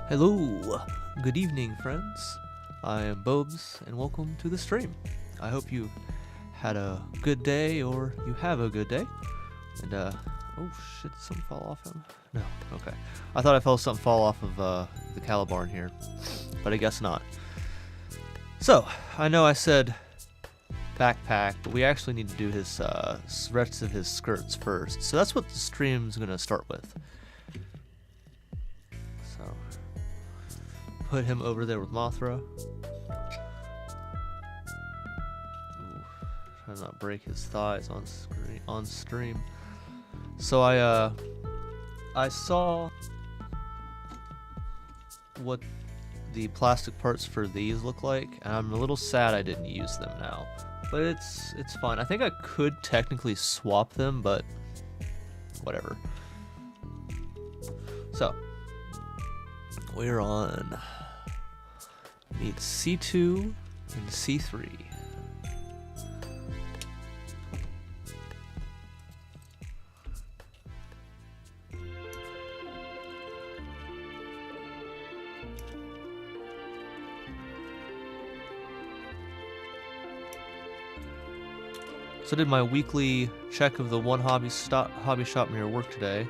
Hello, good evening friends. I am Bobes and welcome to the stream. I hope you had a good day or you have a good day. And oh shit, did something fall off him? No, okay. I thought I felt something fall off of the Calibarn here, but I guess not. So, I know I said backpack, but we actually need to do his rest of his skirts first. So that's what the stream's gonna start with. Put him over there with Mothra. Ooh, try to not break his thighs on stream. So I saw what the plastic parts for these look like, and I'm a little sad I didn't use them now. But it's fine. I think I could technically swap them, but whatever. So we're on. Need C2 and C3. So I did my weekly check of the one hobby shop near work today,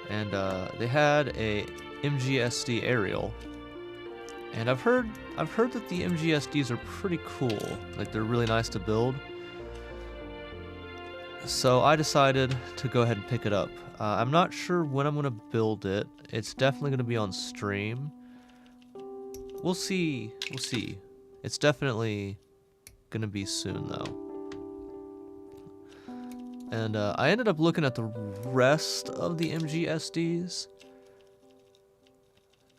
and they had a MGSD aerial. And I've heard that the MGSDs are pretty cool. Like, they're really nice to build. So I decided to go ahead and pick it up. I'm not sure when I'm gonna build it. It's definitely gonna be on stream. We'll see. We'll see. It's definitely gonna be soon though. And I ended up looking at the rest of the MGSDs.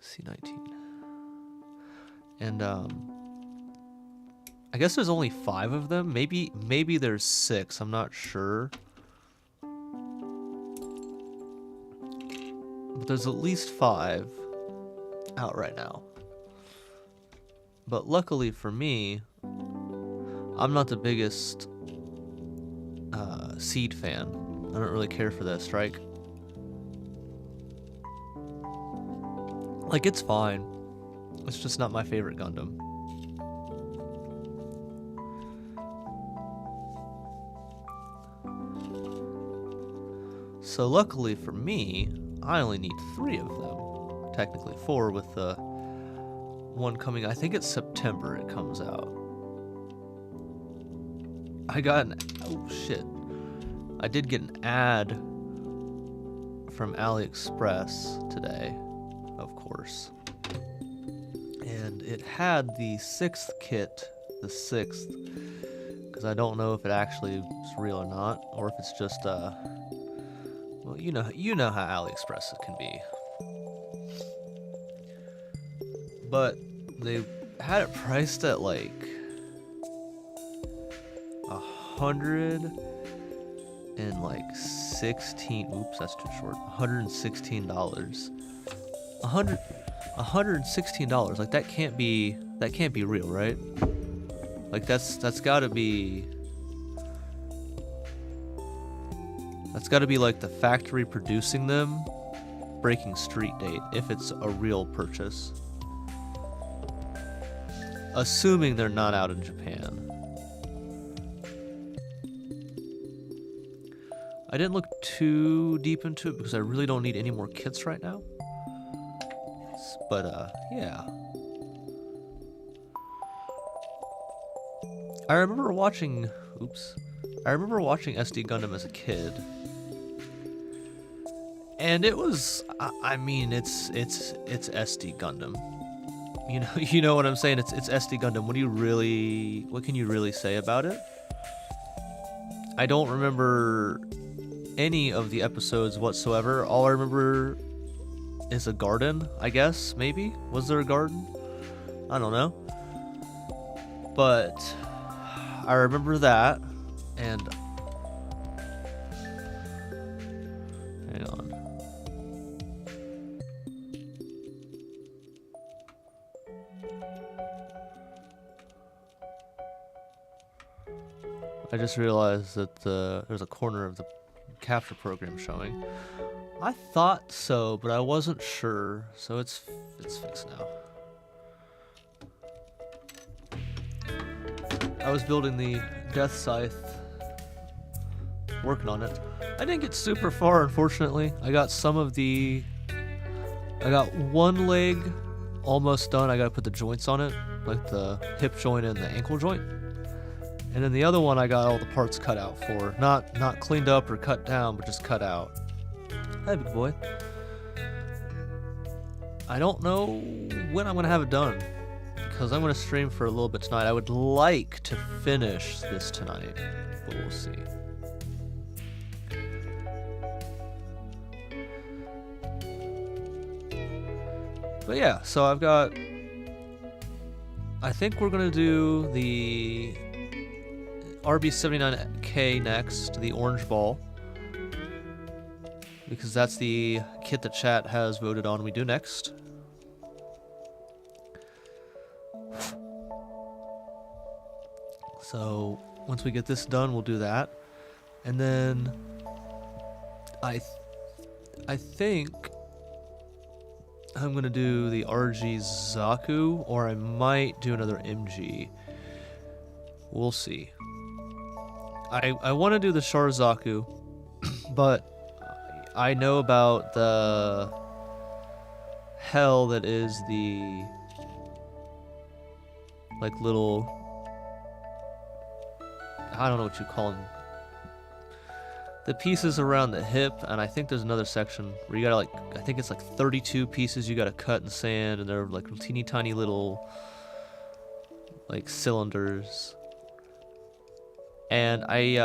C19. And I guess there's only 5 of them. Maybe there's 6. I'm not sure. But there's at least 5 out right now. But luckily for me, I'm not the biggest Seed fan. I don't really care for that strike. Like, it's fine. It's just not my favorite Gundam. So luckily for me, I only need 3 of them. Technically 4 with the one coming, I think it's September it comes out. I got an, oh shit. I did get an ad from AliExpress today, of course. And it had the 6th kit, the 6th, because I don't know if it actually is real or not, or if it's just well, you know how AliExpress can be. But they had it priced at like $116. Oops, that's too short. $116. $116. Like, that can't be real, right? Like, that's gotta be like the factory producing them breaking street date if it's a real purchase. Assuming they're not out in Japan. I didn't look too deep into it because I really don't need any more kits right now. But, yeah. I remember watching SD Gundam as a kid. And it was, I mean, it's SD Gundam. You know what I'm saying? It's SD Gundam. What can you really say about it? I don't remember any of the episodes whatsoever. All I remember is a garden, I guess, maybe? Was there a garden? I don't know. But I remember that, and hang on. I just realized that there's a corner of the capture program showing. I thought so, but I wasn't sure. So it's It's fixed now. I was building the Death Scythe, working on it. I didn't get super far, unfortunately. I got some of the... I got one leg almost done. I gotta put the joints on it, like the hip joint and the ankle joint. And then the other one I got all the parts cut out for. Not cleaned up or cut down, but just cut out. Hi, big boy. I don't know when I'm gonna have it done, because I'm gonna stream for a little bit tonight. I would like to finish this tonight, but we'll see. But yeah, so I've got... I think we're gonna do the RB79K next, the orange ball, because that's the kit that chat has voted on we do next. So once we get this done, we'll do that, and then I think I'm gonna do the RG Zaku, or I might do another MG. We'll see. I want to do the Char Zaku, but I know about the hell that is the like little, I don't know what you call them, the pieces around the hip, and I think there's another section where you gotta, like, I think it's like 32 pieces you gotta cut in sand, and they're like teeny tiny little like cylinders. And I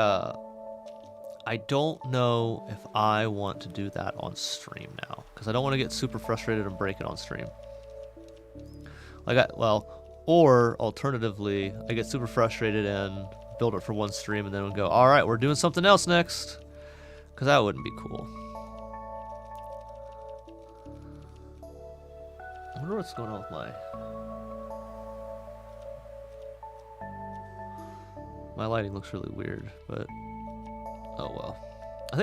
don't know if I want to do that on stream now, because I don't want to get super frustrated and break it on stream. Like, or alternatively, I get super frustrated and build it for one stream and then we'll go, all right, we're doing something else next, because that wouldn't be cool. I wonder what's going on with my lighting looks really weird, but oh well. I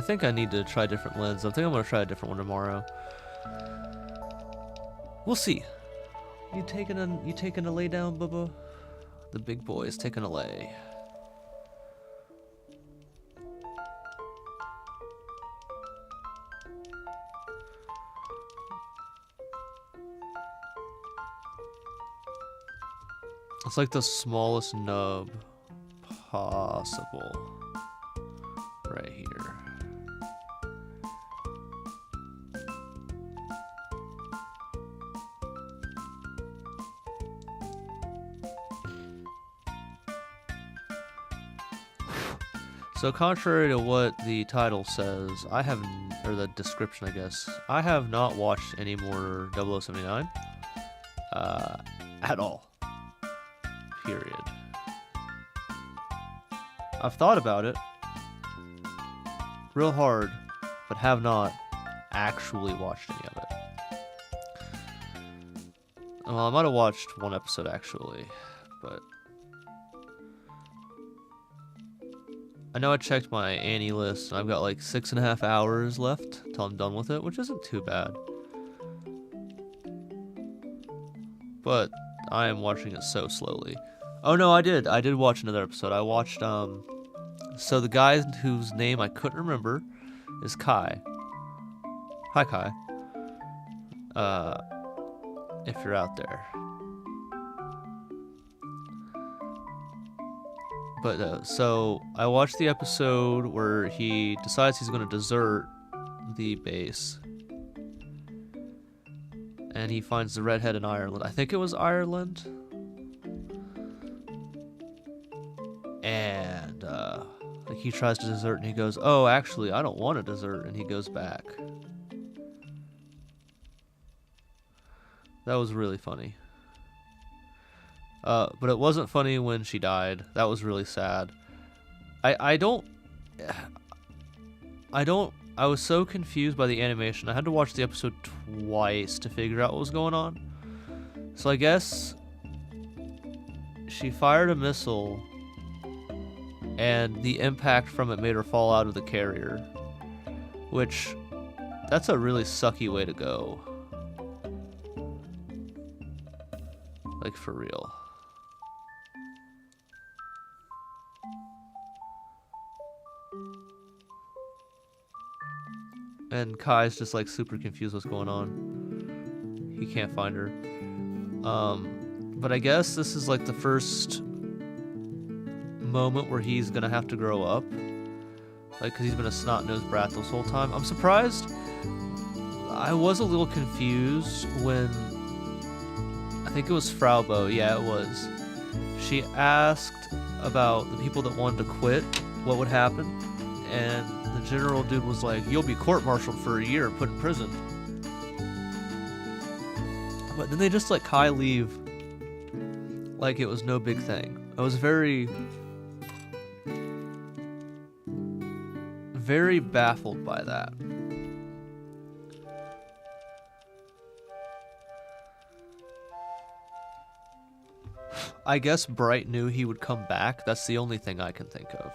think I need to try a different lens. I think I'm gonna try a different one tomorrow. We'll see. You taking a lay down, Bubba? The big boy is taking a lay. It's like the smallest nub possible right here. So contrary to what the title says, I have, or the description I guess, I have not watched any more 0079 at all. Period. I've thought about it real hard, but have not actually watched any of it. Well, I might have watched one episode actually, but I know I checked my Annie list and I've got like 6.5 hours left till I'm done with it, which isn't too bad. But I am watching it so slowly. Oh no, I did watch another episode. I watched, so the guy whose name I couldn't remember is Kai. Hi, Kai. If you're out there. But, so I watched the episode where he decides he's going to desert the base. And he finds the redhead in Ireland. I think it was Ireland. And, like, he tries to desert and he goes, oh, actually, I don't want to desert. And he goes back. That was really funny. But it wasn't funny when she died. That was really sad. I was so confused by the animation. I had to watch the episode twice to figure out what was going on. So I guess she fired a missile and the impact from it made her fall out of the carrier, which, that's a really sucky way to go. Like, for real. And Kai's just like super confused what's going on. He can't find her. But I guess this is like the first moment where he's gonna have to grow up. Like, cause he's been a snot-nosed brat this whole time. I'm surprised. I was a little confused when, I think it was Frau Bo, yeah it was. She asked about the people that wanted to quit, what would happen, and the general dude was like, you'll be court-martialed for a year and put in prison. But then they just let Kai leave like it was no big thing. I was very baffled by that. I guess Bright knew he would come back. That's the only thing I can think of.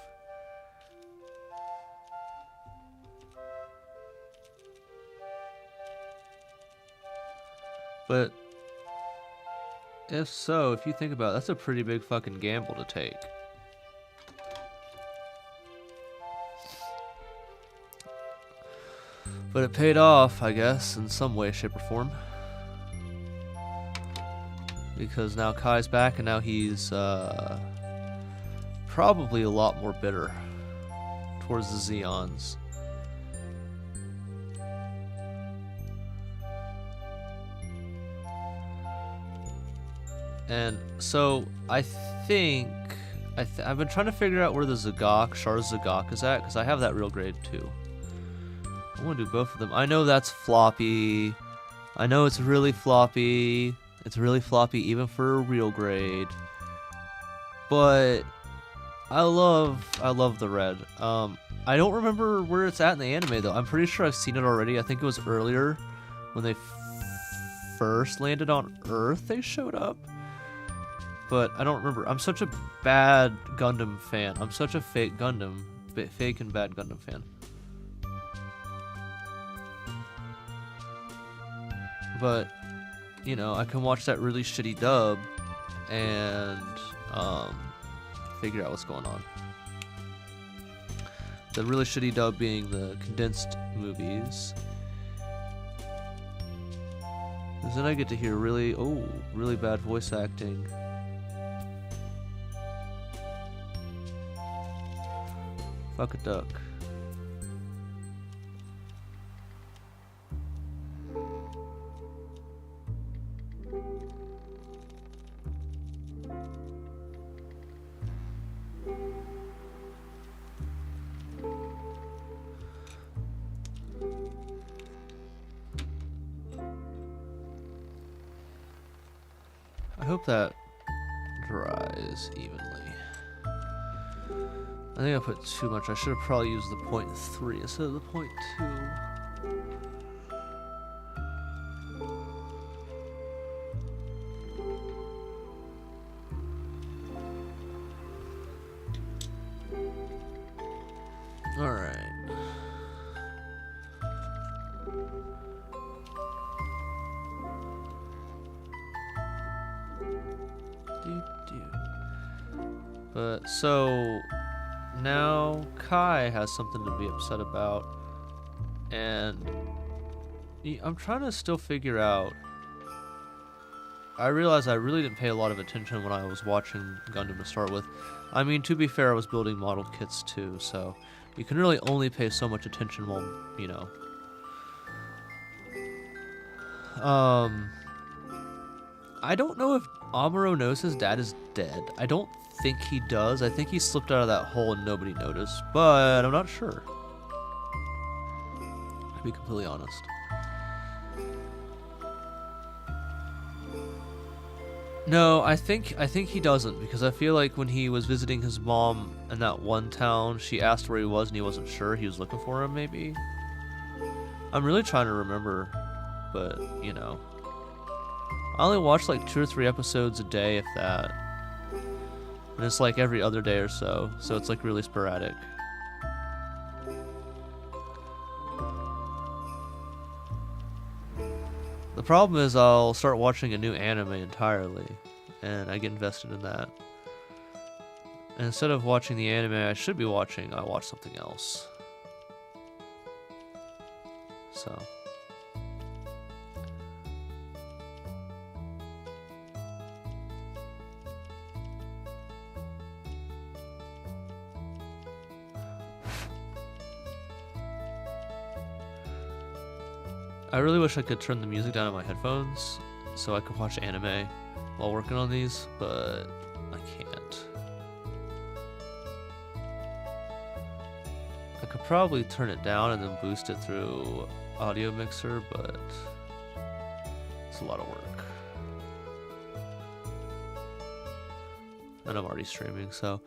But if so, if you think about it, that's a pretty big fucking gamble to take. But it paid off, I guess, in some way, shape, or form. Because now Kai's back, and now he's probably a lot more bitter towards the Zeons. And so I think I've been trying to figure out where the Zagok, Char's Zagok is at, because I have that real grade too. I want to do both of them. I know that's floppy. I know it's really floppy. It's really floppy even for a real grade. But I love the red. I don't remember where it's at in the anime though. I'm pretty sure I've seen it already. I think it was earlier when they first landed on Earth they showed up. But I don't remember. I'm such a bad Gundam fan. I'm such a fake and bad Gundam fan. But, you know, I can watch that really shitty dub and figure out what's going on. The really shitty dub being the condensed movies. Because then I get to hear really bad voice acting. Fuck a duck. I hope that dries evenly. I think I put too much. I should have probably used the 0.3 instead of the 0.2. Alright. But so now Kai has something to be upset about, and I'm trying to still figure out. I realize I really didn't pay a lot of attention when I was watching Gundam to start with. I mean, to be fair, I was building model kits too, so you can really only pay so much attention while, you know. I don't know if Amuro knows his dad is dead. I don't think he does. I think he slipped out of that hole and nobody noticed, but I'm not sure. To be completely honest. No, I think he doesn't, because I feel like when he was visiting his mom in that one town, she asked where he was and he wasn't sure. He was looking for him, maybe. I'm really trying to remember, but you know, I only watch like 2 or 3 episodes a day, if that. And it's like every other day or so it's like really sporadic. The problem is I'll start watching a new anime entirely. and I get invested in that. And instead of watching the anime I should be watching, I watch something else. So. I really wish I could turn the music down on my headphones so I could watch anime while working on these, but I can't. I could probably turn it down and then boost it through audio mixer, but it's a lot of work. And I'm already streaming, so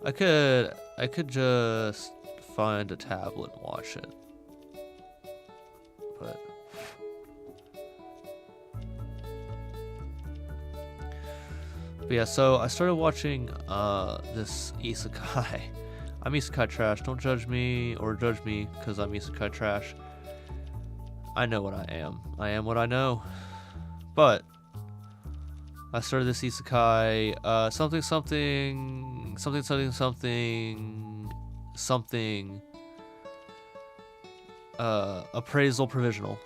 I could just find a tablet and watch it. But yeah, so I started watching this isekai. I'm isekai trash. Don't judge me or judge me because I'm isekai trash. I know what I am. I am what I know. But I started this isekai something appraisal provisional,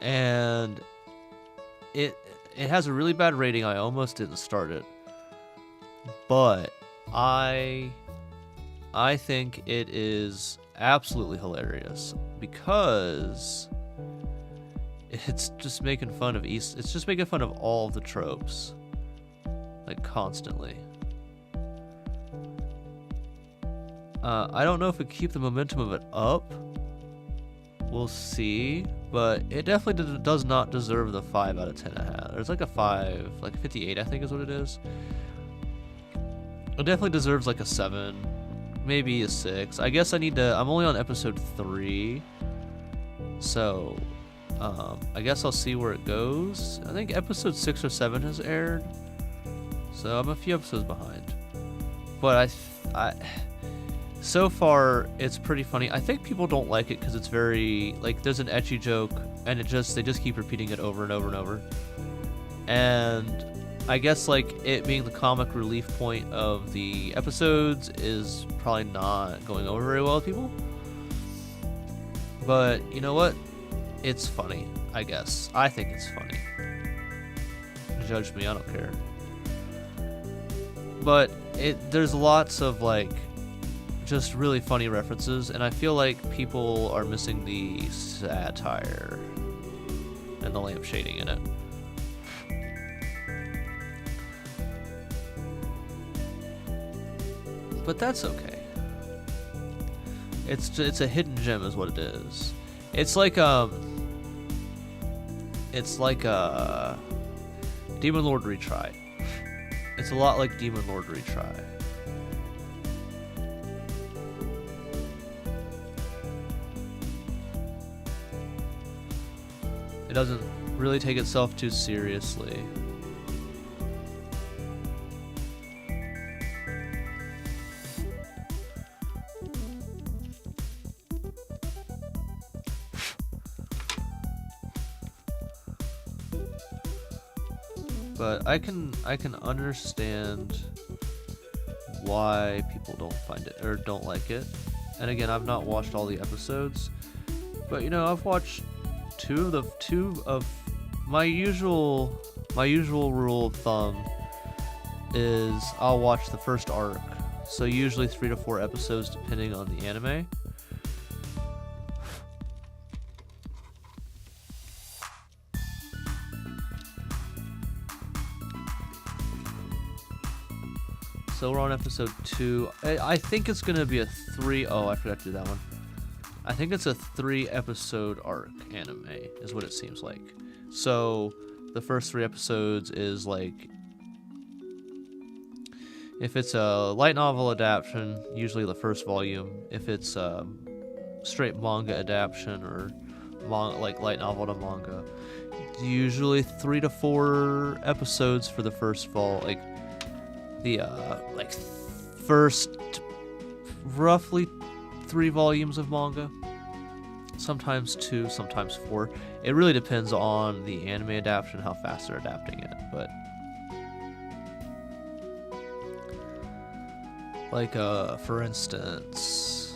and it has a really bad rating. I almost didn't start it, but I think it is absolutely hilarious because it's just making fun of it's just making fun of all of the tropes, like, constantly. I don't know if it keep the momentum of it up. We'll see, but it definitely does not deserve the 5 out of 10 it has. There's like a 5, like 58, I think is what it is. It definitely deserves like a 7, maybe a 6. I guess I'm only on episode 3, so I guess I'll see where it goes. I think episode 6 or 7 has aired, so I'm a few episodes behind. But so far, it's pretty funny. I think people don't like it because it's very, like, there's an ecchi joke, and they just keep repeating it over and over and over. And I guess, like, it being the comic relief point of the episodes is probably not going over very well with people. But, you know what? It's funny, I guess. I think it's funny. Judge me, I don't care. But there's lots of, like, just really funny references, and I feel like people are missing the satire and the lamp shading in it. But that's okay. It's a hidden gem is what it is. It's like Demon Lord retry. It's a lot like Demon Lord retry. It doesn't really take itself too seriously. But I can understand why people don't find it or don't like it. And again, I've not watched all the episodes, but you know, I've watched two of my usual rule of thumb is I'll watch the first arc. So usually 3 to 4 episodes depending on the anime. So we're on episode 2. I think it's gonna be a 3. Oh, I forgot to do that one. I think it's a 3 episode arc anime, is what it seems like. So the first 3 episodes is like, if it's a light novel adaptation, usually the first volume. If it's straight manga adaptation or like light novel to manga, usually 3 to 4 episodes for the first like the first roughly 3 volumes of manga. sometimes 2, sometimes 4. It really depends on the anime adaptation, how fast they're adapting it. But like, for instance,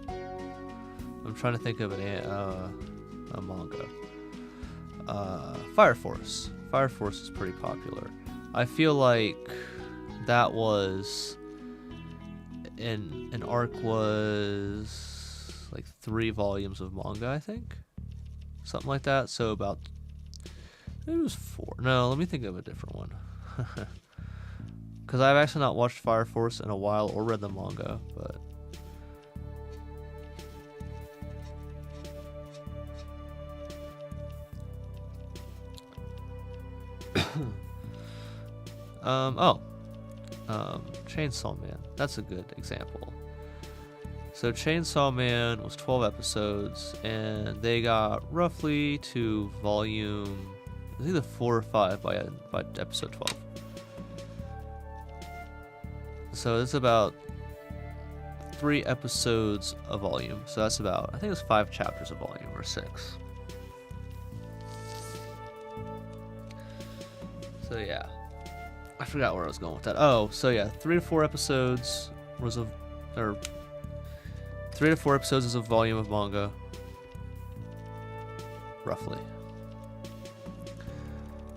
I'm trying to think of a manga. Fire Force. Fire Force is pretty popular. I feel like that was an arc was like 3 volumes of manga, I think, something like that. So about, maybe it was 4. No, let me think of a different one. Because I've actually not watched Fire Force in a while or read the manga, but Chainsaw Man. That's a good example. So Chainsaw Man was 12 episodes, and they got roughly to volume, it was either 4 or 5 by episode 12. So it's about 3 episodes a volume. So that's about, I think it's 5 chapters a volume, or 6. So yeah, I forgot where I was going with that. Oh, so yeah, 3 to 4 episodes was a, or 3 to 4 episodes is a volume of manga, roughly.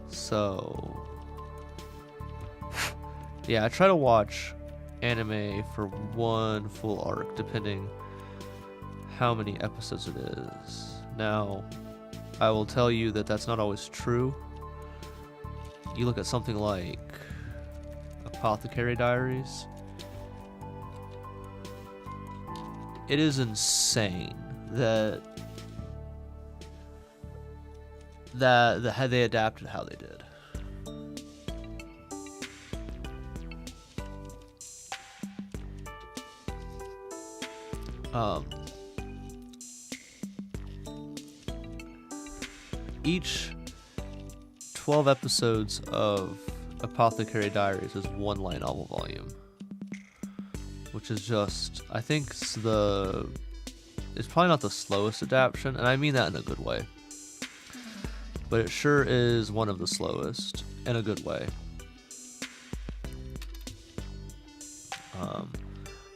So yeah, I try to watch anime for 1 full arc, depending how many episodes it is. Now, I will tell you that that's not always true. You look at something like Apothecary Diaries. It is insane that how they adapted how they did. Each 12 episodes of Apothecary Diaries is 1 light novel volume, which is just, I think it's probably not the slowest adaptation, and I mean that in a good way, but it sure is one of the slowest in a good way.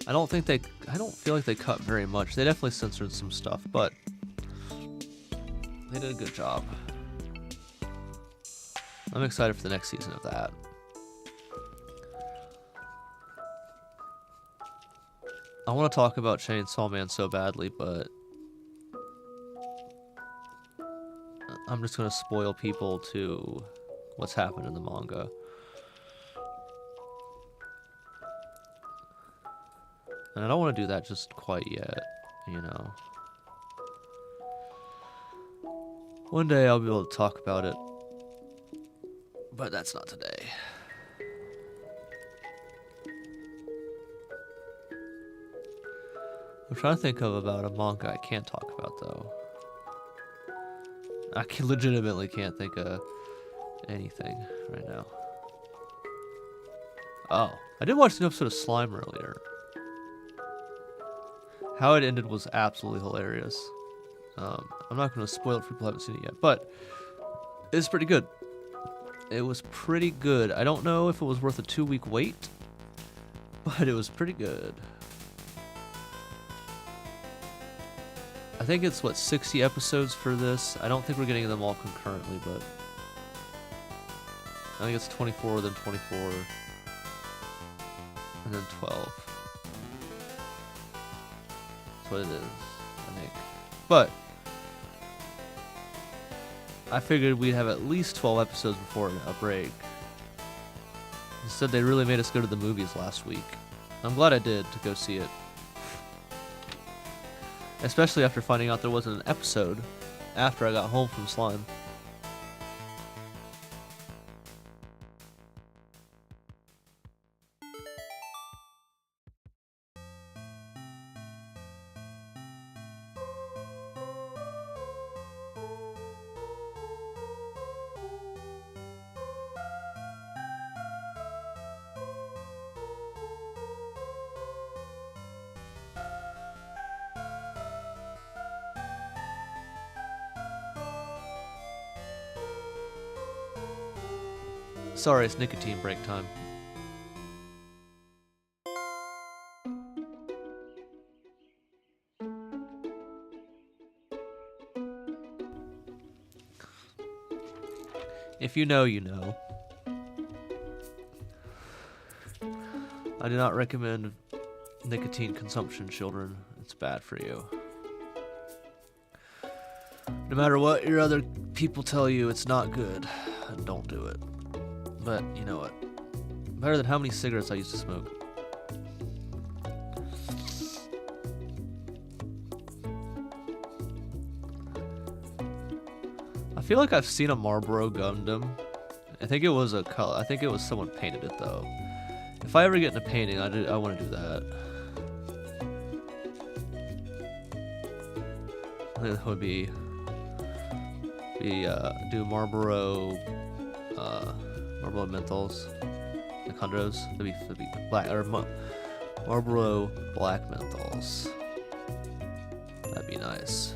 I don't feel like they cut very much. They definitely censored some stuff, but they did a good job. I'm excited for the next season of that. I want to talk about Chainsaw Man so badly, but I'm just going to spoil people to what's happened in the manga. And I don't want to do that just quite yet, you know. One day I'll be able to talk about it, but that's not today. I'm trying to think about a manga I can't talk about, though. I legitimately can't think of anything right now. Oh, I did watch an episode of Slime earlier. How it ended was absolutely hilarious. I'm not going to spoil it for people who haven't seen it yet, but it's pretty good. It was pretty good. I don't know if it was worth a 2-week wait, but it was pretty good. I think it's, 60 episodes for this. I don't think we're getting them all concurrently, but I think it's 24, then 24, and then 12. That's what it is, I think. But I figured we'd have at least 12 episodes before a break. Instead, they really made us go to the movies last week. I'm glad I did to go see it. Especially after finding out there wasn't an episode after I got home from Slime. Sorry, it's nicotine break time. If you know, you know. I do not recommend nicotine consumption, children. It's bad for you. No matter what your other people tell you, it's not good. Don't do it. But you know what? Better than how many cigarettes I used to smoke. I feel like I've seen a Marlboro Gundam. I think it was a color. I think it was someone painted it though. If I ever get into painting, I want to do that. I think that would be do Marlboro menthols, like hundreds. That'd be black or Marlboro black menthols. That'd be nice.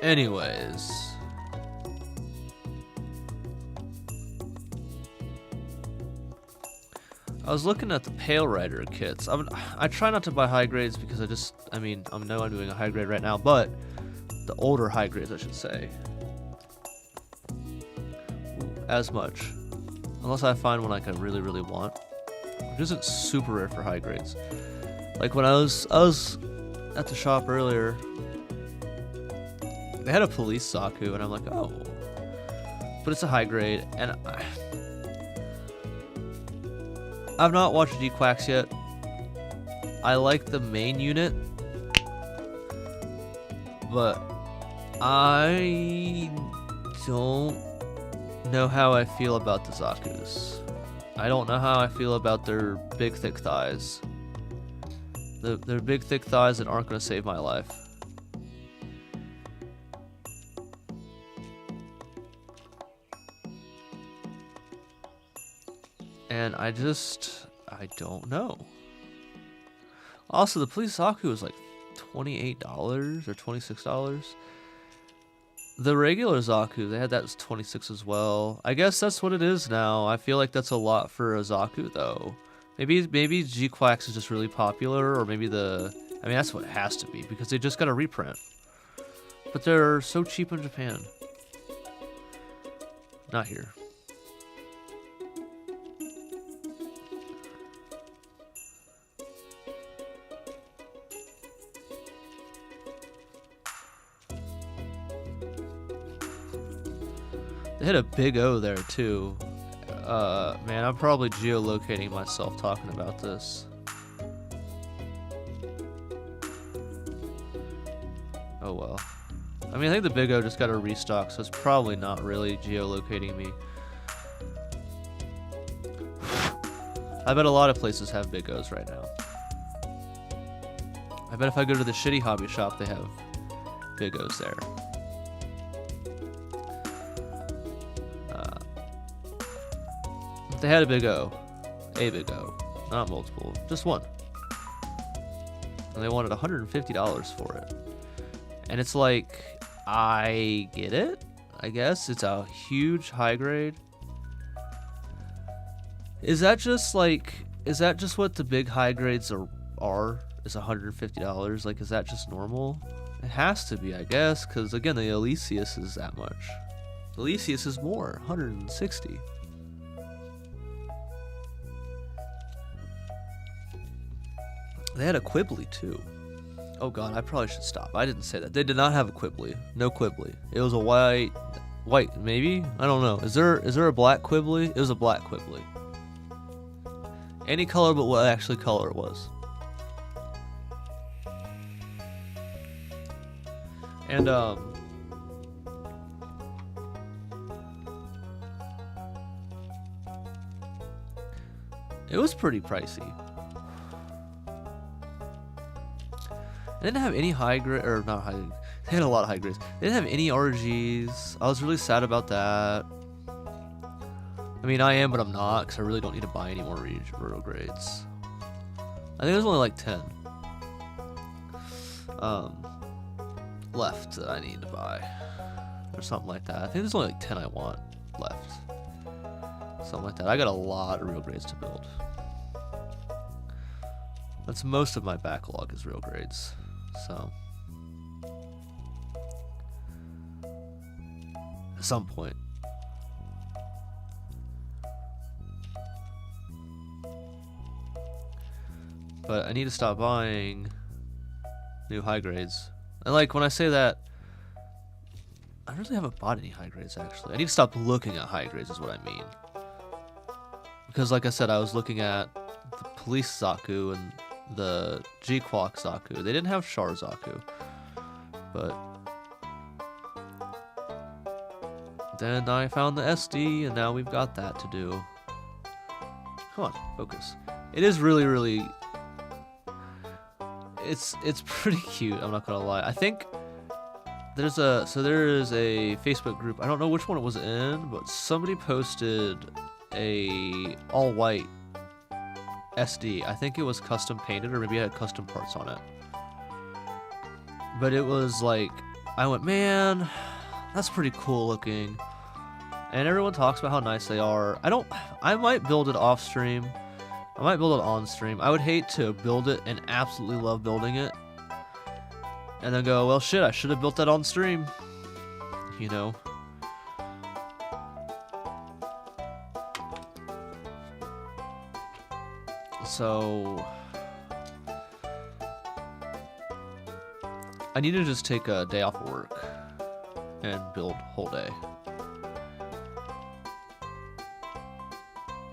Anyways, I was looking at the Pale Rider kits. I try not to buy high grades because I know I'm doing a high grade right now, but the older high grades, I should say. As much. Unless I find one like I really, really want. Which isn't super rare for high grades. Like when I was at the shop earlier, they had a police Zaku, and I'm like, oh. But it's a high grade, and I've not watched G-Quacks yet. I like the main unit, but I don't know how I feel about the Zakus. I don't know how I feel about their big, thick thighs. Their big, thick thighs that aren't going to save my life. And I don't know. Also, the police Zaku was like $28 or $26. The regular Zaku, they had that as 26 as well. I guess that's what it is now. I feel like that's a lot for a Zaku though. Maybe G-Quacks is just really popular, or maybe that's what it has to be because they just got a reprint. But they're so cheap in Japan. Not here. They had a big O there too. Man, I'm probably geolocating myself talking about this. Oh well. I mean, I think the big O just got a restock, so it's probably not really geolocating me. I bet a lot of places have big O's right now. I bet if I go to the shitty hobby shop, they have big O's there. They had a big O, not multiple, just one. And they wanted $150 for it. And it's like, I get it, I guess. It's a huge high grade. Is that just what the big high grades are? Is $150? Like, is that just normal? It has to be, I guess, because again, the Elysius is that much. The Elysius is more, 160. They had a Quibbly too. Oh god, I probably should stop. I didn't say that. They did not have a Quibbly. No Quibbly. It was a white maybe? I don't know. Is there a black Quibbly? It was a black Quibbly. Any color but what actually color it was. And it was pretty pricey. They didn't have any high grade, or not high. They had a lot of high grades. They didn't have any RGs. I was really sad about that. I mean, I am, but I'm not, because I really don't need to buy any more real grades. I think there's only like 10 left that I need to buy, or something like that. I think there's only like 10 I want left, something like that. I got a lot of real grades to build. That's most of my backlog is real grades, so at some point. But I need to stop buying new high grades. And like when I say that, I really haven't bought any high grades actually. I need to stop looking at high grades is what I mean. Because like I said, I was looking at the police Zaku and the G-Quack Zaku. They didn't have Char Zaku. But then I found the SD and now we've got that to do. Come on, focus. It is really, really... It's pretty cute, I'm not gonna lie. I think there is a Facebook group, I don't know which one it was in, but somebody posted a all-white SD. I think it was custom painted, or maybe it had custom parts on it. But it was like, I went, man, that's pretty cool looking. And everyone talks about how nice they are. I might build it off stream. I might build it on stream. I would hate to build it and absolutely love building it, and then go, well, shit, I should have built that on stream. You know? So I need to just take a day off of work and build whole day.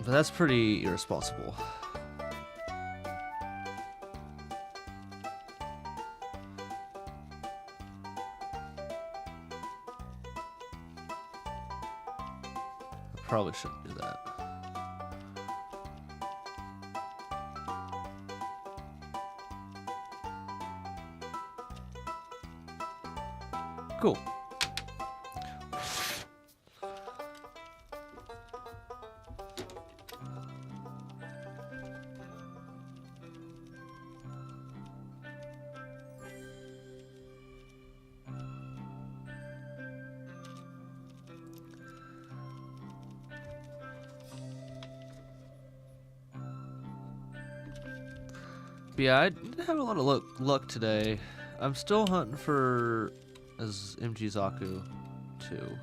But that's pretty irresponsible. I probably shouldn't do that. Cool. Yeah, I didn't have a lot of luck today. I'm still hunting for as MG Zaku too.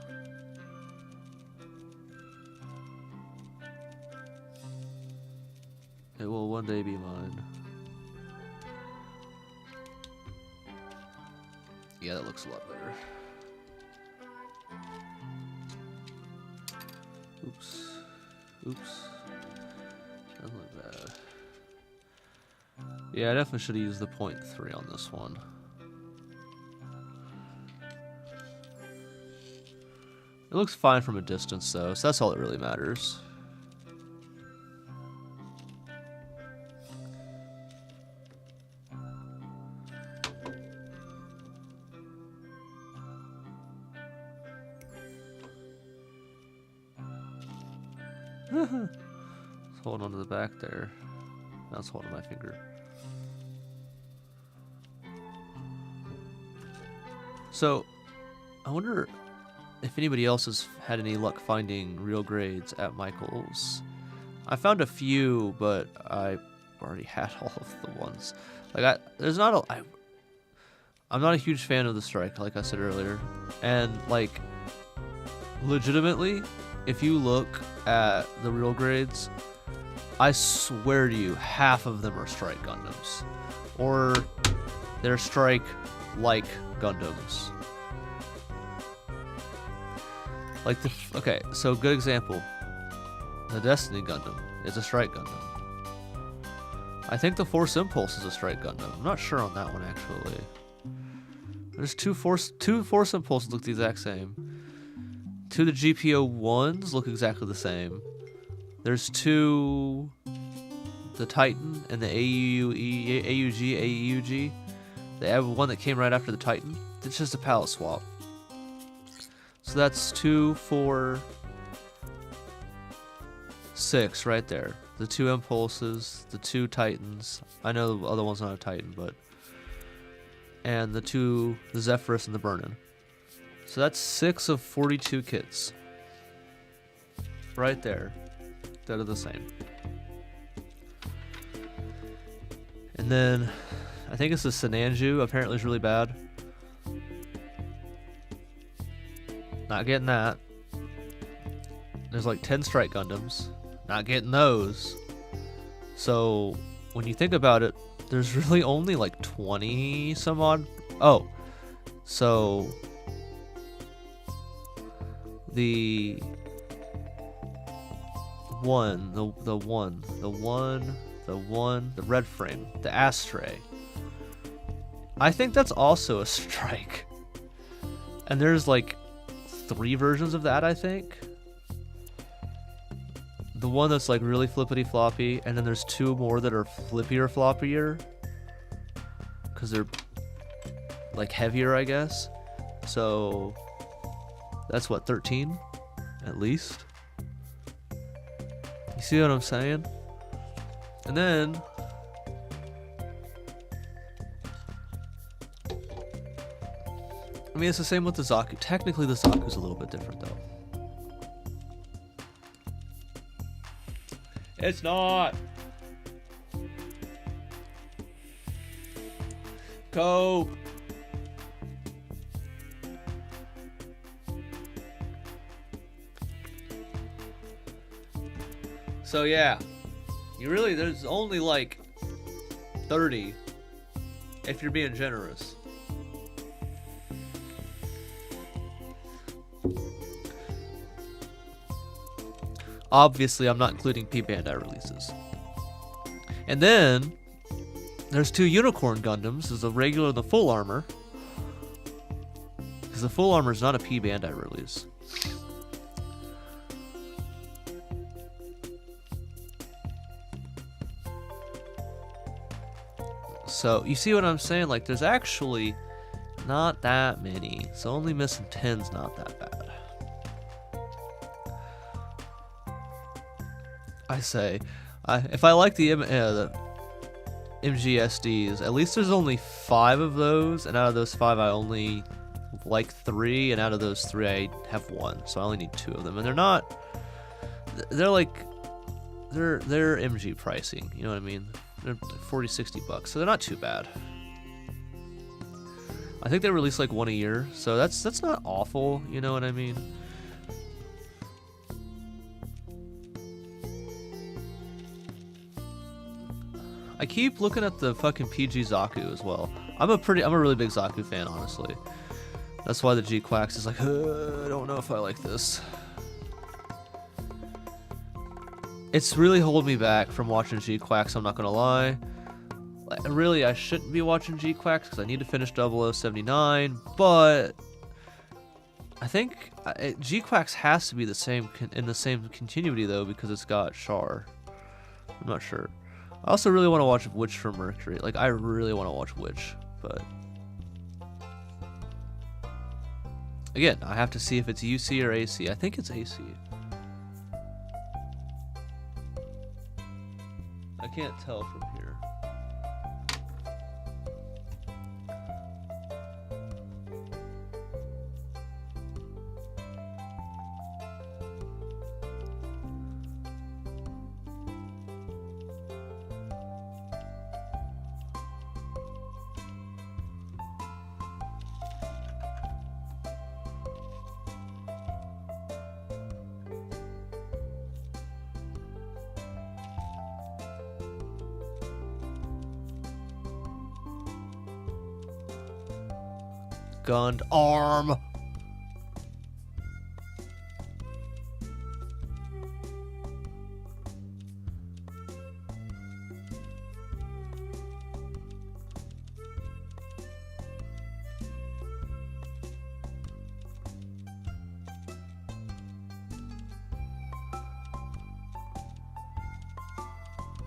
It will one day be mine. Yeah, that looks a lot better. Oops. Oops. Doesn't look bad. Yeah, I definitely should have used the 0.3 on this one. It looks fine from a distance though, so that's all that really matters. It's holding onto the back there. Now it's holding my finger. So, I wonder if anybody else has had any luck finding real grades at Michael's. I found a few, but I already had all of the ones. Like, I'm not a huge fan of the strike, like I said earlier. And, like, legitimately, if you look at the real grades, I swear to you, half of them are strike Gundams. Or they're strike-like Gundams. Like okay, so good example. The Destiny Gundam is a strike Gundam. I think the Force Impulse is a strike Gundam. I'm not sure on that one actually. There's two Force Impulses look the exact same. Two of the GPO-1s look exactly the same. There's two, the Titan and the AUG. They have one that came right after the Titan. It's just a palette swap. So that's 2, 4, 6 right there. The 2 Impulses, the 2 Titans. I know the other one's not a Titan, but... And the Zephyrus and the Burnin. So that's 6 of 42 kits. Right there. That are the same. And then, I think it's the Sinanju. Apparently it's really bad. Not getting that. There's like 10 Strike Gundams. Not getting those. So, when you think about it, there's really only like 20 some odd. Oh. So, the red frame, the Astray. I think that's also a strike. And there's like 3 versions of that, I think. The one that's like really flippity floppy, and then there's 2 more that are flippier floppier. Because they're like heavier, I guess. So that's what, 13? At least. You see what I'm saying? And then I mean, it's the same with the Zaku. Technically, the Zaku's a little bit different, though. It's not! Go! So, yeah. There's only like 30 if you're being generous. Obviously, I'm not including P-Bandai releases. And then, there's 2 Unicorn Gundams. There's the regular and the full armor. Because the full armor is not a P-Bandai release. So, you see what I'm saying? Like, there's actually not that many. So, only missing 10's not that bad. I say, if I like the MGSDs, at least there's only 5 of those, and out of those 5 I only like 3, and out of those 3 I have 1, so I only need 2 of them. And they're MG pricing, you know what I mean? They're 40-60 bucks, so they're not too bad. I think they release like 1 a year, so that's not awful, you know what I mean? I keep looking at the fucking PG Zaku as well. I'm a really big Zaku fan, honestly. That's why the G-Quax is like, I don't know if I like this. It's really holding me back from watching G-Quax, I'm not gonna lie. Like, really, I shouldn't be watching G-Quax because I need to finish 0079, but I think G-Quax has to be in the same continuity though, because it's got Char. I'm not sure. I also really want to watch Witch from Mercury. Like, I really want to watch Witch, but again, I have to see if it's UC or AC. I think it's AC. I can't tell from here. Gunned arm. It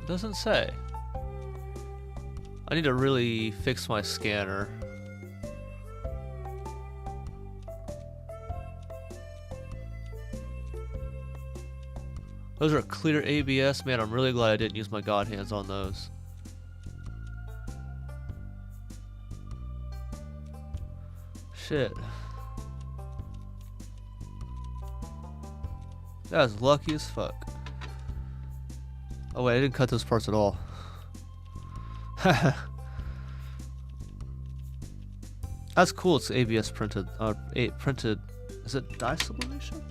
doesn't say. I need to really fix my scanner. Those are clear ABS. Man, I'm really glad I didn't use my god hands on those. Shit. That was lucky as fuck. Oh wait, I didn't cut those parts at all. That's cool. It's ABS printed. Printed. Is it dye sublimation?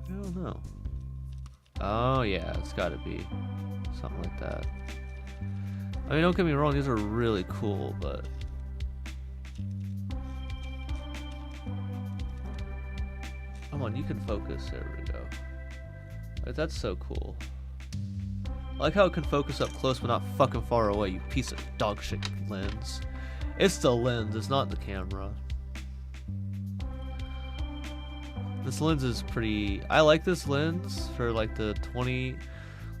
I don't know. Oh yeah, it's got to be something like that. I mean, don't get me wrong; these are really cool, but. Come on, you can focus. There we go. Like, that's so cool. I like how it can focus up close but not fucking far away, you piece of dog shit lens. It's the lens, it's not the camera. This lens is pretty... I like this lens for like the 20...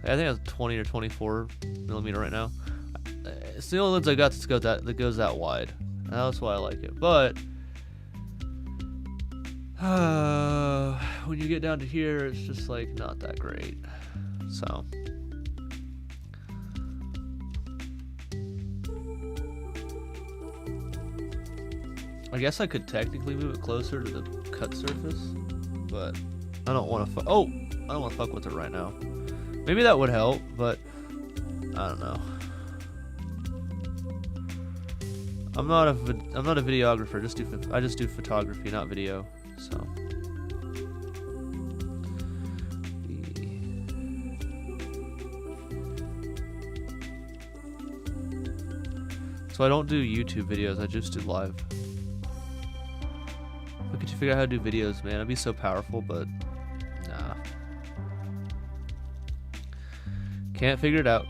I think it's 20 or 24 millimeter right now. It's the only lens I got that goes that wide. That's why I like it. But... when you get down to here, it's just like not that great. So I guess I could technically move it closer to the cut surface, but I don't want to. I don't want to fuck with it right now. Maybe that would help, but I don't know. I'm not a videographer. I just do photography, not video. So I don't do YouTube videos, I just do live. Look at you figure out how to do videos, man. It'd be so powerful, but nah. Can't figure it out.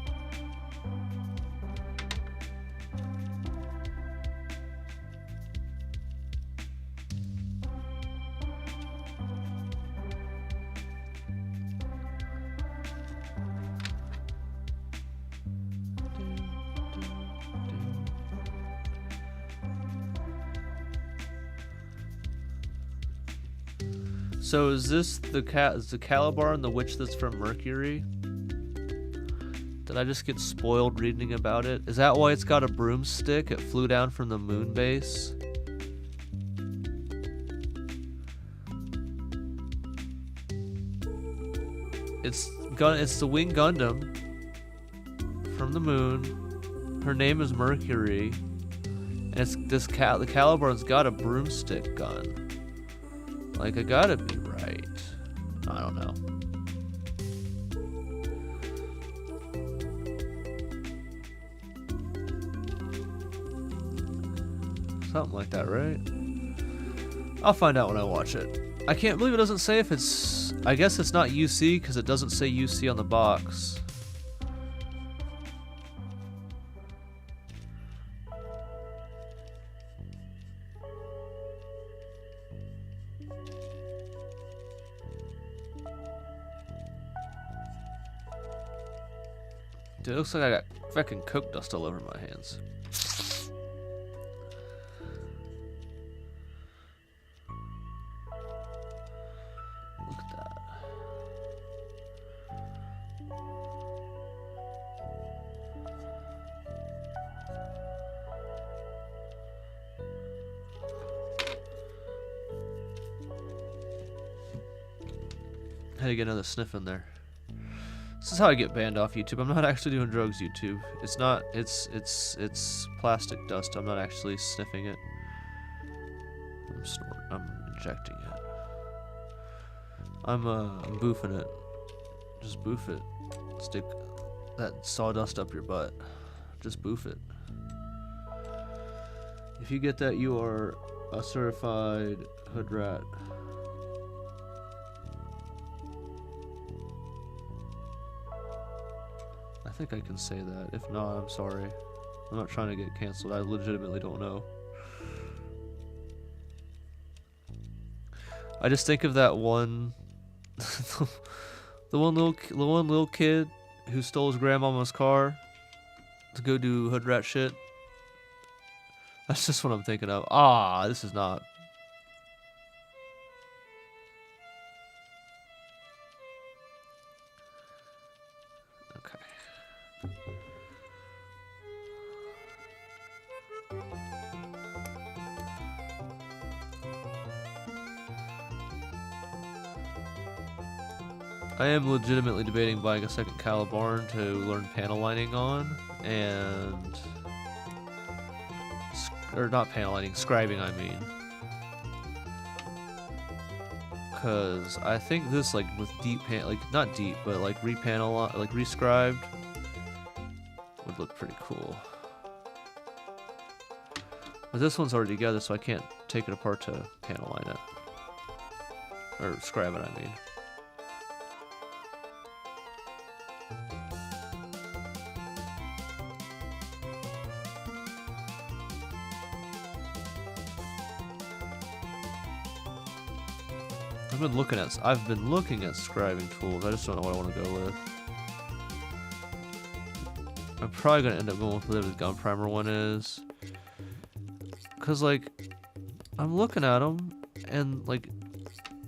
So is this the Calibarn, the witch that's from Mercury? Did I just get spoiled reading about it? Is that why it's got a broomstick? It flew down from the moon base? It's the Wing Gundam from the moon. Her name is Mercury. And the Calibarn's got a broomstick gun. Like, I gotta be right. I don't know. Something like that, right? I'll find out when I watch it. I can't believe it doesn't say if it's... I guess it's not UC because it doesn't say UC on the box. Dude, it looks like I got fucking Coke dust all over my hands. Look at that. Had to get another sniff in there. This is how I get banned off YouTube. I'm not actually doing drugs, YouTube. It's not. It's plastic dust. I'm not actually sniffing it. I'm injecting it. I'm boofing it. Just boof it. Stick that sawdust up your butt. Just boof it. If you get that, you are a certified hood rat. I think I can say that. If not, I'm sorry. I'm not trying to get canceled. I legitimately don't know. I just think of that one, the one little kid who stole his grandmama's car to go do hood rat shit. That's just what I'm thinking of. Ah, this is not. Okay. I am legitimately debating buying a second Calibarn to learn panel lining on, and or not panel lining, scribing I mean. Cause I think this, like with deep like not deep, but like repanel, like rescribed, would look pretty cool. But this one's already together, so I can't take it apart to panel line it, or scribe it I mean. I've been looking at scribing tools. I just don't know what I want to go with. I'm probably gonna end up going with whatever the Gunprimer one is, cause like I'm looking at them and like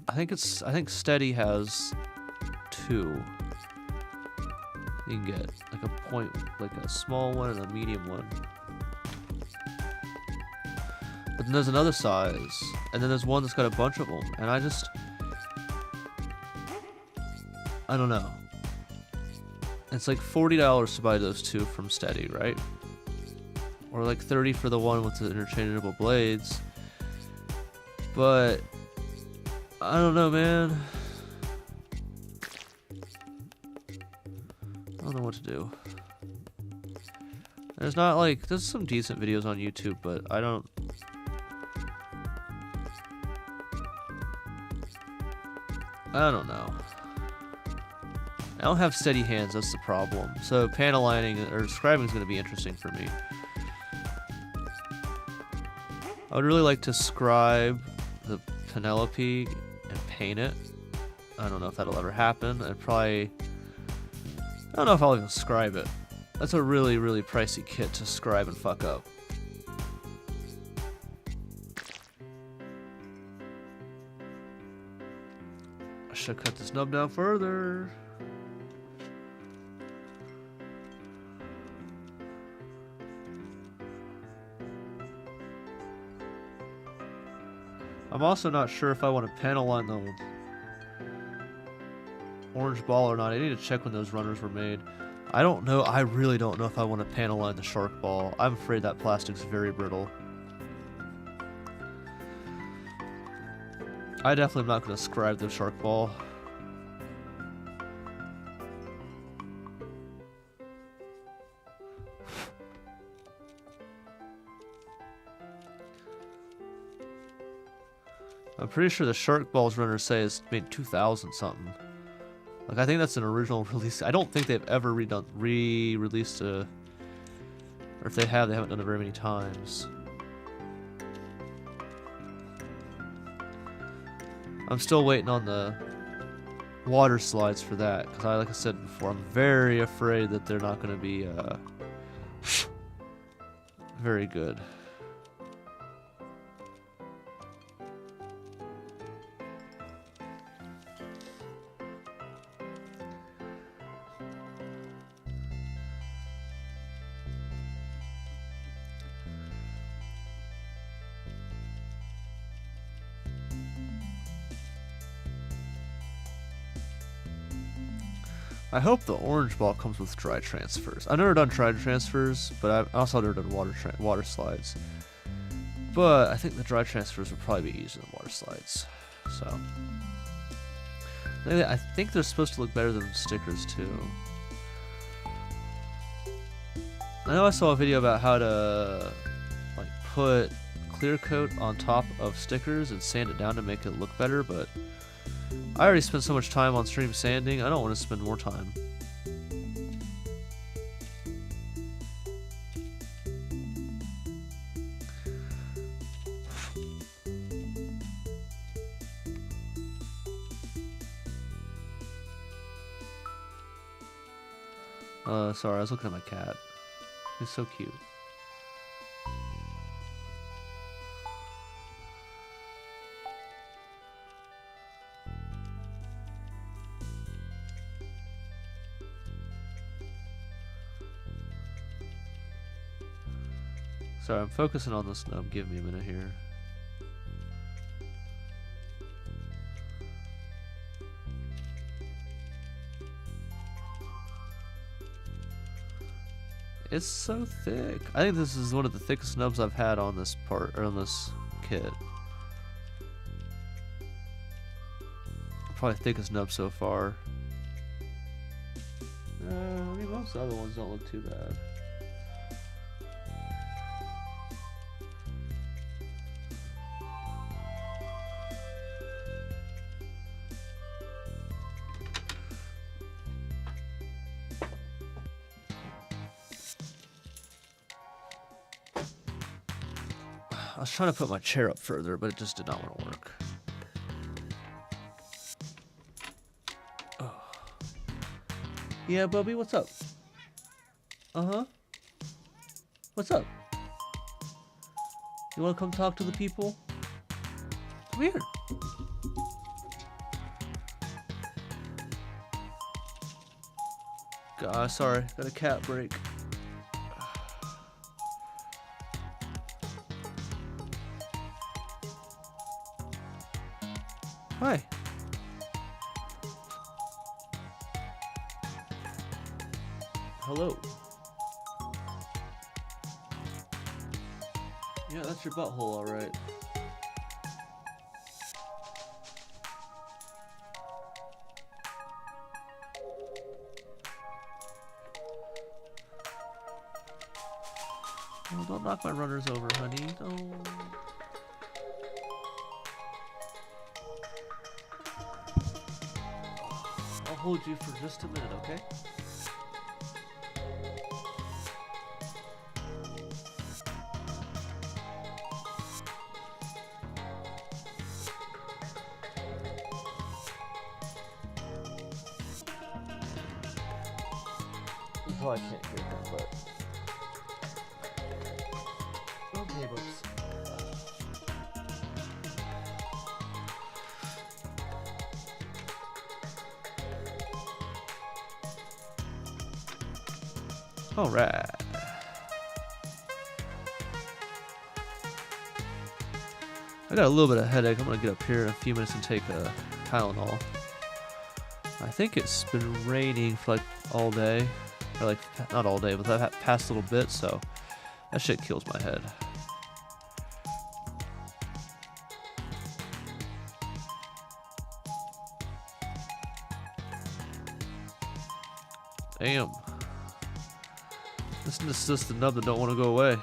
I think Stedi has 2. You can get like a point, like a small one and a medium one. But then there's another size, and then there's one that's got a bunch of them, and I don't know. It's like $40 to buy those 2 from Stedi, right? Or like $30 for the one with the interchangeable blades. But I don't know, man. I don't know what to do. There's some decent videos on YouTube, but I don't know. I don't have steady hands, that's the problem. So panel lining or scribing is going to be interesting for me. I would really like to scribe the Penelope and paint it. I don't know if that'll ever happen. I don't know if I'll even scribe it. That's a really, really pricey kit to scribe and fuck up. I should cut this nub down further. I'm also not sure if I want to panel line the orange ball or not. I need to check when those runners were made. I don't know. I really don't know if I want to panel line the shark ball. I'm afraid that plastic's very brittle. I definitely am not going to scribe the shark ball. I'm pretty sure the Shark Balls runners say it's made 2000 something. Like I think that's an original release. I don't think they've ever re-released a, or if they have, they haven't done it very many times. I'm still waiting on the water slides for that because like I said before, I'm very afraid that they're not going to be very good. I hope the orange ball comes with dry transfers. I've never done dry transfers, but I've also never done water slides. But I think the dry transfers would probably be easier than water slides. So I think they're supposed to look better than stickers too. I know I saw a video about how to like put clear coat on top of stickers and sand it down to make it look better, but I already spent so much time on stream sanding, I don't want to spend more time. Sorry, I was looking at my cat. He's so cute. Sorry, I'm focusing on the snub. Give me a minute here. It's so thick. I think this is one of the thickest snubs I've had on this part, or on this kit. Probably thickest nub so far. I mean, most other ones don't look too bad. I was trying to put my chair up further, but it just did not want to work. Oh. Yeah, Bubby, what's up? Uh-huh. What's up? You want to come talk to the people? Come here. God, sorry. Got a cat break. Hi. Hello. Yeah, that's your butthole, alright. Oh, don't knock my runners over, honey. No. I'll hold you for just a minute, okay? You probably can't hear that, but... Okay, books. Alright. I got a little bit of headache. I'm gonna get up here in a few minutes and take a Tylenol. I think it's been raining for like all day. Or like, not all day, but that past little bit, so that shit kills my head. Damn. This is just the nub that don't want to go away.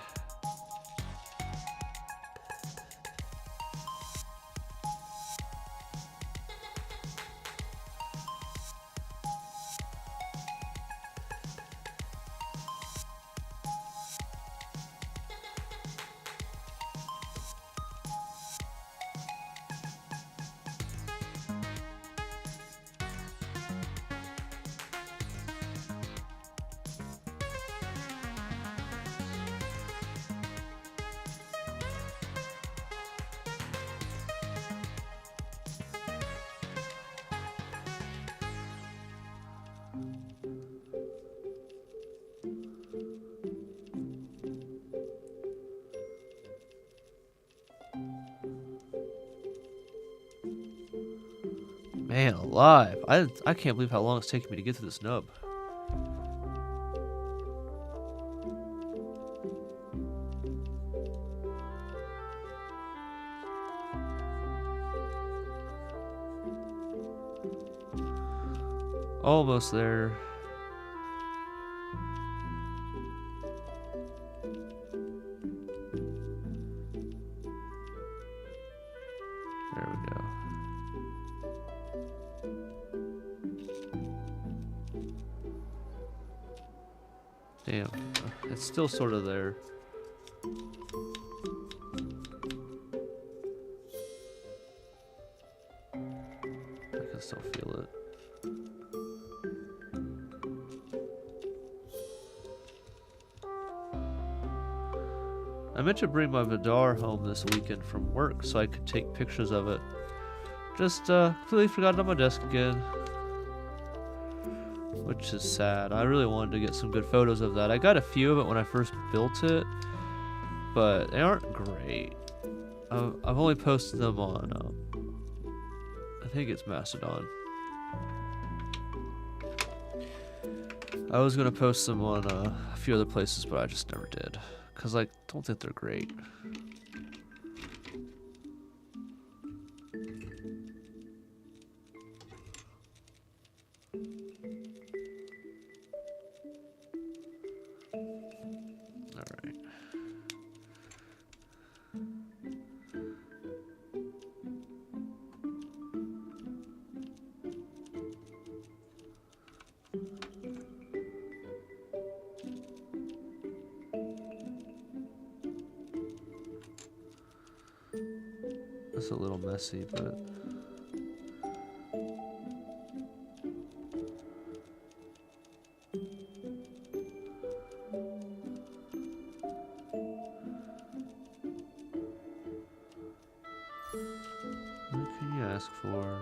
Man alive. I can't believe how long it's taking me to get to this nub. Almost there. There we go. Damn, it's still sort of there. I can still feel it. I meant to bring my Vidar home this weekend from work so I could take pictures of it. Just completely forgot it on my desk again. Which is sad. I really wanted to get some good photos of that. I got a few of it when I first built it, but they aren't great. I've only posted them on, I think it's Mastodon. I was gonna post them on a few other places, but I just never did. Cause I don't think they're great. Alright. It's a little messy, but what can you ask for?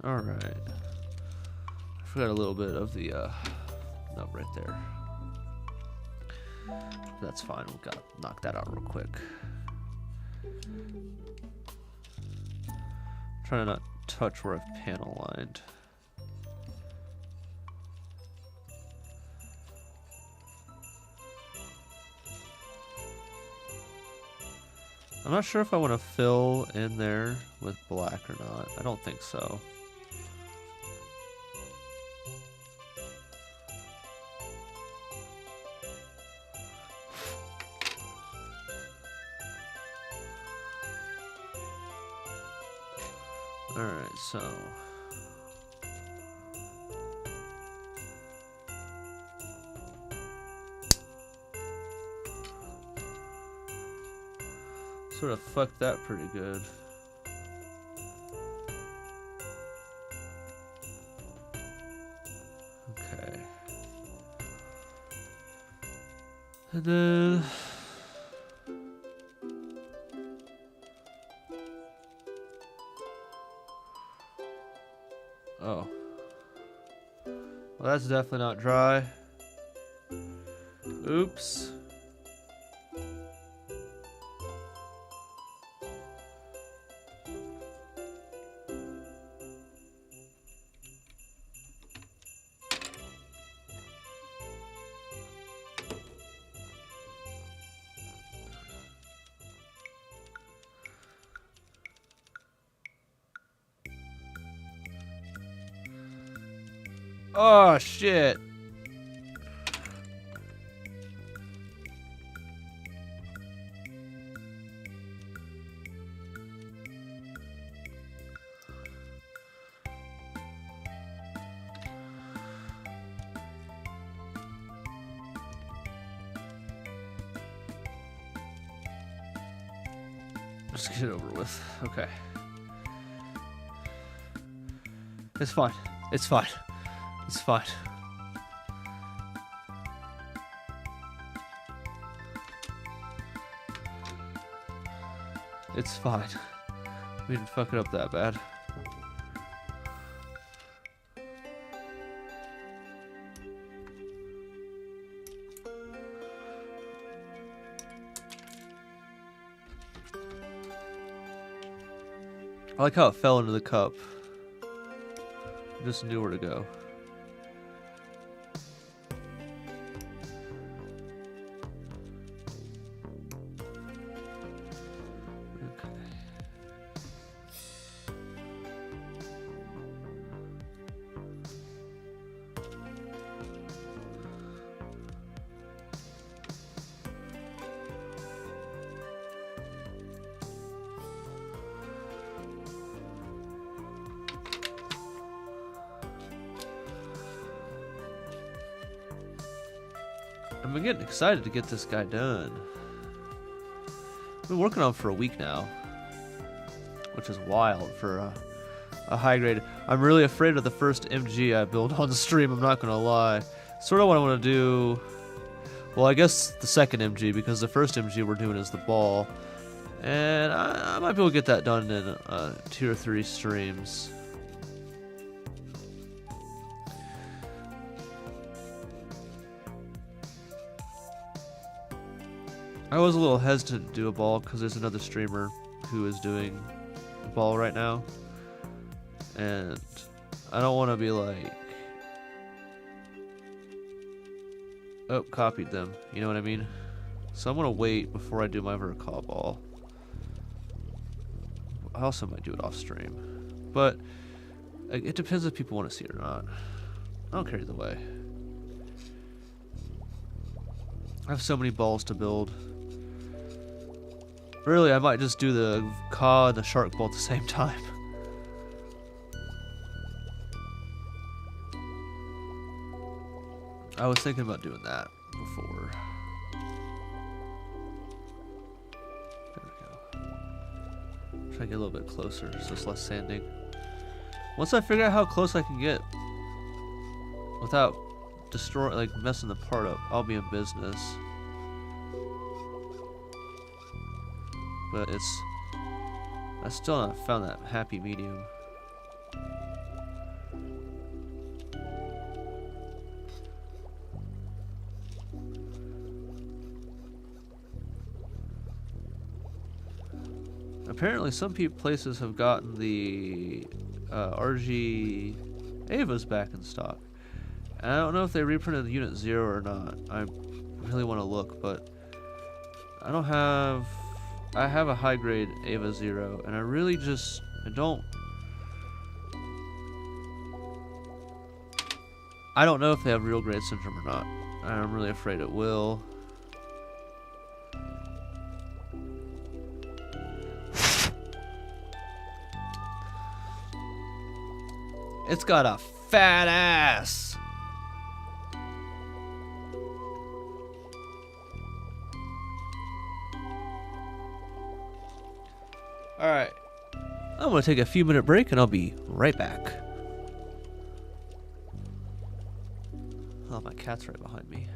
Alright. I forgot a little bit of the note right there. That's fine, we've got to knock that out real quick. Trying to not touch where I've panel lined. I'm not sure if I want to fill in there with black or not. I don't think so. Alright, so sort of fucked that pretty good. Okay. And then oh. Well, that's definitely not dry. Oops. Oh, shit. Just get it over with. Okay. It's fine. It's fine. It's fine. It's fine. We didn't fuck it up that bad. I like how it fell into the cup. I just knew where to go. I'm getting excited to get this guy done. I've been working on it for a week now, which is wild for a high grade. I'm really afraid of the first MG I build on the stream, I'm not gonna lie. Sort of what I want to do, well, I guess the second MG, because the first MG we're doing is the ball. And I might be able to get that done in 2 or 3 streams. I was a little hesitant to do a ball because there's another streamer who is doing a ball right now. And I don't want to be like, oh, copied them. You know what I mean? So I'm going to wait before I do my vertical ball. I also might do it off stream. But it depends if people want to see it or not. I don't care either way. I have so many balls to build. Really, I might just do the Ka and the shark ball at the same time. I was thinking about doing that before. There we go. Try to get a little bit closer so it's less sanding. Once I figure out how close I can get without destroying, like messing the part up, I'll be in business. But I still not found that happy medium. Apparently some places have gotten the RG Avas back in stock. And I don't know if they reprinted the Unit 0 or not. I really want to look, but I don't have... I have a high grade Ava 0, and I really just... I don't know if they have real grade syndrome or not. I'm really afraid it will. It's got a fat ass. Alright. I'm going to take a few minute break and I'll be right back. Oh, my cat's right behind me.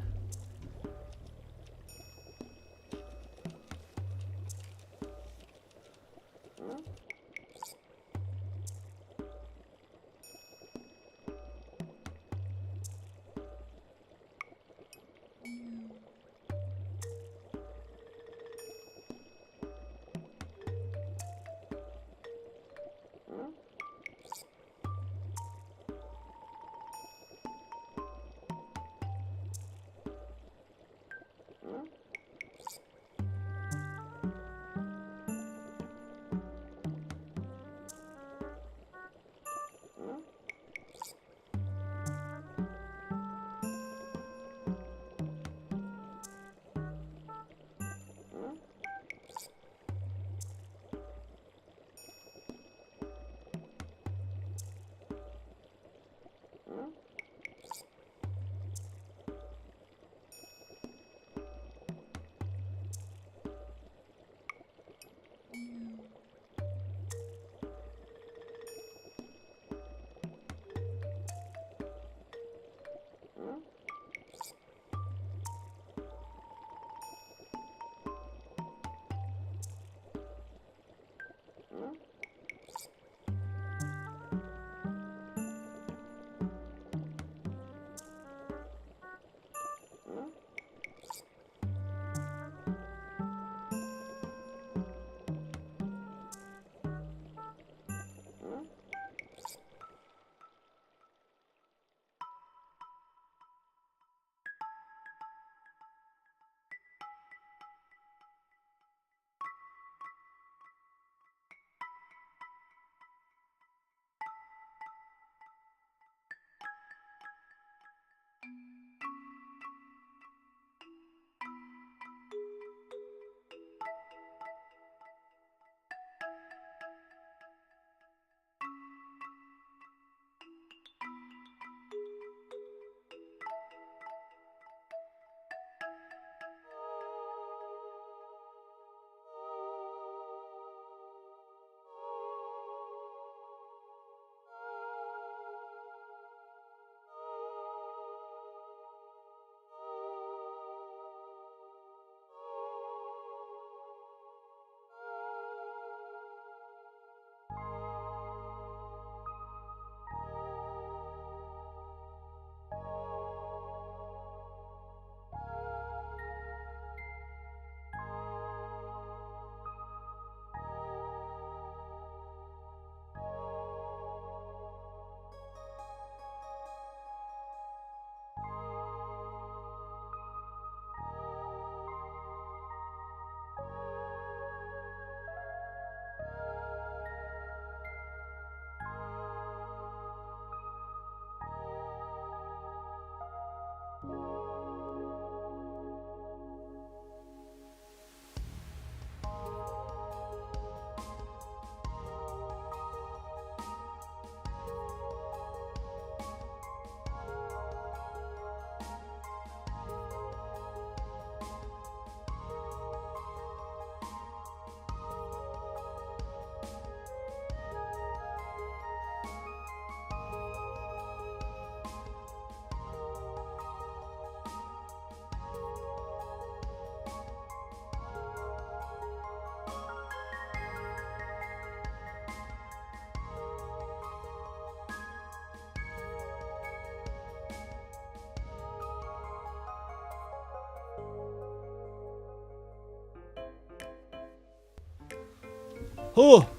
Oh!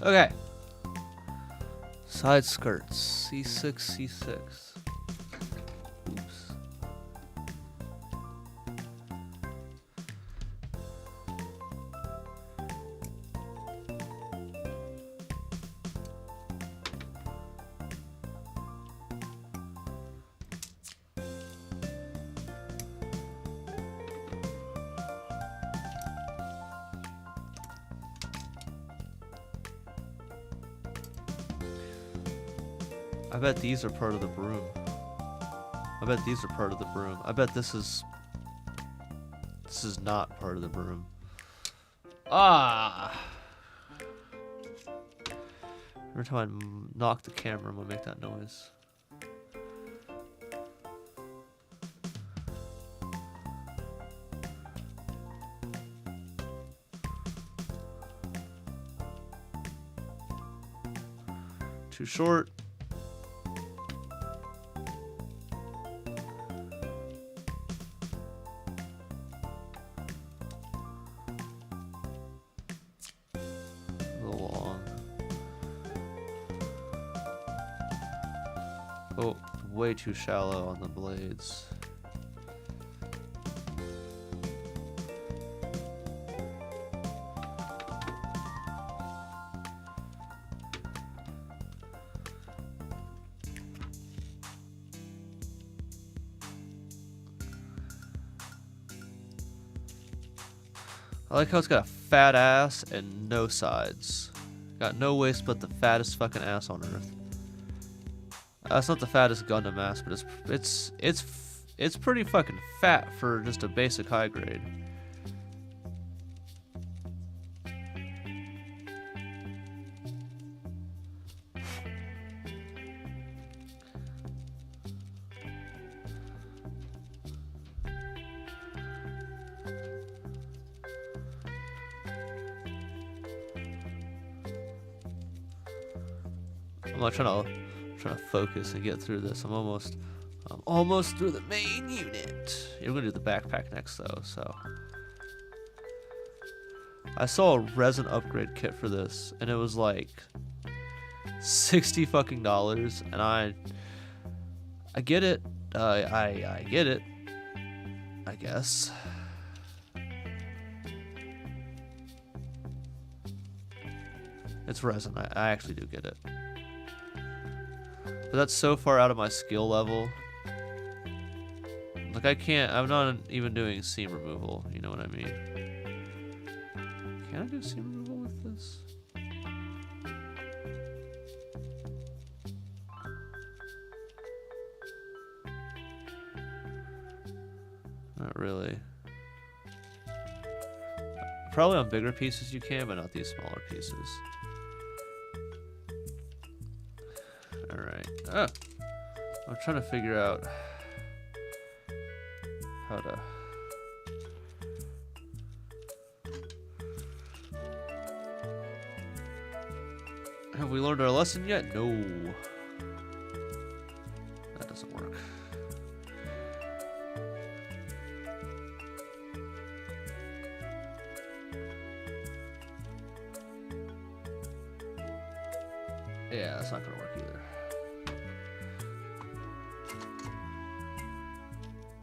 Okay. Side skirts. C6, C6. Oops. I bet these are part of the broom. I bet these are part of the broom. I bet this is not part of the broom. Ah! Every time I knock the camera, I'm gonna make that noise. Too short. Oh, way too shallow on the blades. I like how it's got a fat ass and no sides. Got no waist but the fattest fucking ass on earth. It's not the fattest Gundam ass, but it's pretty fucking fat for just a basic high grade. I'm not trying to focus and get through this. I'm almost through the main unit. We're gonna do the backpack next though, so. I saw a resin upgrade kit for this, and it was like $60 fucking dollars, and I get it. I get it. I guess. It's resin. I actually do get it. But that's so far out of my skill level. Like I'm not even doing seam removal, you know what I mean? Can I do seam removal with this? Not really. Probably on bigger pieces you can, but not these smaller pieces. Alright. I'm trying to figure out how to... Have we learned our lesson yet? No. That doesn't work. Yeah, that's not gonna work either.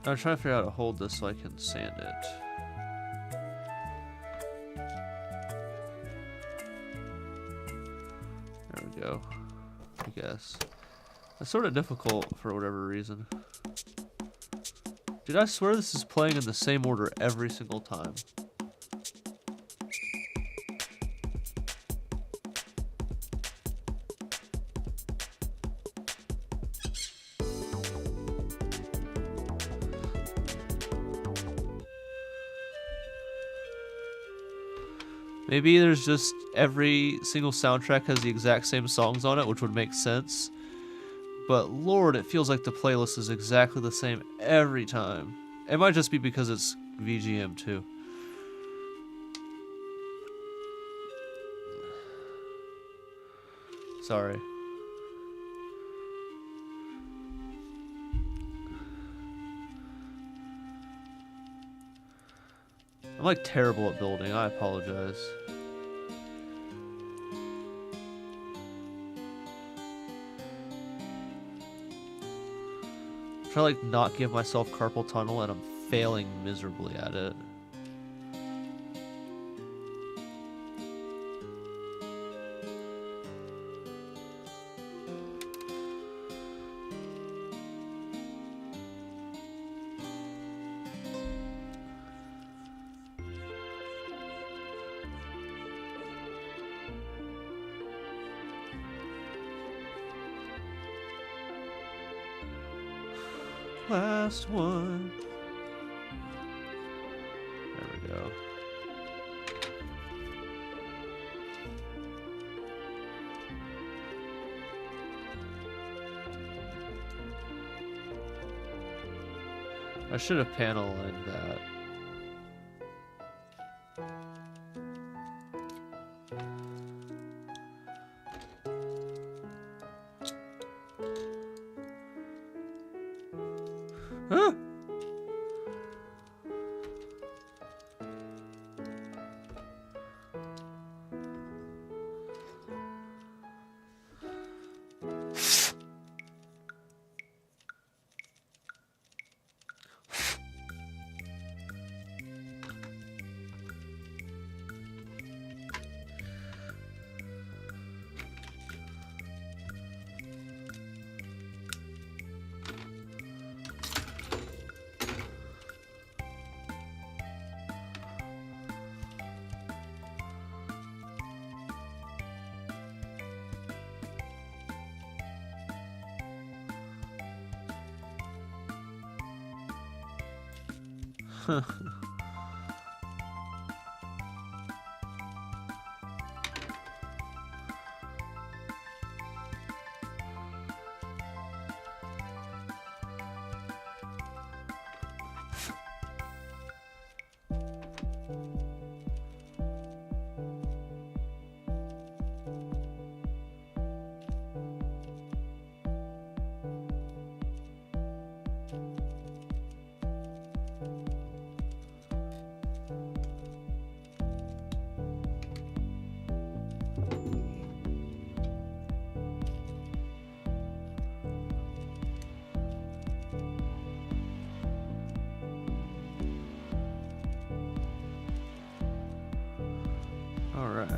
I'm trying to figure out how to hold this so I can sand it. There we go. I guess. It's sort of difficult for whatever reason. Dude, I swear this is playing in the same order every single time. Maybe there's just every single soundtrack has the exact same songs on it, which would make sense. But Lord, it feels like the playlist is exactly the same every time. It might just be because it's VGM too. Sorry. I'm like terrible at building. I apologize. I'm trying to like not give myself carpal tunnel, and I'm failing miserably at it. Last one. There we go. I should have panel lined that. Huh? All right.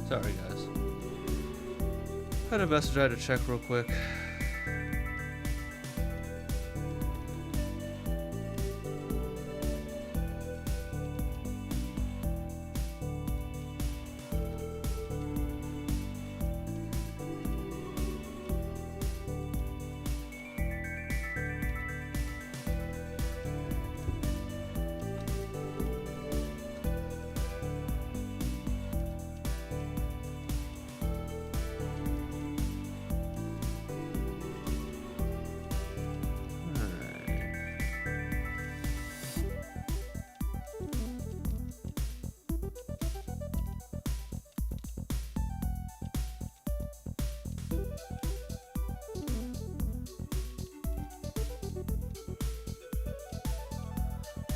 Sorry, guys. Had a message I had to check real quick.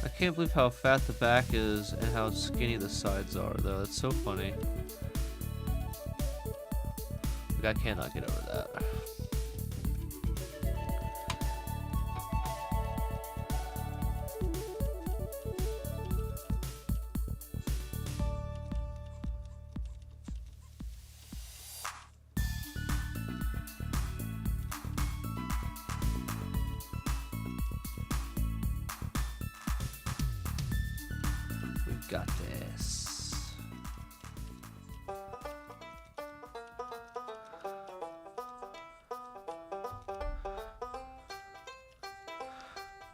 I can't believe how fat the back is and how skinny the sides are, though. That's so funny. Like, I cannot get over that. Got this.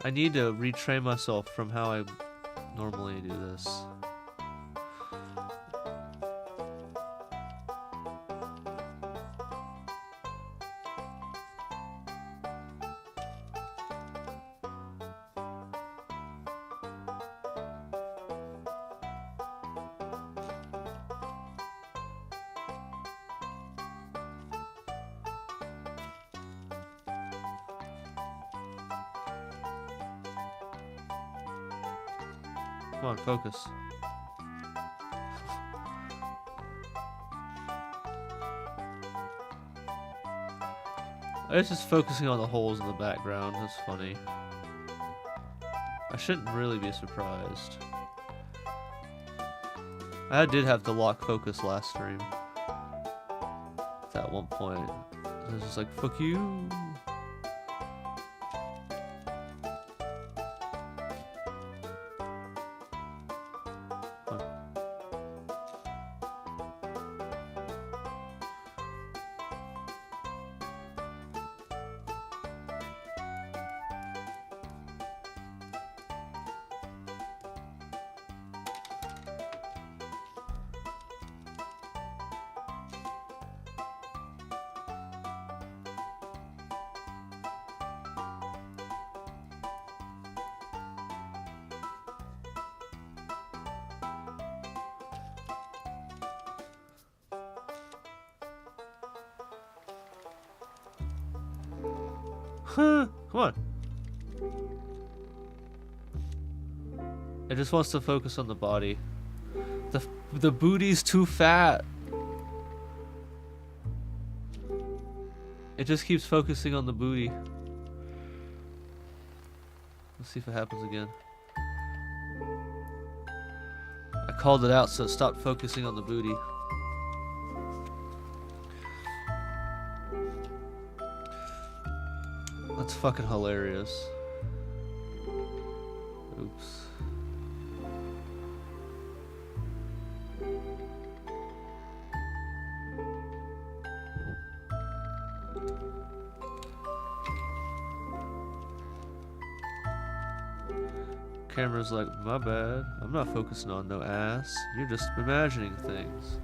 I need to retrain myself from how I normally do this. Come on, focus. I was just focusing on the holes in the background. That's funny. I shouldn't really be surprised. I did have to lock focus last stream. At one point. I was just like, fuck you. Huh, come on. It just wants to focus on the body. The booty's too fat. It just keeps focusing on the booty. Let's see if it happens again. I called it out so it stopped focusing on the booty. That's fucking hilarious. Oops. Camera's like, my bad. I'm not focusing on no ass. You're just imagining things.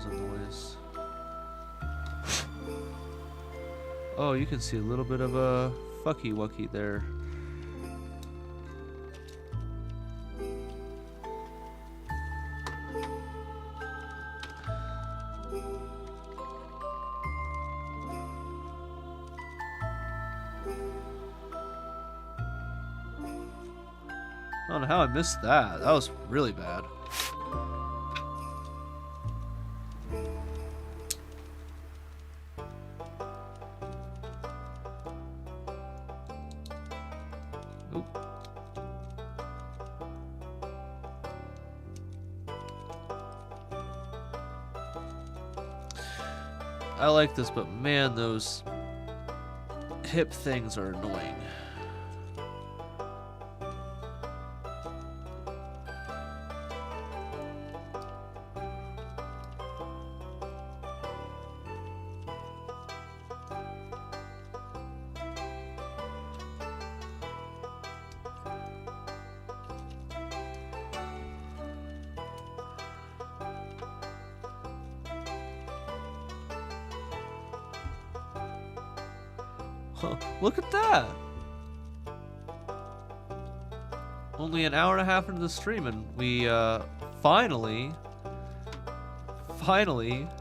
A noise. Oh, you can see a little bit of a fucky wucky there. I don't know how I missed that. That was really bad. I like this, but man, those hip things are annoying. Huh, look at that! Only an hour and a half into the stream and we finally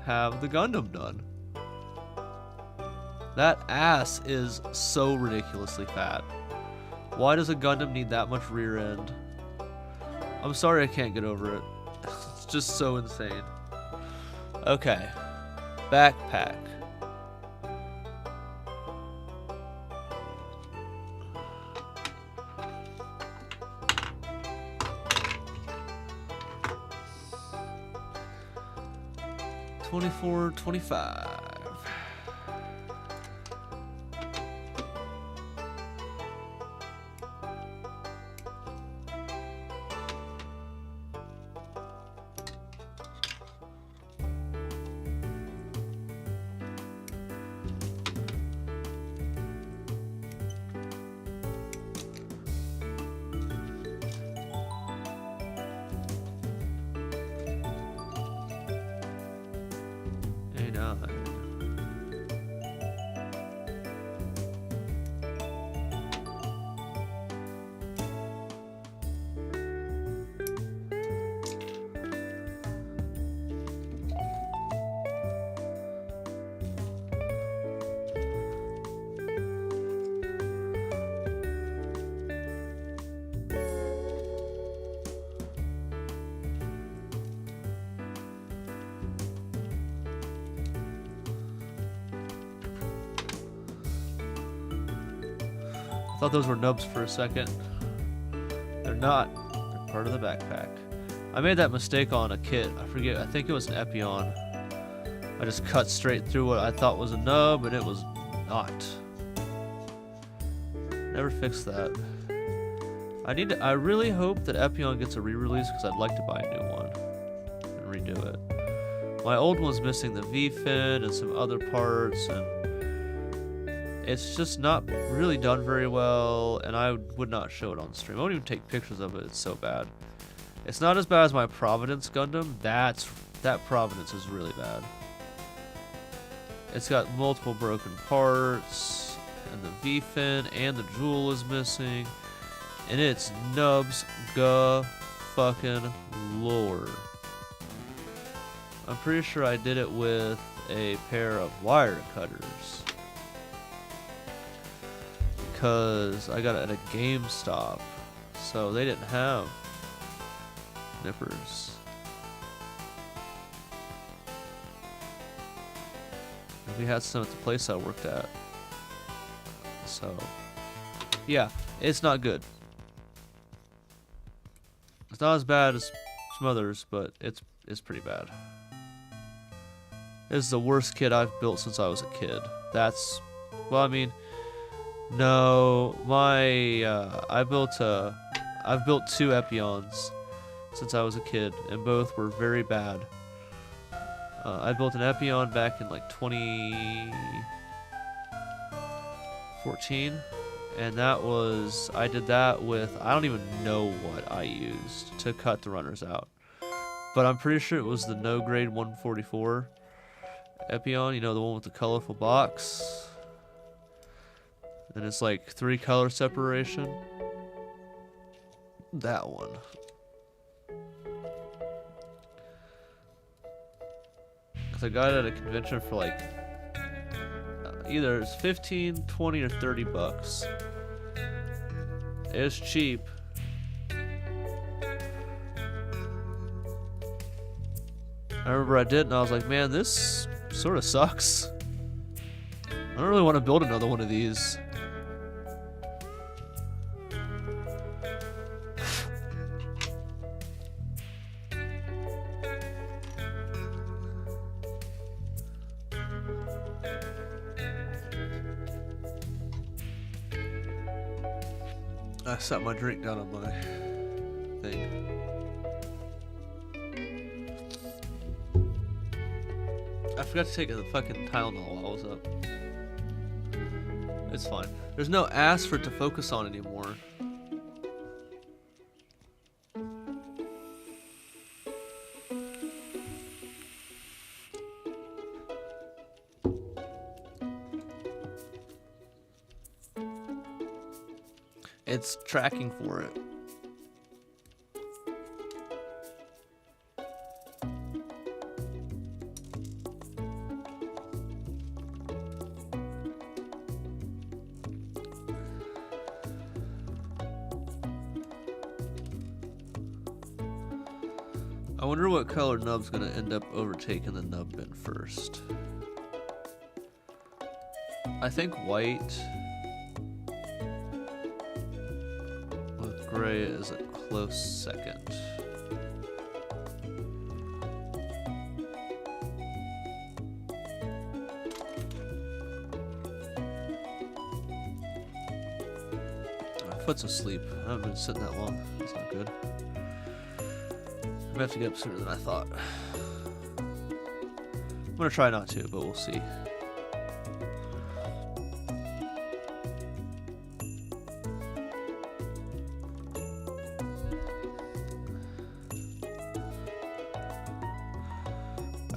have the Gundam done. That ass is so ridiculously fat. Why does a Gundam need that much rear end? I'm sorry I can't get over it. It's just so insane. Okay. Backpack. 24, 25. I thought those were nubs for a second. They're not. They're part of the backpack. I made that mistake on a kit. I forget. I think it was an Epion. I just cut straight through what I thought was a nub, and it was not. Never fixed that. I really hope that Epion gets a re-release because I'd like to buy a new one and redo it. My old one's missing the V-fin and some other parts, and it's just not really done very well, and I would not show it on stream. I won't even take pictures of it. It's so bad. It's not as bad as my Providence Gundam. That Providence is really bad. It's got multiple broken parts, and the V-fin and the jewel is missing, and it's nubs fucking lore. I'm pretty sure I did it with a pair of wire cutters, because I got it at a GameStop, so they didn't have nippers. We had some at the place I worked at. So, yeah, it's not good. It's not as bad as some others, but it's pretty bad. This is the worst kit I've built since I was a kid. That's, well, I mean, no, I've built 2 Epions since I was a kid, and both were very bad. I built an Epion back in like 2014, and I did that with, I don't even know what I used to cut the runners out, but I'm pretty sure it was the no grade 144 Epion, you know, the one with the colorful box, and it's like 3 color separation. That one. I got it at a convention for like either it's 15, 20, or 30 bucks. It's cheap. I remember I did it and I was like, man, this sort of sucks. I don't really want to build another one of these. I set my drink down on my thing. I forgot to take a fucking Tylenol while I was up. It's fine. There's no ass for it to focus on anymore. It's tracking for it. I wonder what color nub's gonna end up overtaking the nub bin first. I think white. Gray is a close second. foot's asleep. I haven't been sitting that long. That's not good. I'm gonna have to get up sooner than I thought. I'm gonna try not to, but we'll see.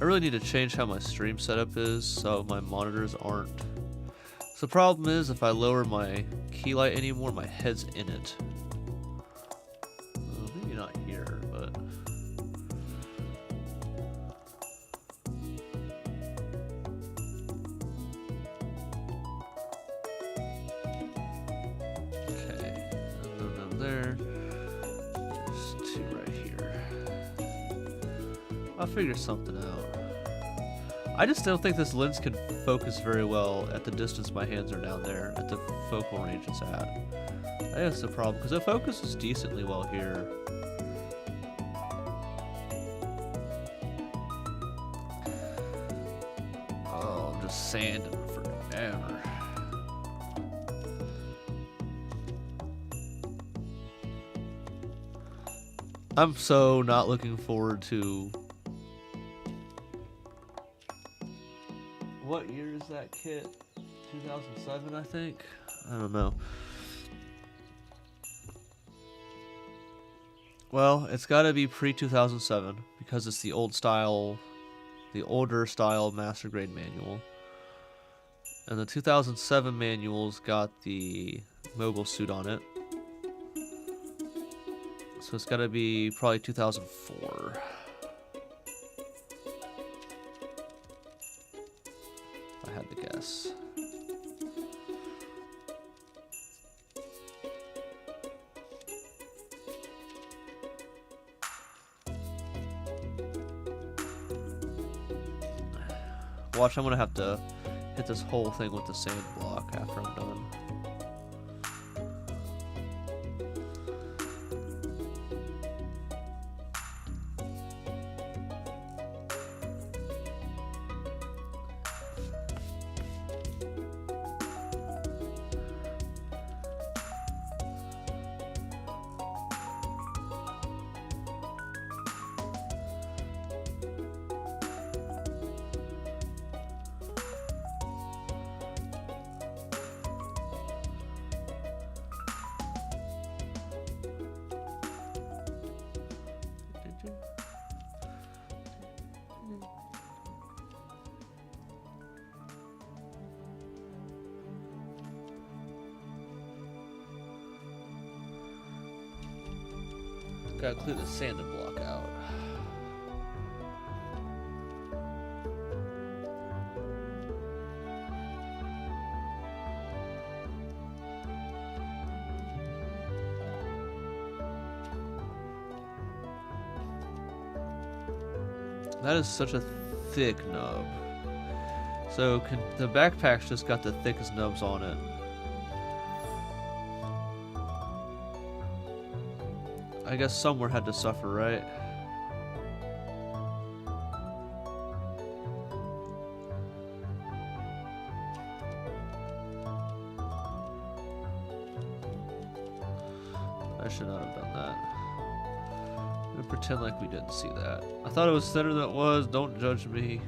I really need to change how my stream setup is so my monitors aren't. So the problem is if I lower my key light anymore, my head's in it. Maybe not here, but... Okay, none there. There's two right here. I'll figure something out. I just don't think this lens can focus very well at the distance my hands are down there, at the focal range it's at. I think that's the problem, because it focuses decently well here. Oh, I'm just sanding forever. I'm so not looking forward to... What year is that kit? 2007, I think? I don't know. Well, it's gotta be pre-2007 because it's the old style, the older style master grade manual. And the 2007 manual's got the mogul suit on it. So it's gotta be probably 2004. I had to guess. Watch, I'm gonna have to hit this whole thing with the sand block after I'm done. Gotta clear the sanding block out. That is such a thick nub. So the backpack's just got the thickest nubs on it. I guess somewhere had to suffer, right? I should not have done that. I'm gonna pretend like we didn't see that. I thought it was thinner than it was. Don't judge me.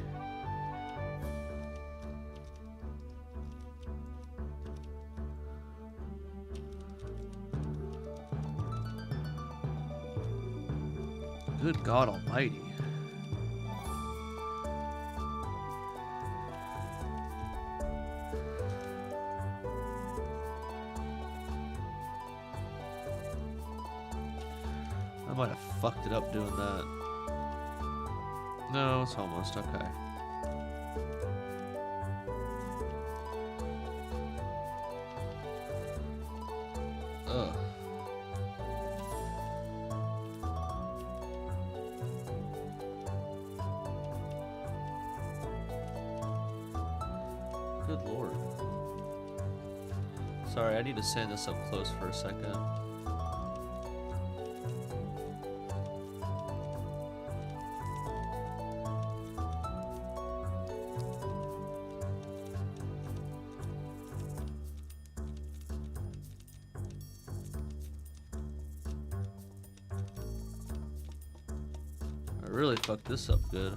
Good God Almighty. I might have fucked it up doing that. No, it's almost okay. Ugh. Good Lord. Sorry, I need to sand this up close for a second. really fucked this up good.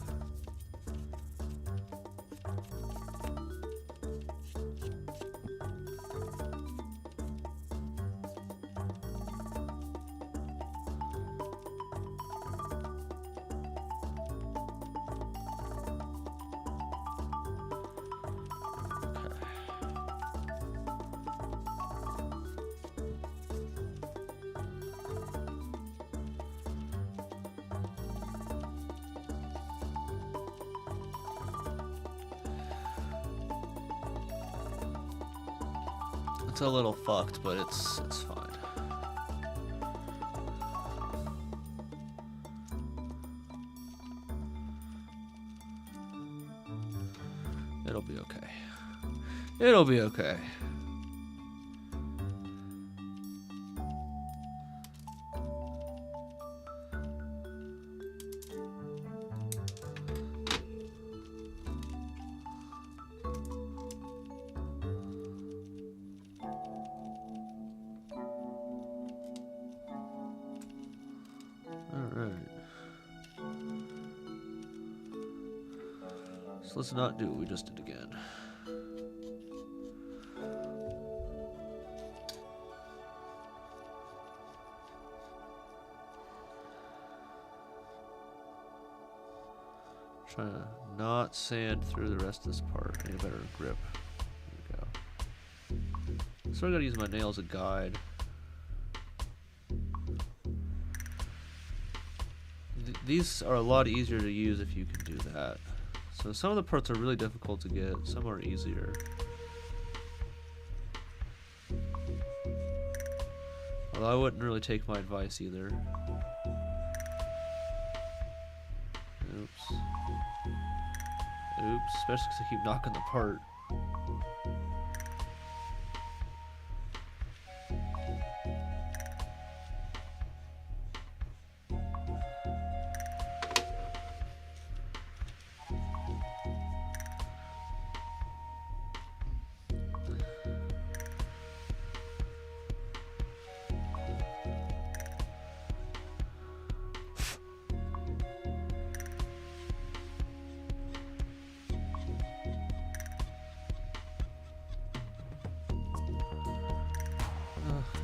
It's a little fucked, but it's fine. It'll be okay. It'll be okay. So let's not do what we just did again. Trying to not sand through the rest of this part. I need a better grip. There we go. So I gotta use my nail as a guide. These are a lot easier to use if you can do that. So some of the parts are really difficult to get, some are easier. Although I wouldn't really take my advice either. Oops. Oops, especially because I keep knocking the part.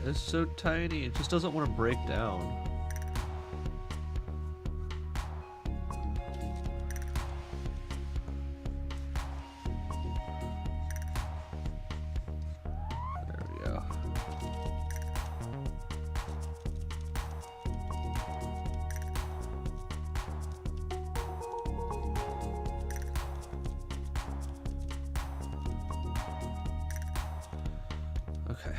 It's so tiny, it just doesn't want to break down. There we go. Okay.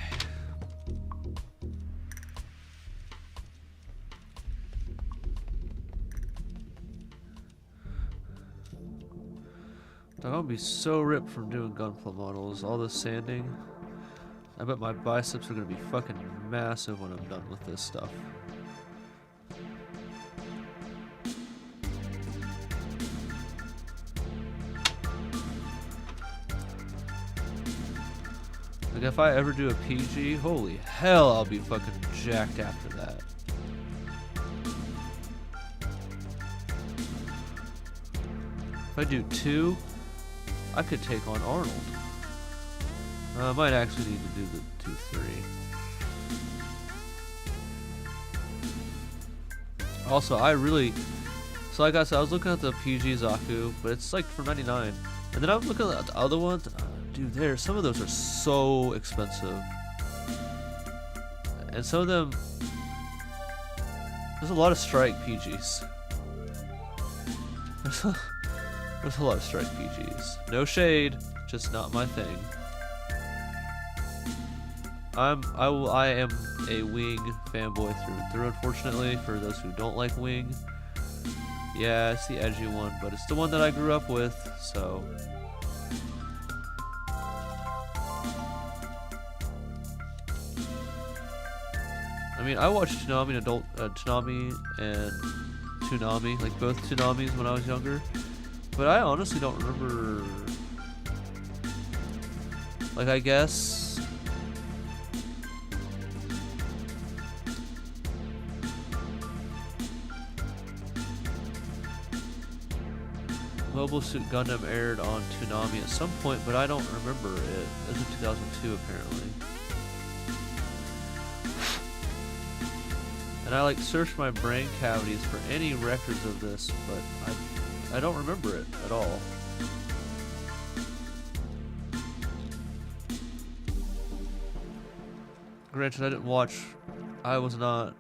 I'm gonna be so ripped from doing gunpla models. All this sanding. I bet my biceps are gonna be fucking massive when I'm done with this stuff. Like if I ever do a PG, holy hell, I'll be fucking jacked after that. If I do 2, I could take on Arnold. I might actually need to do the 2-3. Also, so like I said, I was looking at the PG Zaku, but it's like for 99. And then I'm looking at the other ones, dude, some of those are so expensive. And some of them, there's a lot of strike PGs. There's a lot of strike PGs. No shade, just not my thing. I am a Wing fanboy through and through, unfortunately, for those who don't like Wing. Yeah, it's the edgy one, but it's the one that I grew up with, so. I mean, I watched Toonami and Toonami, like both Toonamis when I was younger. But I honestly don't remember, like I guess, Mobile Suit Gundam aired on Toonami at some point, but I don't remember it. It was in 2002 apparently. And I like searched my brain cavities for any records of this, but I don't remember it at all. Granted, I was not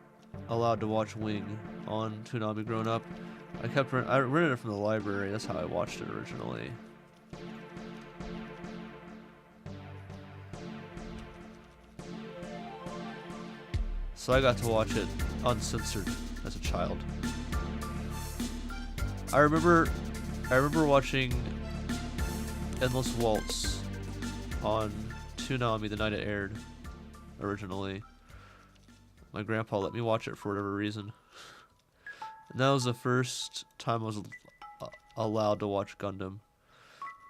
allowed to watch Wing on Toonami growing up. I rented it from the library. That's how I watched it originally. So I got to watch it uncensored as a child. I remember watching Endless Waltz on Toonami the night it aired originally. My grandpa let me watch it for whatever reason. And that was the first time I was allowed to watch Gundam.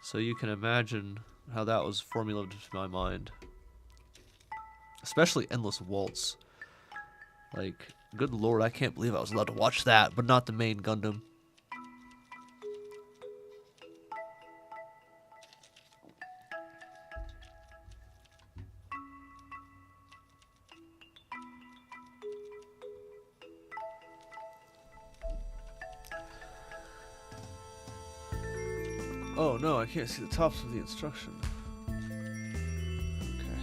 So you can imagine how that was formulated to my mind. Especially Endless Waltz. Like, good lord, I can't believe I was allowed to watch that, but not the main Gundam. Oh no, I can't see the tops of the instruction. Okay.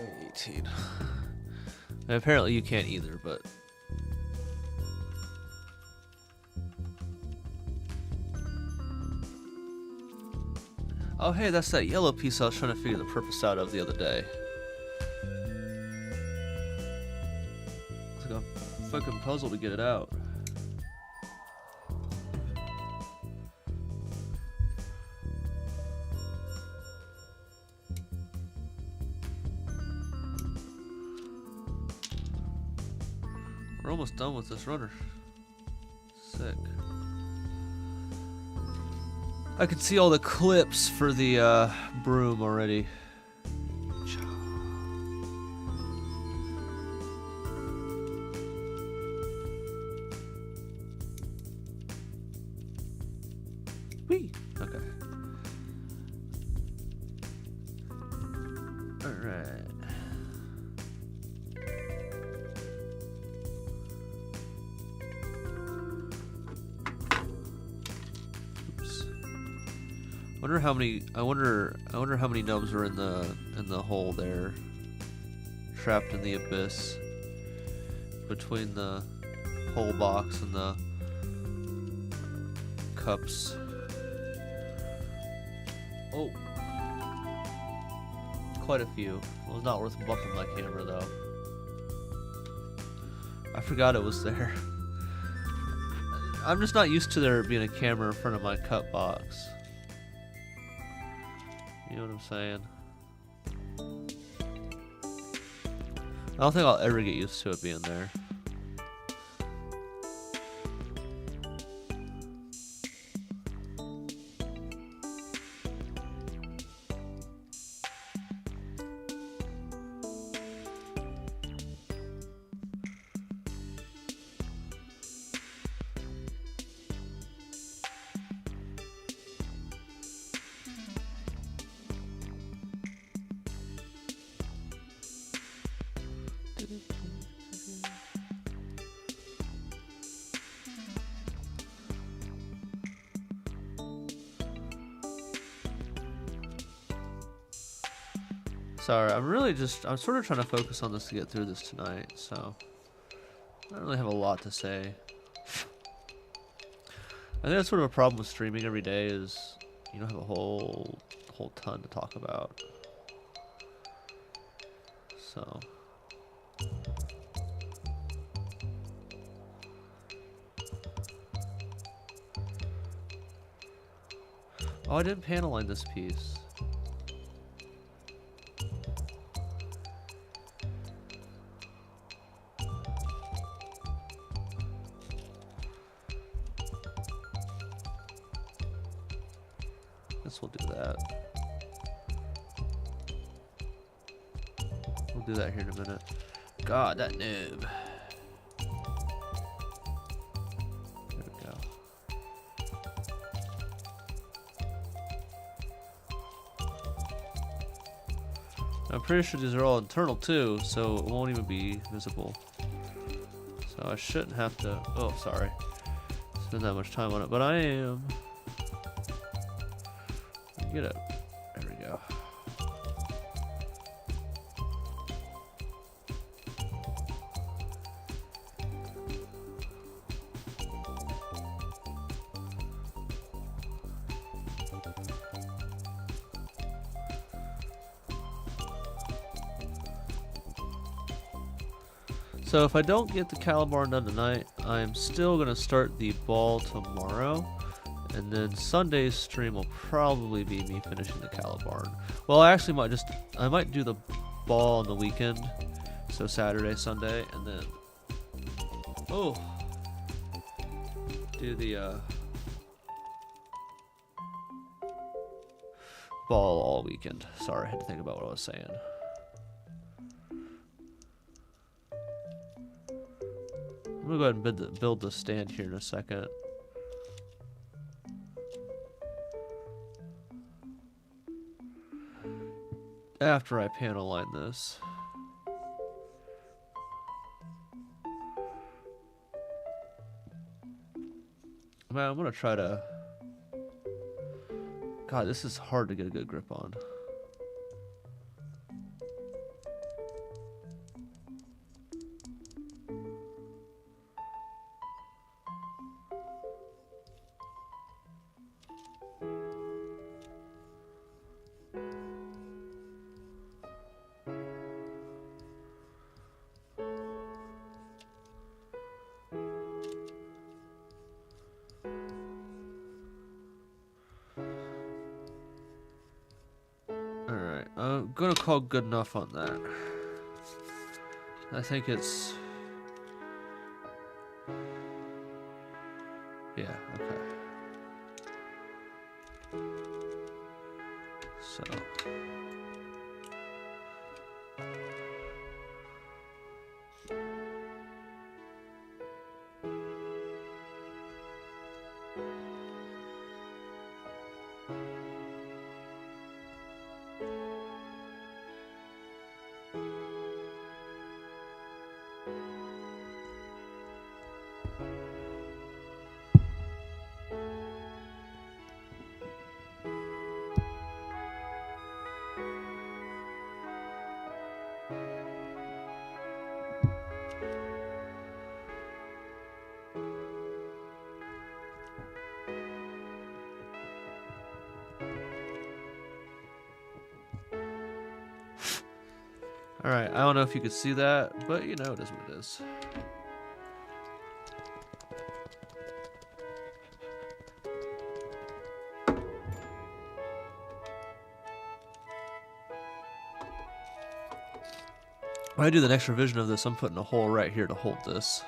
A18. And apparently you can't either, but... Oh hey, that's that yellow piece I was trying to figure the purpose out of the other day. It's like a fucking puzzle to get it out. We're almost done with this runner. Sick. I can see all the clips for the broom already. Whee! Okay. Alright. I wonder how many nubs are in the hole there, trapped in the abyss between the hole box and the cups. Oh, quite a few. Well, it's not worth bumping my camera though. I forgot it was there. I'm just not used to there being a camera in front of my cup box. You know what I'm saying? I don't think I'll ever get used to it being there. Sorry, I'm sort of trying to focus on this to get through this tonight, so I don't really have a lot to say. I think that's sort of a problem with streaming every day is you don't have a whole ton to talk about. So oh, I didn't panel line this piece. Guess we'll do that. We'll do that here in a minute. God, that noob. I'm pretty sure these are all internal too, so it won't even be visible. So I shouldn't have to, oh sorry, spend that much time on it, but I am. Get it. There we go. So if I don't get the Calibarn done tonight, I'm still going to start the ball tomorrow. And then Sunday's stream will probably be me finishing the Calibarn. Well, I actually might do the ball on the weekend. So Saturday, Sunday, and then, do the ball all weekend. Sorry, I had to think about what I was saying. I'm gonna go ahead and build the stand here in a second. After I panel line this. Man, I'm gonna try to... God, this is hard to get a good grip on. I'm gonna call good enough on that. I think it's... Yeah, okay. So... Alright, I don't know if you could see that, but you know it is what it is. When I do the next revision of this, I'm putting a hole right here to hold this.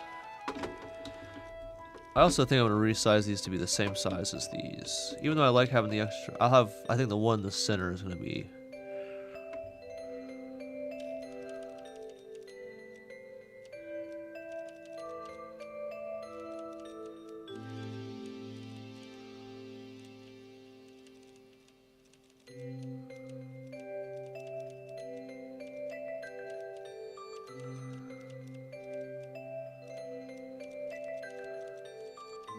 I also think I'm going to resize these to be the same size as these. Even though I like having the extra, I think the one in the center is going to be...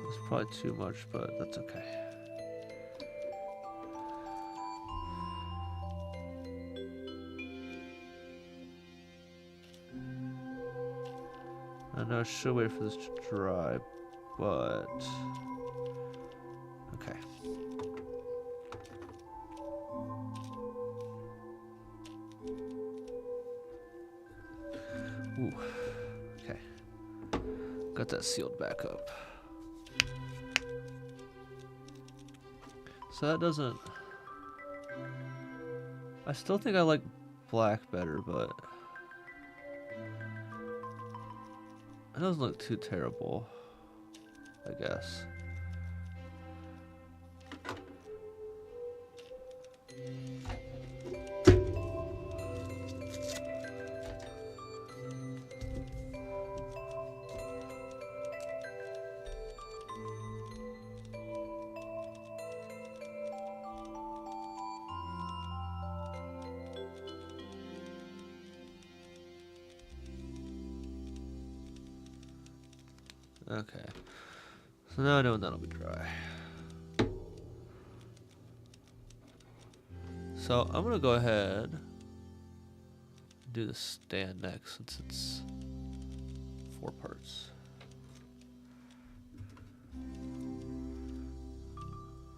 It's probably too much, but that's okay. I know I should wait for this to dry, but... Okay. Ooh. Okay. Got that sealed back up. So that doesn't... I still think I like black better, but... It doesn't look too terrible, I guess. Okay. So now I know when that'll be dry. So I'm gonna go ahead and do the stand next since it's 4 parts.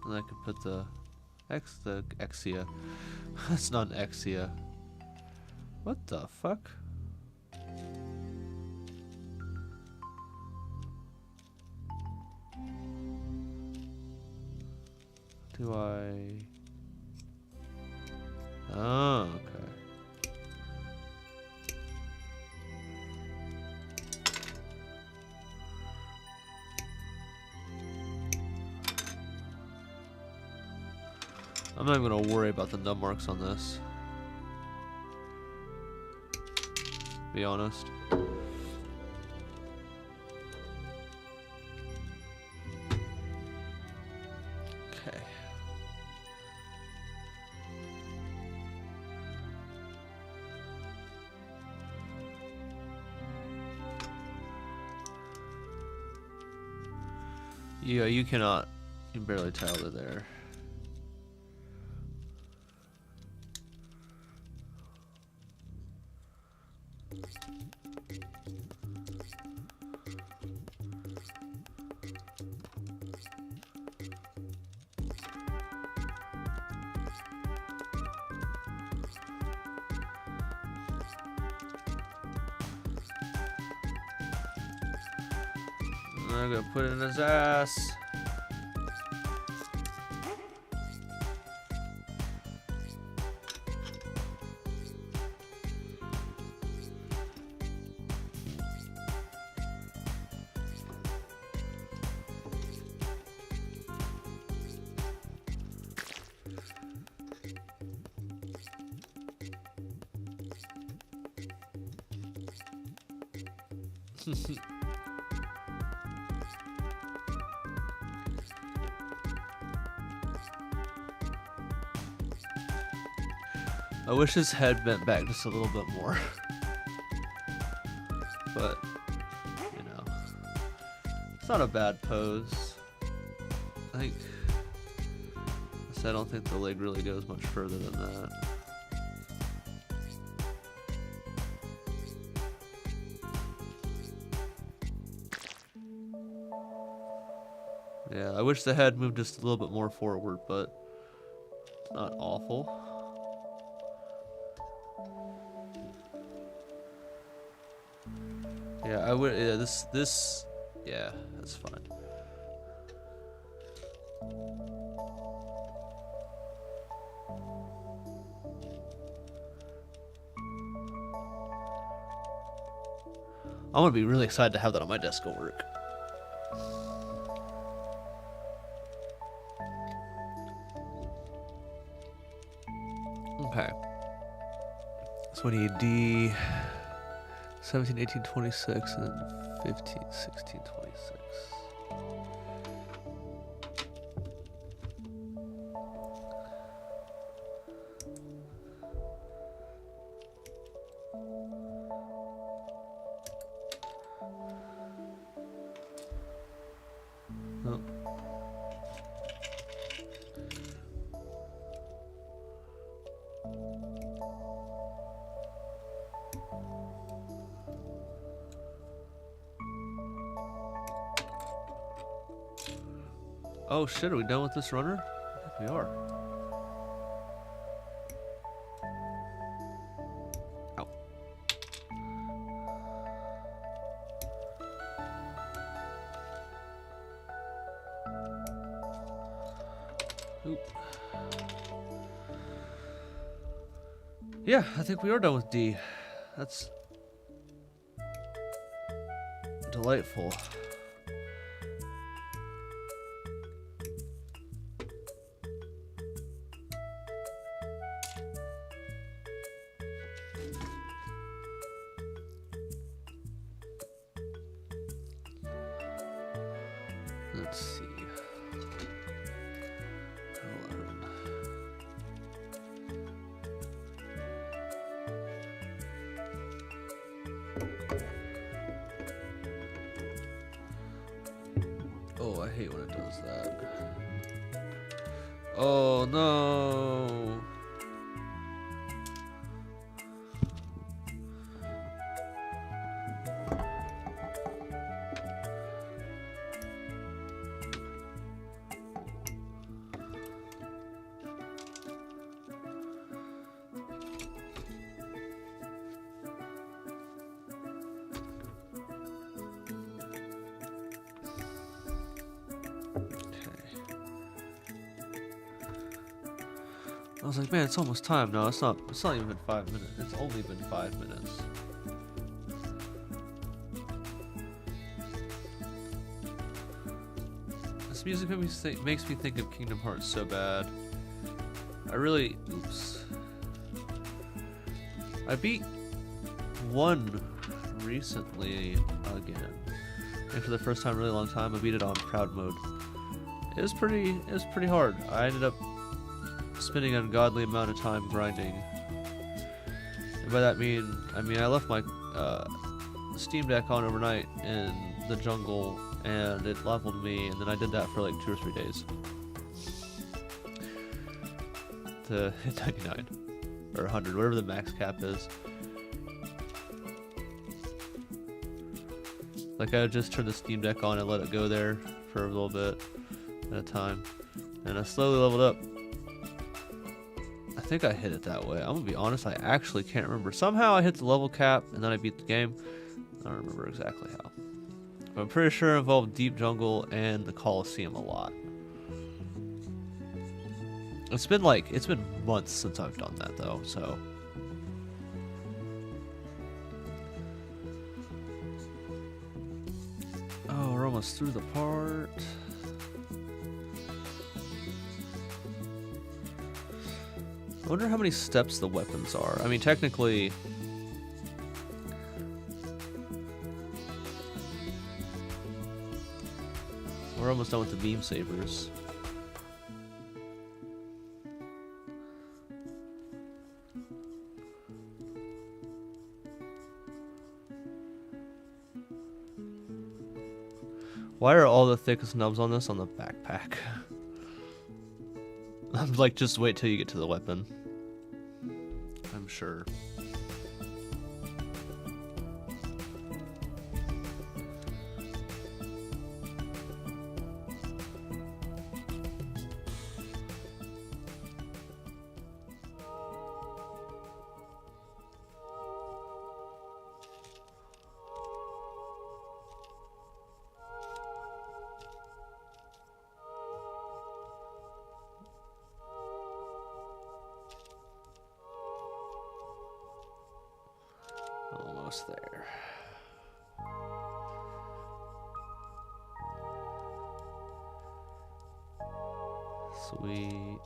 And I can put the Exia. That's not an Exia. What the fuck? Do I? Oh, okay. I'm not even gonna worry about the nub marks on this. Be honest. Okay. Yeah, you cannot. You can barely tell they're there. I'm gonna put it in his ass. I wish his head bent back just a little bit more. But, you know, it's not a bad pose. I don't think the leg really goes much further than that. Yeah, I wish the head moved just a little bit more forward, but it's not awful. Yeah, I would. Yeah, this. Yeah, that's fine. I'm gonna be really excited to have that on my desk at work. Okay. So we need D 17, 18, 26, and then 15, 16, 26. Oh. Oh shit, are we done with this runner? I think we are. Ow. Oop. Yeah, I think we are done with D. That's delightful. Let's see. 11. hate when it does that. Oh no! I was like, man, it's almost time. No, it's not. It's not even been 5 minutes. It's only been 5 minutes. This music makes me think of Kingdom Hearts so bad. I really, oops. I beat 1 recently again, and for the first time in a really long time, I beat it on proud mode. It was pretty hard. I ended up spending an ungodly amount of time grinding. And by that I mean I left my Steam Deck on overnight in the jungle and it leveled me, and then I did that for like 2 or 3 days to hit 99 or 100, whatever the max cap is. Like I would just turn the Steam Deck on and let it go there for a little bit at a time, and I slowly leveled up. I think I hit it that way. I'm gonna be honest, I actually can't remember. Somehow I hit the level cap and then I beat the game. I don't remember exactly how. But I'm pretty sure it involved Deep Jungle and the Coliseum a lot. It's been months since I've done that though, so. Oh, we're almost through the part. I wonder how many steps the weapons are. I mean, technically, we're almost done with the beam sabers. Why are all the thickest nubs on this on the backpack? I'm like, just wait till you get to the weapon. I'm sure. Almost there. Sweet.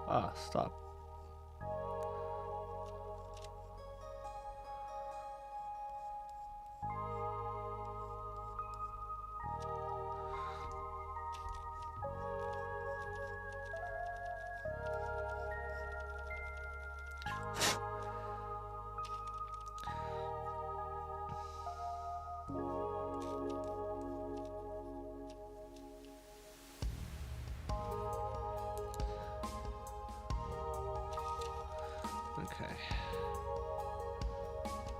Ah, stop. Okay.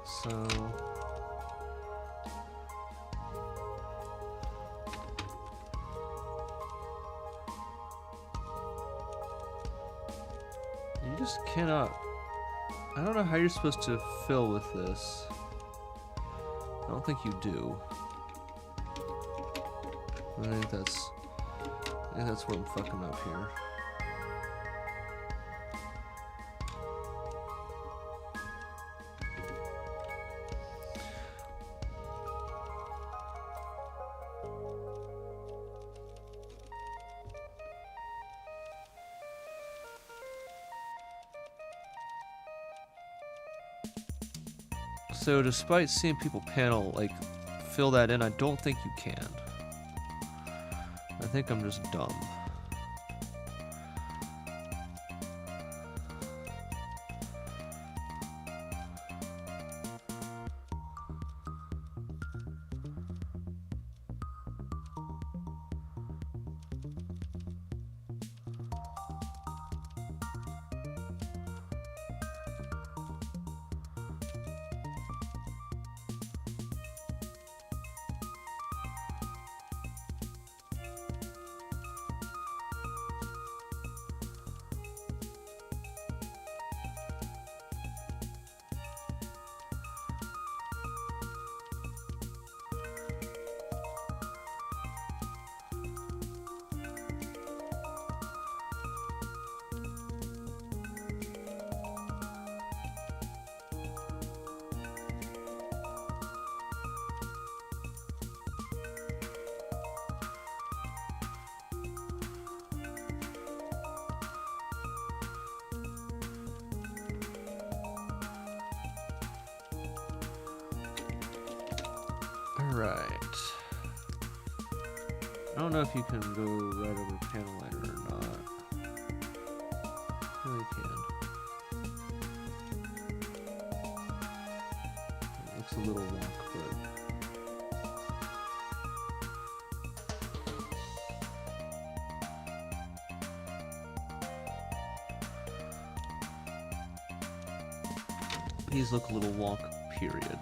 So you just cannot. I don't know how you're supposed to fill with this. I don't think you do. I think that's where I'm fucking up here. So despite seeing people panel, like, fill that in, I don't think you can. I think I'm just dumb. Alright. I don't know if you can go right over panel liner or not. No, you can. It looks a little wonk, but these look a little wonk, period.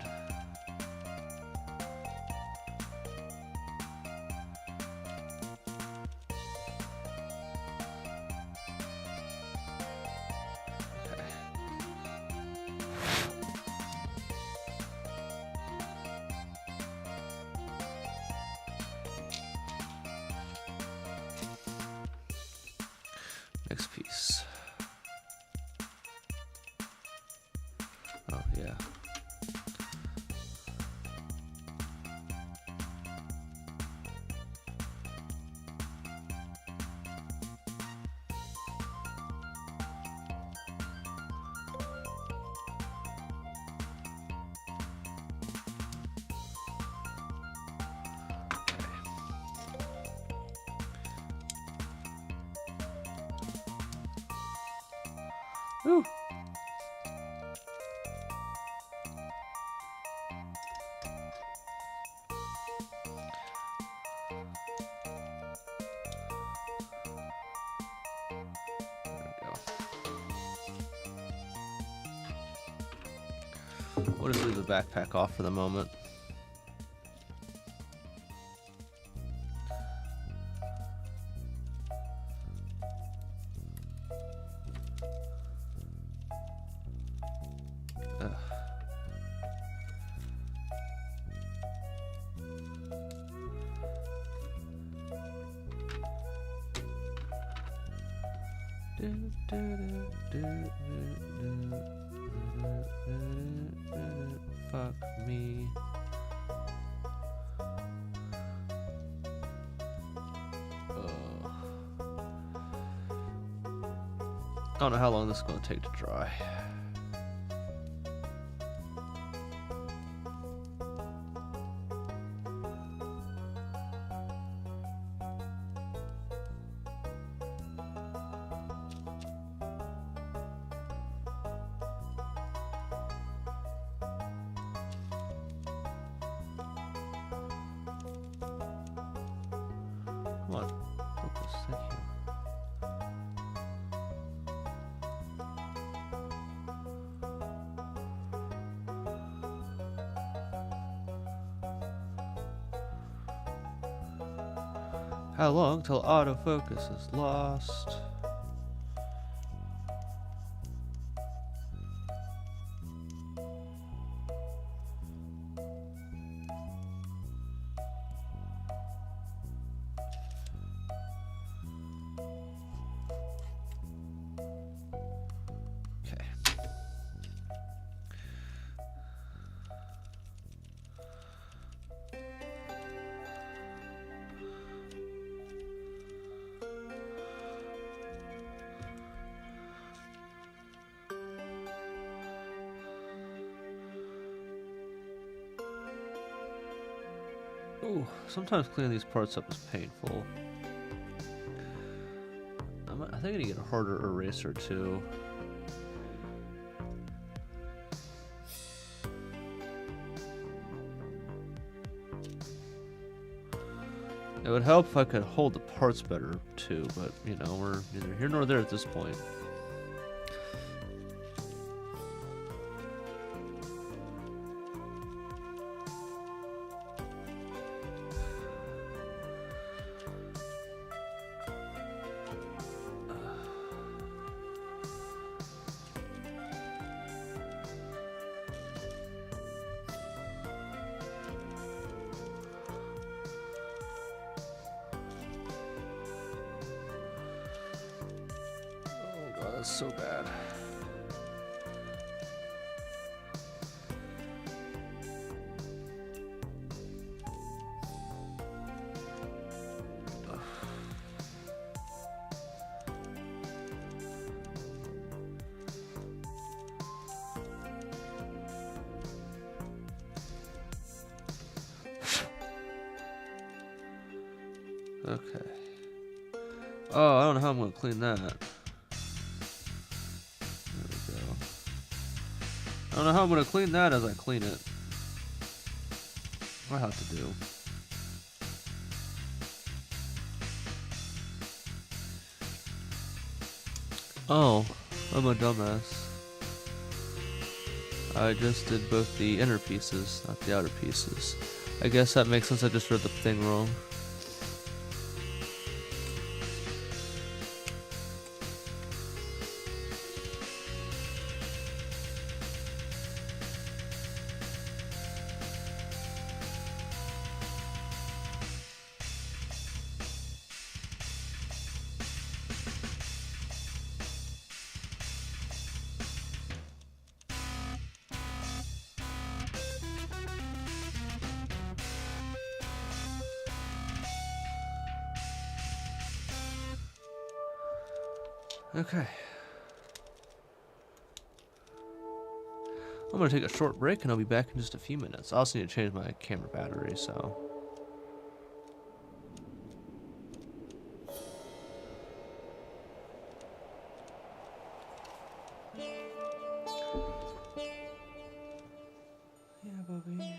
Next piece. Oh, yeah. Woo. We'll just leave the backpack off for the moment. Fuck me. I don't know how long this is going to take to dry. Come on, focus, thank you. How long till autofocus is lost? Ooh, sometimes cleaning these parts up is painful. I think I need to get a harder eraser too. It would help if I could hold the parts better too, but you know, we're neither here nor there at this point. That's so bad. Okay. Oh, I don't know how I'm gonna clean that. There we go. I don't know how I'm gonna clean that as I clean it. What I have to do. Oh, I'm a dumbass. I just did both the inner pieces, not the outer pieces. I guess that makes sense, I just read the thing wrong. Okay. I'm gonna take a short break and I'll be back in just a few minutes. I also need to change my camera battery, so. Yeah, Bobby.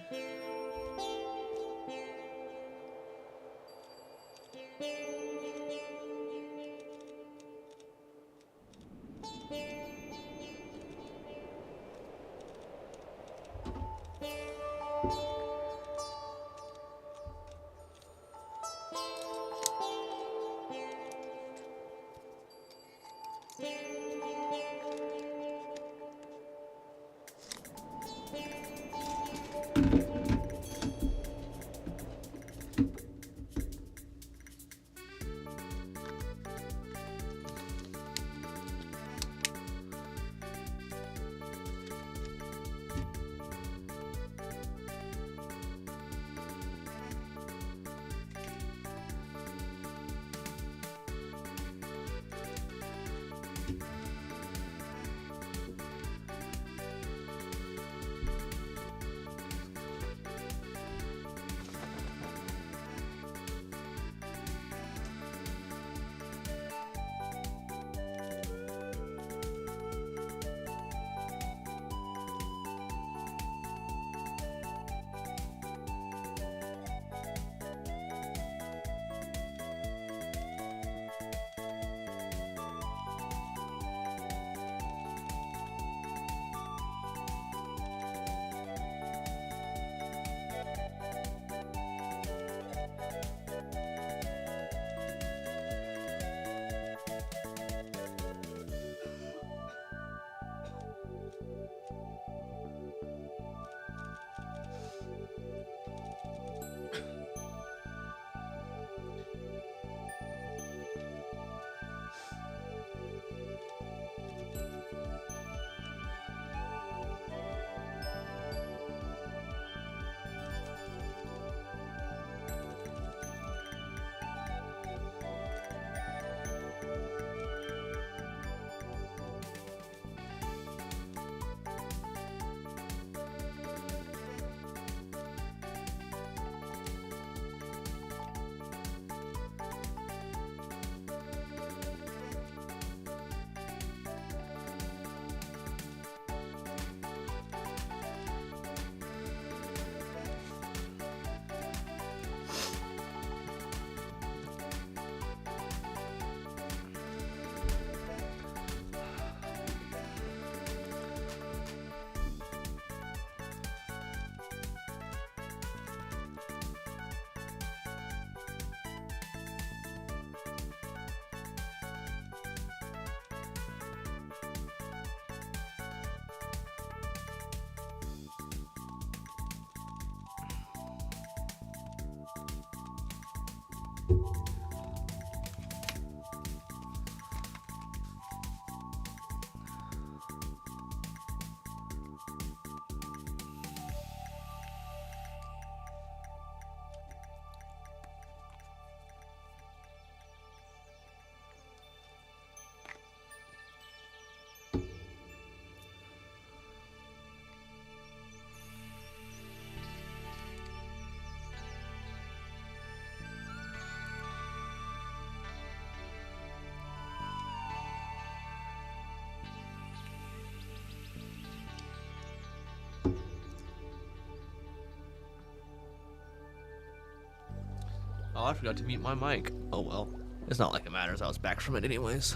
Oh, I forgot to mute my mic. Oh well. It's not like it matters. I was back from it anyways.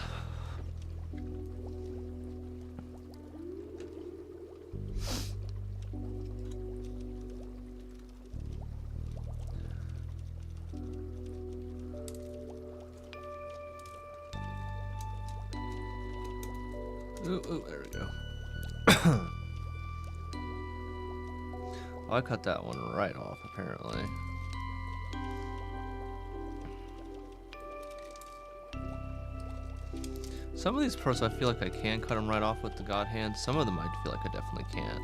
Ooh, there we go. Oh, I cut that one right off, apparently. Some of these parts I feel like I can cut them right off with the God Hand. Some of them I feel like I definitely can't.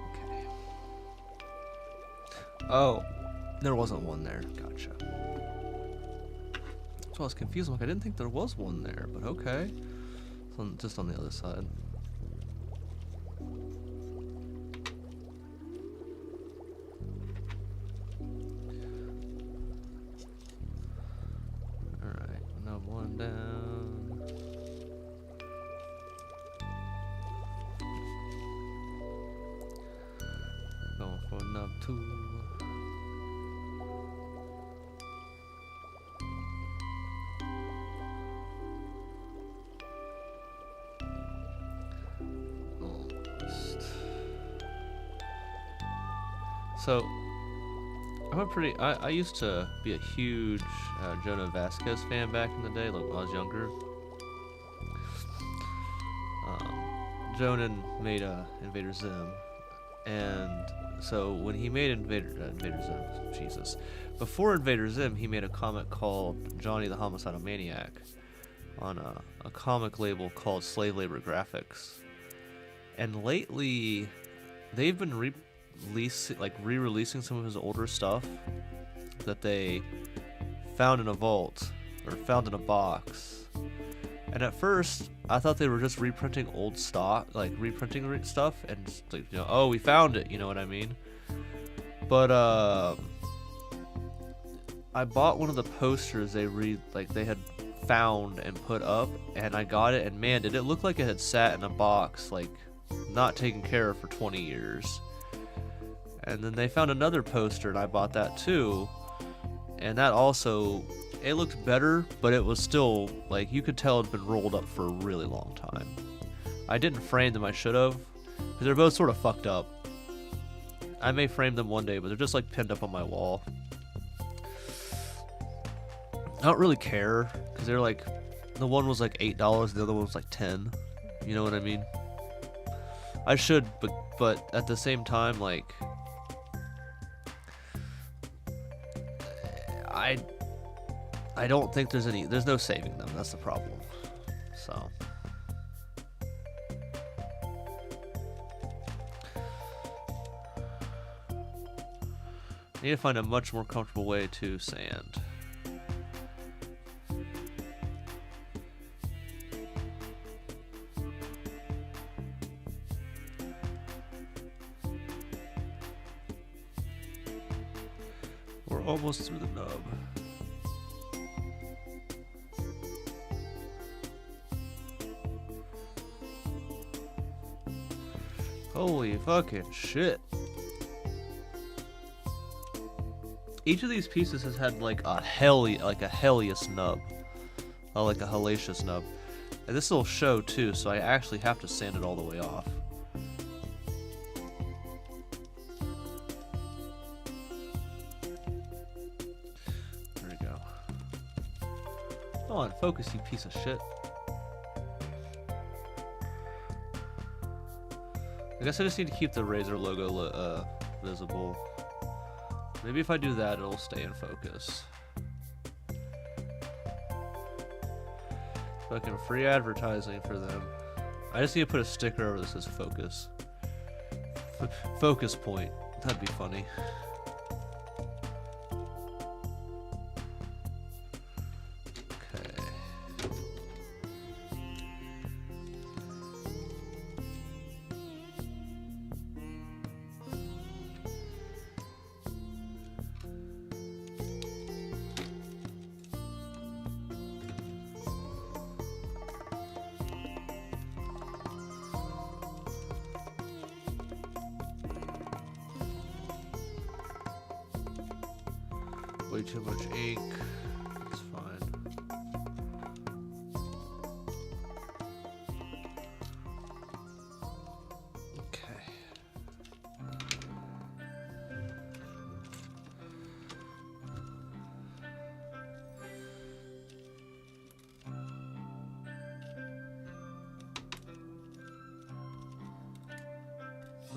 Okay. Oh, there wasn't one there. Gotcha. So I was confused. I'm like, I didn't think there was one there, but okay. So just on the other side. One down. Going for nub 2. Almost. So I used to be a huge Jonah Vasquez fan back in the day, like when I was younger. Jonah made Invader Zim, and so when he made Invader Zim, Jesus, before Invader Zim, he made a comic called Johnny the Homicidal Maniac on a comic label called Slave Labor Graphics, and lately they've been re-releasing some of his older stuff that they found in a vault or found in a box. And at first I thought they were just reprinting old stock, like reprinting stuff, and just like, you know, oh, we found it, you know what I mean? But I bought one of the posters they had found and put up, and I got it, and man, did it look like it had sat in a box, like not taken care of for 20 years. And then they found another poster, and I bought that too. And that also, it looked better, but it was still, like, you could tell it had been rolled up for a really long time. I didn't frame them, I should have, because they're both sort of fucked up. I may frame them one day, but they're just, like, pinned up on my wall. I don't really care, because they're, like, the one was, like, $8, the other one was, like, $10. You know what I mean? I should, but at the same time, like, I don't think there's no saving them. That's the problem. So I need to find a much more comfortable way to sand. We're almost through the nub. Holy fucking shit. Each of these pieces has had like a hellious nub. Like a hellacious nub. And this will show too, so I actually have to sand it all the way off. There we go. Come on, focus, you piece of shit. I guess I just need to keep the Raser logo visible. Maybe if I do that, it'll stay in focus. Fucking free advertising for them. I just need to put a sticker over this that says focus. Focus point. That'd be funny. Way too much ink. It's fine. Okay.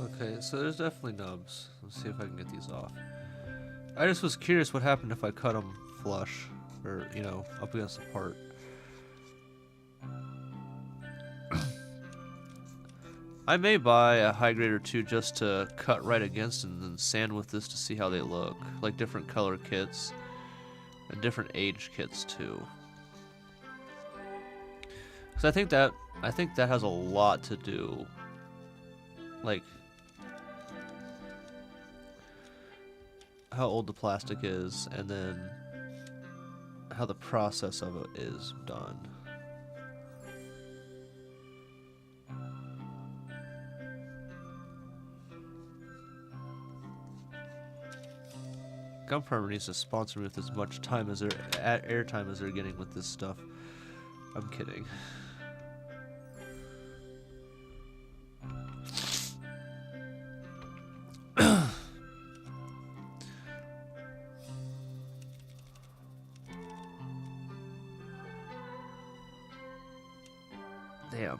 Okay, so there's definitely nubs. Let's see if I can get these off. I just was curious what happened if I cut them flush, or, you know, up against the part. I may buy a high grade or two just to cut right against and then sand with this to see how they look. Like different color kits and different age kits too. Because I think that has a lot to do. Like how old the plastic is, and then how the process of it is done. Gunprimer needs to sponsor me with as much time as airtime as they're getting with this stuff. I'm kidding. Damn.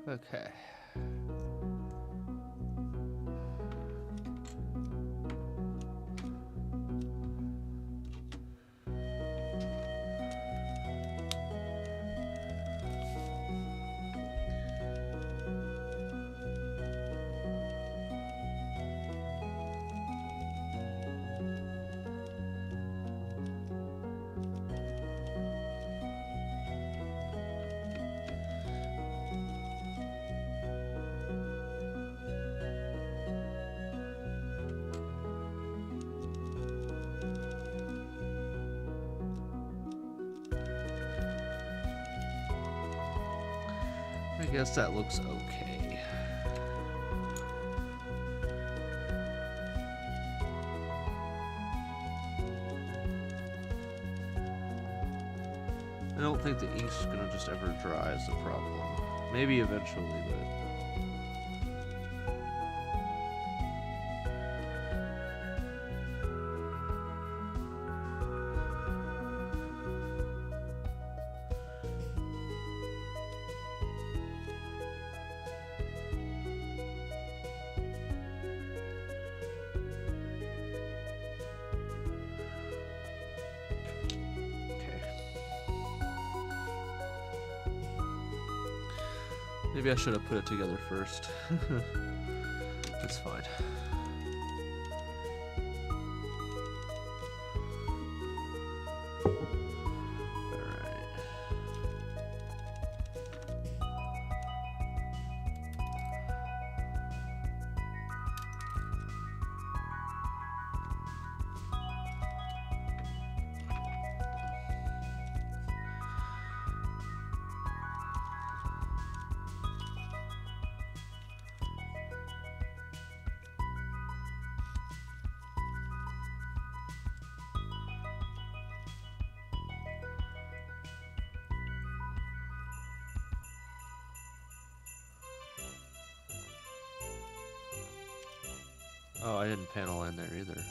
Okay. I guess that looks okay. I don't think the ink's gonna just ever dry is the problem. Maybe eventually, but... Maybe I should have put it together first. That's fine. Alright. Oh, I didn't panel in there either. Another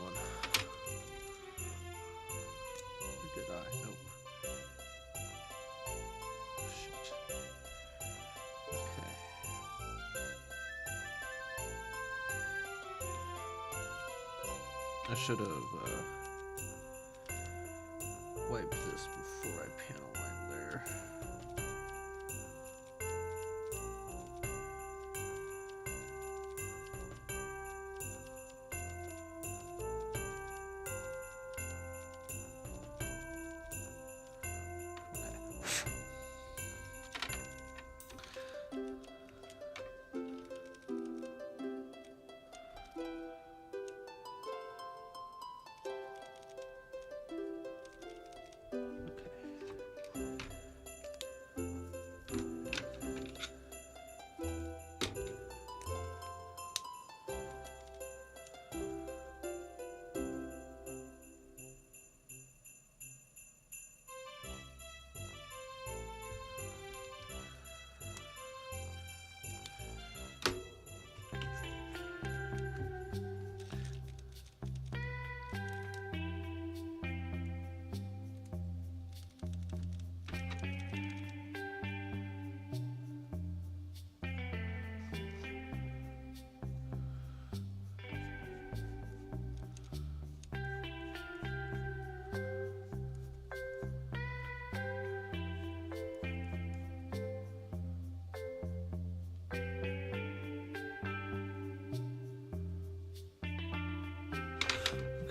one. Or did I? Nope. Shit. Okay. I should have wiped this before I panel lined there.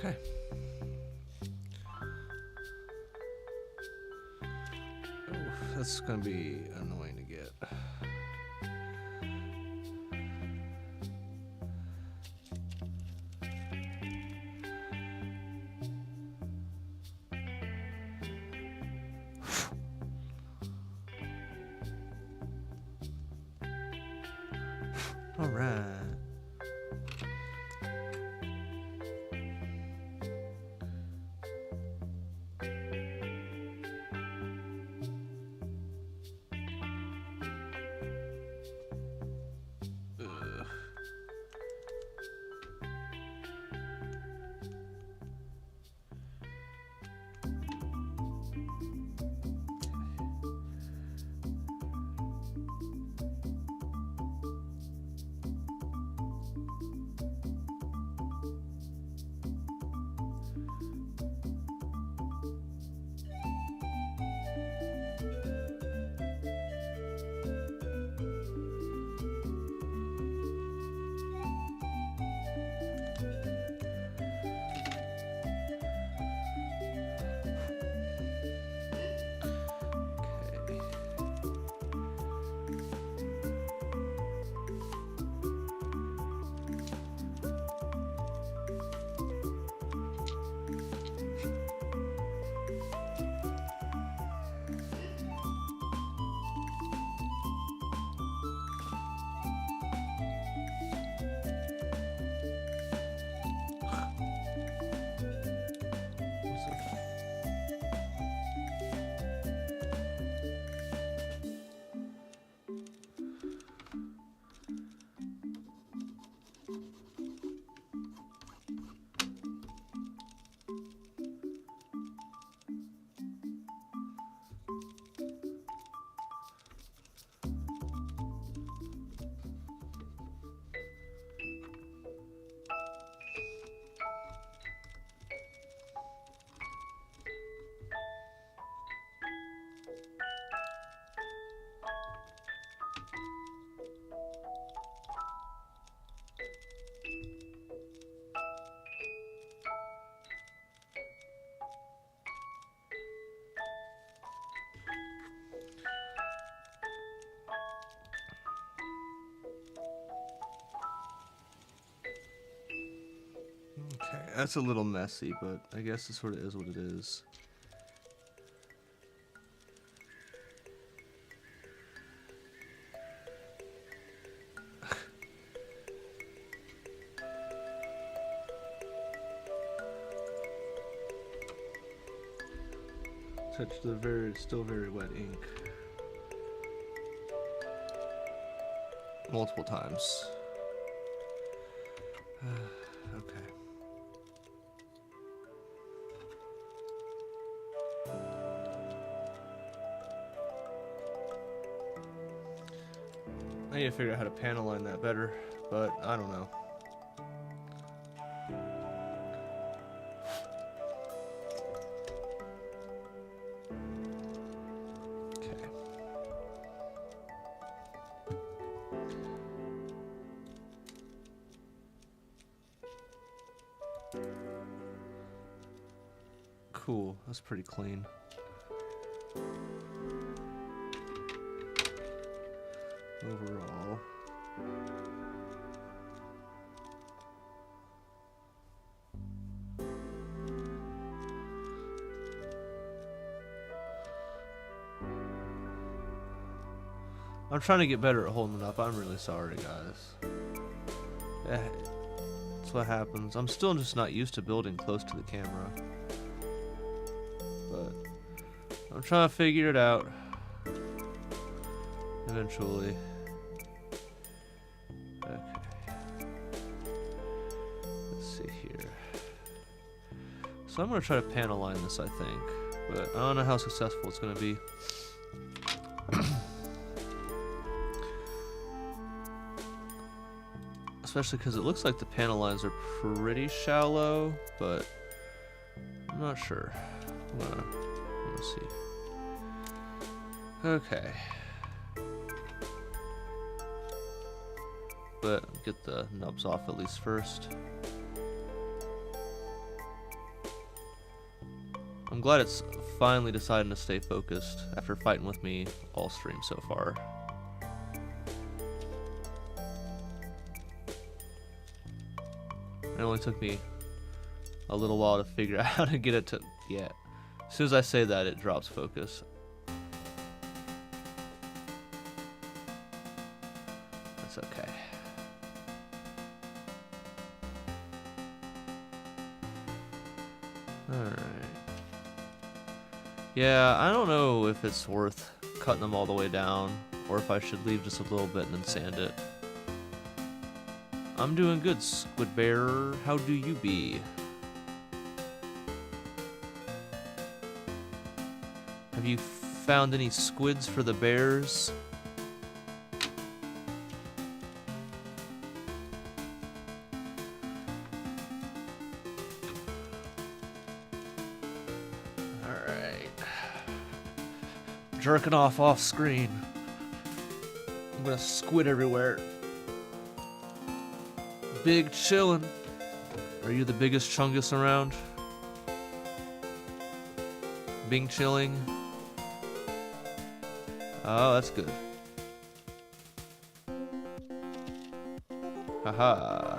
Okay. Oh, that's gonna be annoying to get. All right. Okay, that's a little messy, but I guess it sort of is what it is. Touch the still very wet ink. Multiple times. Okay. I need to figure out how to panel line that better, but I don't know. Okay. Cool, that's pretty clean. Overall. I'm trying to get better at holding it up. I'm really sorry, guys. That's what happens. I'm still just not used to building close to the camera. But I'm trying to figure it out. Eventually. Okay. Let's see here. So I'm going to try to panel line this, I think. But I don't know how successful it's going to be. Especially because it looks like the panel lines are pretty shallow, but I'm not sure. I'm gonna see. Okay. But get the nubs off at least first. I'm glad it's finally deciding to stay focused after fighting with me all stream so far. It only took me a little while to figure out how to get it to... Yeah. As soon as I say that, it drops focus. That's okay. Alright. Yeah, I don't know if it's worth cutting them all the way down, or if I should leave just a little bit and then sand it. I'm doing good, Squid Bear. How do you be? Have you found any squids for the bears? Alright. Jerking off screen. I'm gonna squid everywhere. Big chillin'. Are you the biggest chungus around? Bing chilling. Oh, that's good. Haha.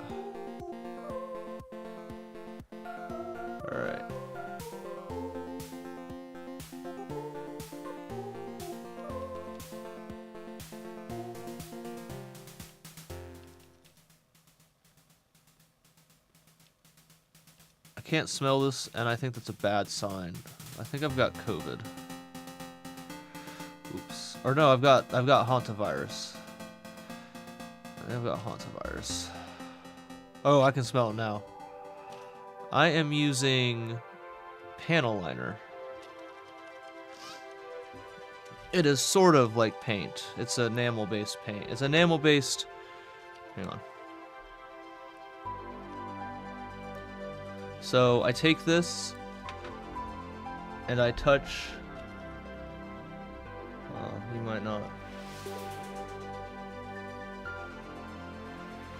Alright. I can't smell this, and I think that's a bad sign. I think I've got COVID. Oops. Or no, I've got hantavirus. I've got hantavirus. Oh, I can smell it now. I am using panel liner. It is sort of like paint. It's an enamel-based paint. It's enamel-based... Hang on. So I take this and I touch... you might not.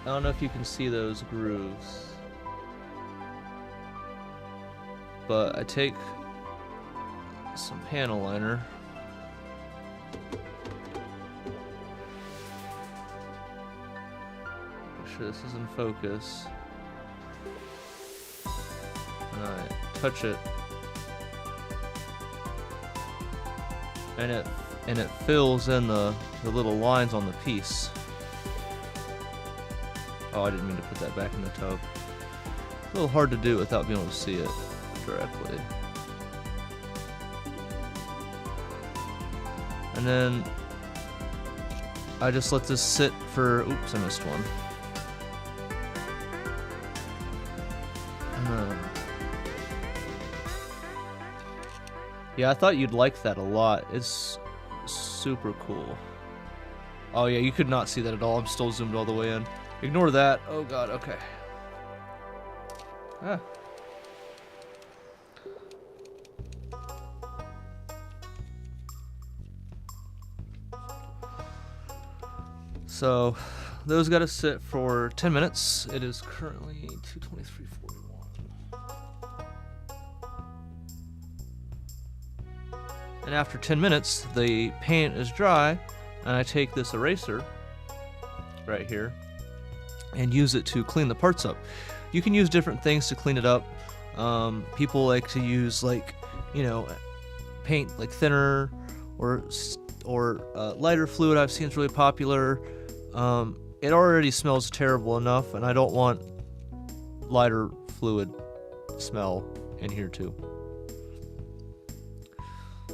I don't know if you can see those grooves. But I take some panel liner. Make sure this is in focus. And I touch it. And it fills in the little lines on the piece. Oh, I didn't mean to put that back in the tub. A little hard to do without being able to see it directly. And then I just let this sit for... Oops, I missed one. Yeah, I thought you'd like that a lot. It's super cool. Oh yeah, you could not see that at all. I'm still zoomed all the way in. Ignore that. Oh god, okay. Ah. So, those gotta sit for 10 minutes. It is currently 2:23:41. And after 10 minutes, the paint is dry, and I take this eraser right here and use it to clean the parts up. You can use different things to clean it up. People like to use, like, you know, paint like thinner or lighter fluid. I've seen it's really popular. It already smells terrible enough, and I don't want lighter fluid smell in here too.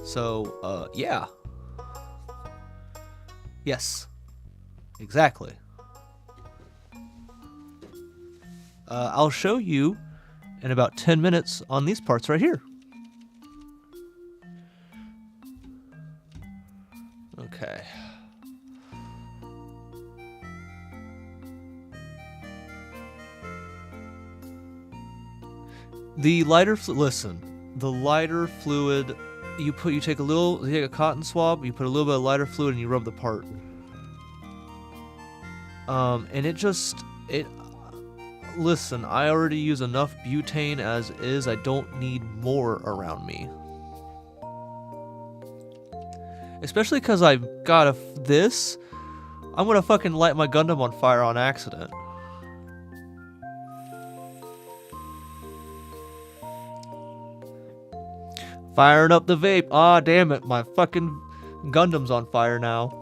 So, yeah. Yes. Exactly. I'll show you in about 10 minutes on these parts right here. Okay. The lighter listen, the lighter fluid, you take a cotton swab, you put a little bit of lighter fluid and you rub the part. And Listen, I already use enough butane as is. I don't need more around me. Especially because I've got this. I'm gonna fucking light my Gundam on fire on accident. Firing up the vape. Ah, damn it. My fucking Gundam's on fire now.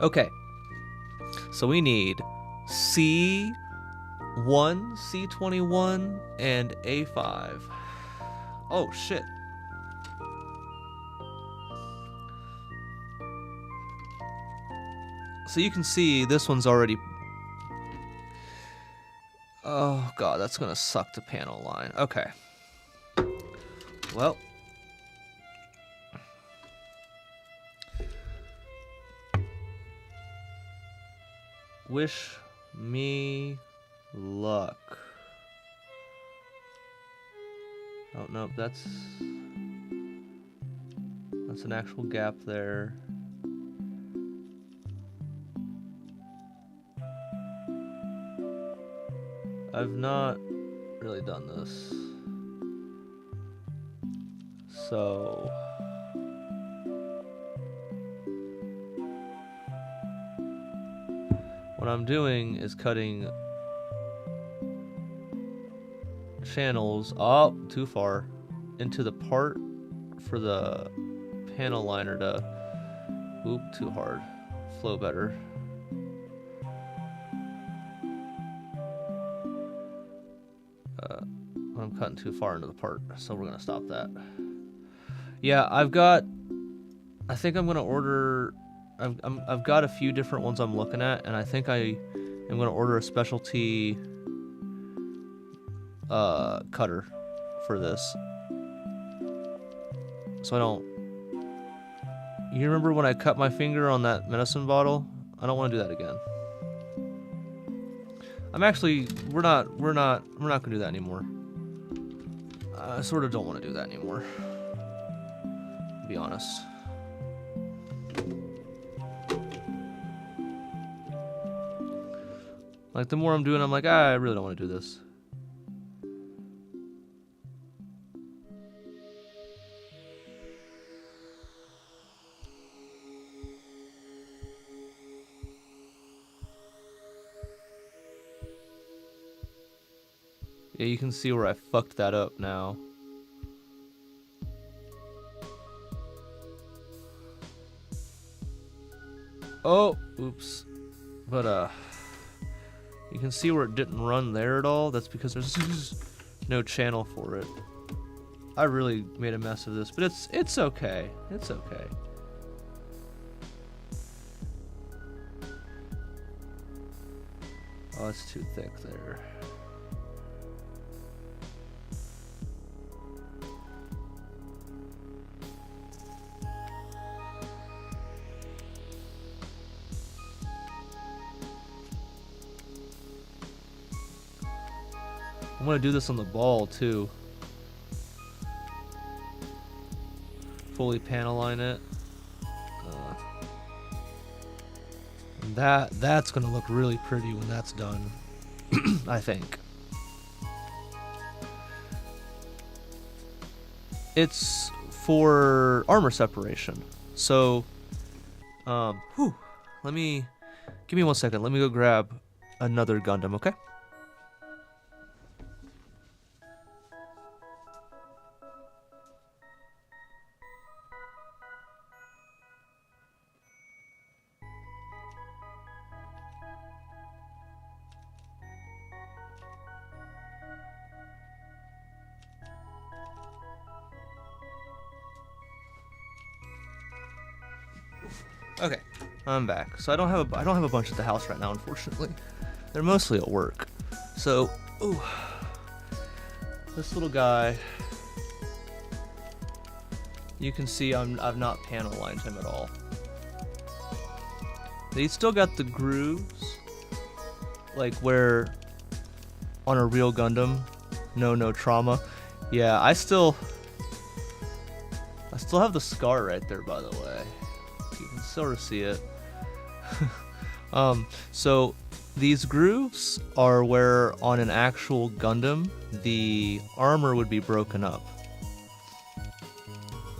Okay. So we need C1, C21, and A5. Oh, shit. So you can see this one's already... Oh, God, that's going to suck the panel line. Okay. Well... Wish me luck. Oh, no, that's an actual gap there. I've not really done this. So... what I'm doing is cutting channels, oh, too far, into the part for the panel liner to, oop, too hard, flow better. I'm cutting too far into the part, so we're gonna stop that. Yeah, I think I'm gonna order. I've got a few different ones I'm looking at, and I think I am going to order a specialty cutter for this. So I don't... You remember when I cut my finger on that medicine bottle? I don't want to do that again. I'm actually... We're not going to do that anymore. I sort of don't want to do that anymore. To be honest. Like, the more I'm doing, I'm like, I really don't want to do this. Yeah, you can see where I fucked that up now. Oh, oops. But, you can see where it didn't run there at all. That's because there's no channel for it. I really made a mess of this, but it's okay. It's okay. Oh, it's too thick there. I'm gonna do this on the ball too. Fully panel line it. That's gonna look really pretty when that's done. I think. It's for armor separation. So, give me 1 second. Let me go grab another Gundam, okay? Okay, I'm back. So I don't have a bunch at the house right now, unfortunately. They're mostly at work. So, this little guy, you can see I've not panel lined him at all. He's still got the grooves, like where on a real Gundam, no trauma. Yeah, I still still have the scar right there, by the way. You can sort of see it. So these grooves are where on an actual Gundam the armor would be broken up.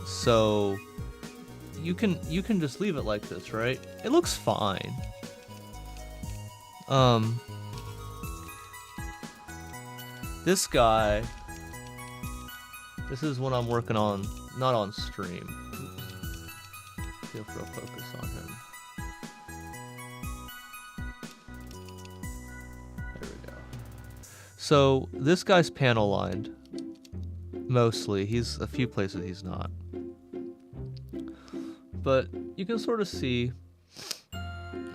So you can just leave it like this, right? It looks fine. This guy, this is what I'm working on, not on stream. Oops. See if we'll focus on him. There we go. So this guy's panel lined, mostly. He's a few places he's not. But you can sort of see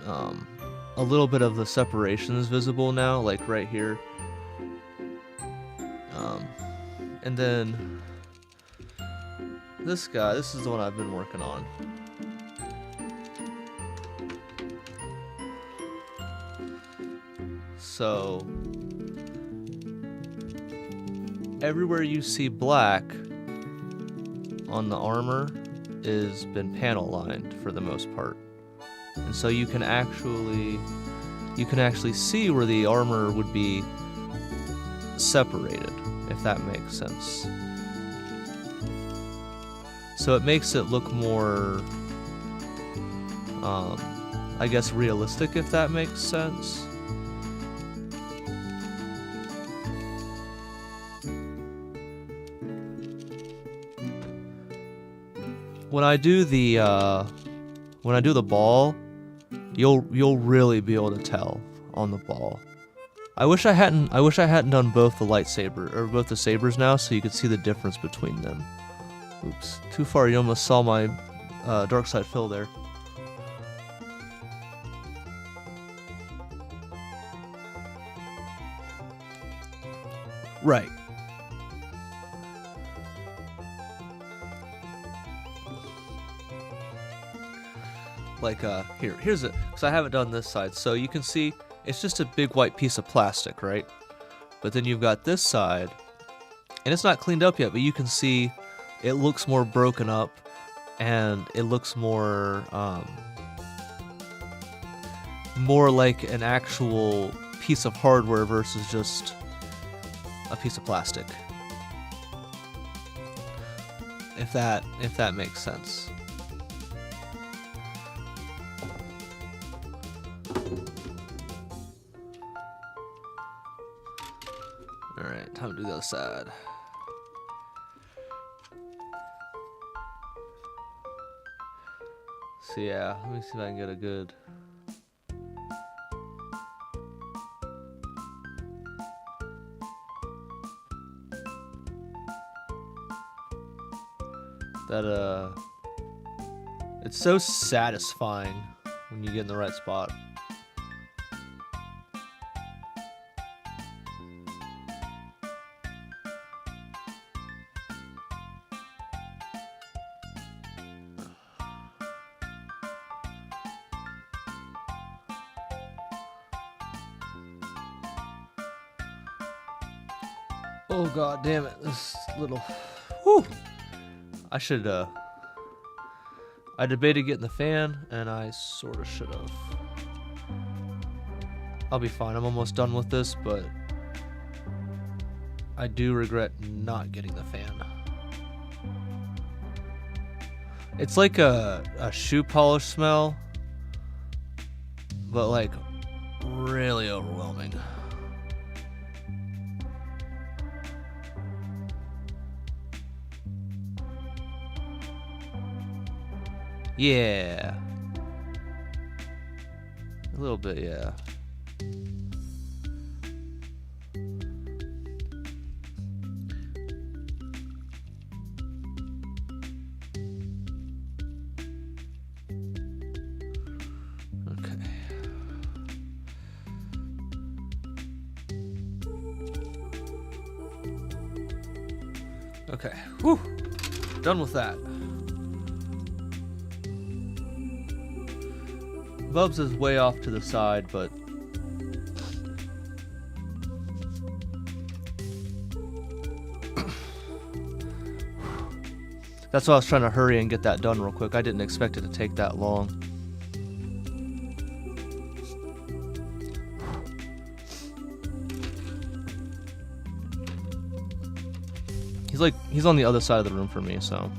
a little bit of the separation is visible now, like right here. And then this guy, this is the one I've been working on. So everywhere you see black on the armor is been panel lined for the most part. And so you can actually see where the armor would be separated, if that makes sense. So it makes it look more, I guess, realistic, if that makes sense. When I do the ball, you'll really be able to tell on the ball. I wish I hadn't done both the lightsaber or both the sabers now, so you could see the difference between them. Oops, too far. You almost saw my dark side fill there. Right. Like here's it, because I haven't done this side, so you can see it's just a big white piece of plastic, right? But then you've got this side, and it's not cleaned up yet, but you can see it looks more broken up, and it looks more like an actual piece of hardware versus just a piece of plastic. If that makes sense. Alright, time to do the other side. So yeah, let me see if I can get a good... It's so satisfying when you get in the right spot. Oh god damn it, this little... Whew! I should, I debated getting the fan, and I sort of should have. I'll be fine, I'm almost done with this, but I do regret not getting the fan. It's like a shoe polish smell, but like really overwhelming. Yeah. A little bit, yeah. Okay. Okay. Whew. Done with that. Bubs is way off to the side, but That's why I was trying to hurry and get that done real quick. I didn't expect it to take that long. He's on the other side of the room for me, so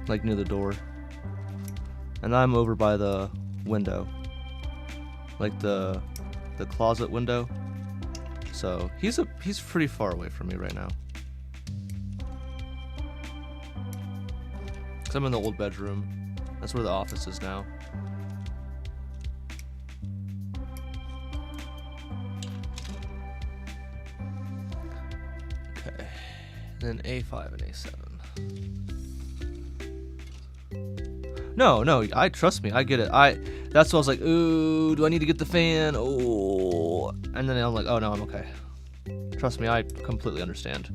like near the door. And I'm over by the window. Like the closet window. So he's pretty far away from me right now. Cause I'm in the old bedroom. That's where the office is now. Okay. Then A5 and A7. No, I trust me, I get it. That's what I was like, ooh, do I need to get the fan? Oh, and then I'm like, oh no, I'm okay. Trust me, I completely understand.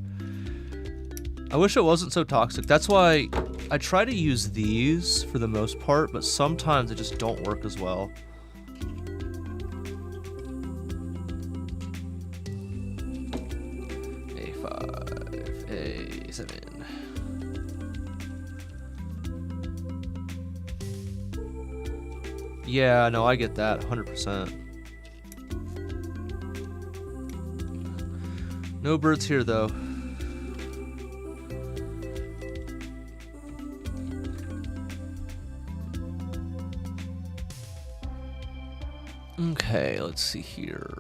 I wish it wasn't so toxic. That's why I try to use these for the most part, but sometimes they just don't work as well. A5, A7. Yeah, no, I get that, 100%. No birds here, though. Okay, let's see here.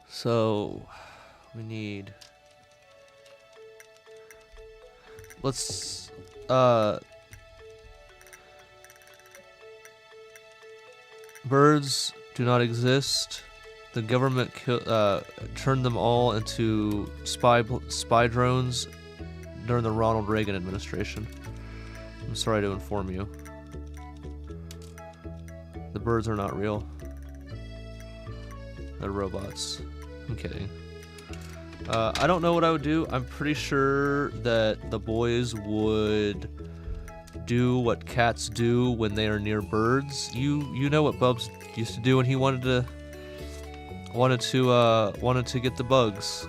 So, we need... Let's, birds do not exist. The government turned them all into spy drones during the Ronald Reagan administration. I'm sorry to inform you. The birds are not real. They're robots. I'm kidding. I don't know what I would do. I'm pretty sure that the boys would do what cats do when they are near birds. You know what Bubs used to do when he wanted to get the bugs.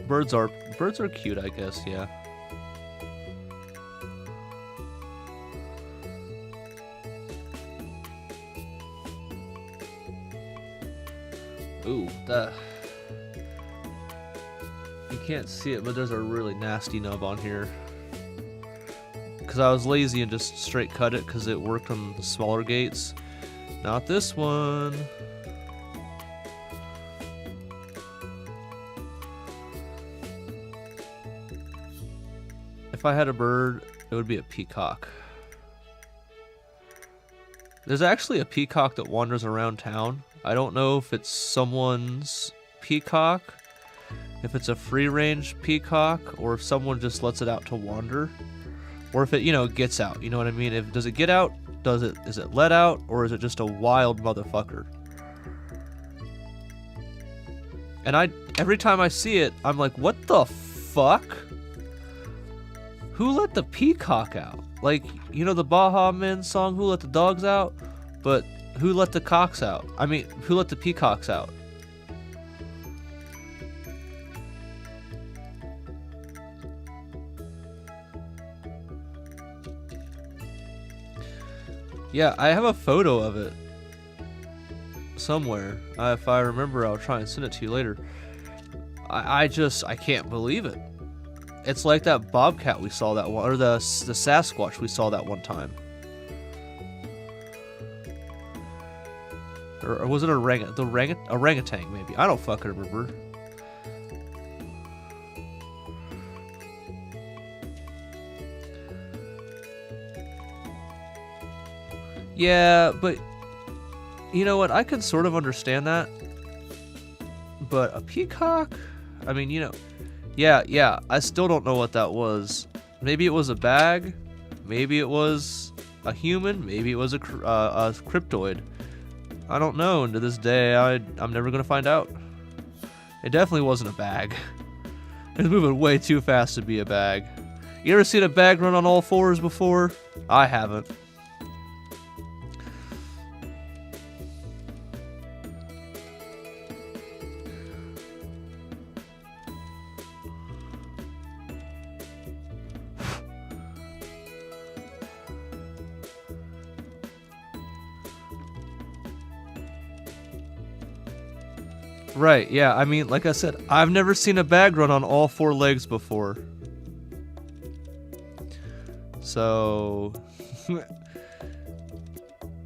Birds are cute, I guess, yeah. Ooh, you can't see it, but there's a really nasty nub on here. Because I was lazy and just straight cut it because it worked on the smaller gates. Not this one. If I had a bird, it would be a peacock. There's actually a peacock that wanders around town. I don't know if it's someone's peacock, if it's a free-range peacock, or if someone just lets it out to wander, or if it, gets out. You know what I mean? Does it get out? Is it let out, or is it just a wild motherfucker? And every time I see it, I'm like, what the fuck? Who let the peacock out? Like, the Baha Men song, Who Let the Dogs Out? But who let the cocks out? I mean, who let the peacocks out? Yeah, I have a photo of it somewhere. If I remember, I'll try and send it to you later. I can't believe it. It's like that bobcat we saw that one, or the Sasquatch we saw that one time. Or was it orangutan, maybe? I don't fucking remember. Yeah, but you know what? I can sort of understand that. But a peacock? I mean, yeah, I still don't know what that was. Maybe it was a bag. Maybe it was a human. Maybe it was a cryptoid. I don't know, and to this day, I'm never gonna find out. It definitely wasn't a bag. It's moving way too fast to be a bag. You ever seen a bag run on all fours before? I haven't. Right, yeah, I mean, like I said, I've never seen a bag run on all 4 legs before. So...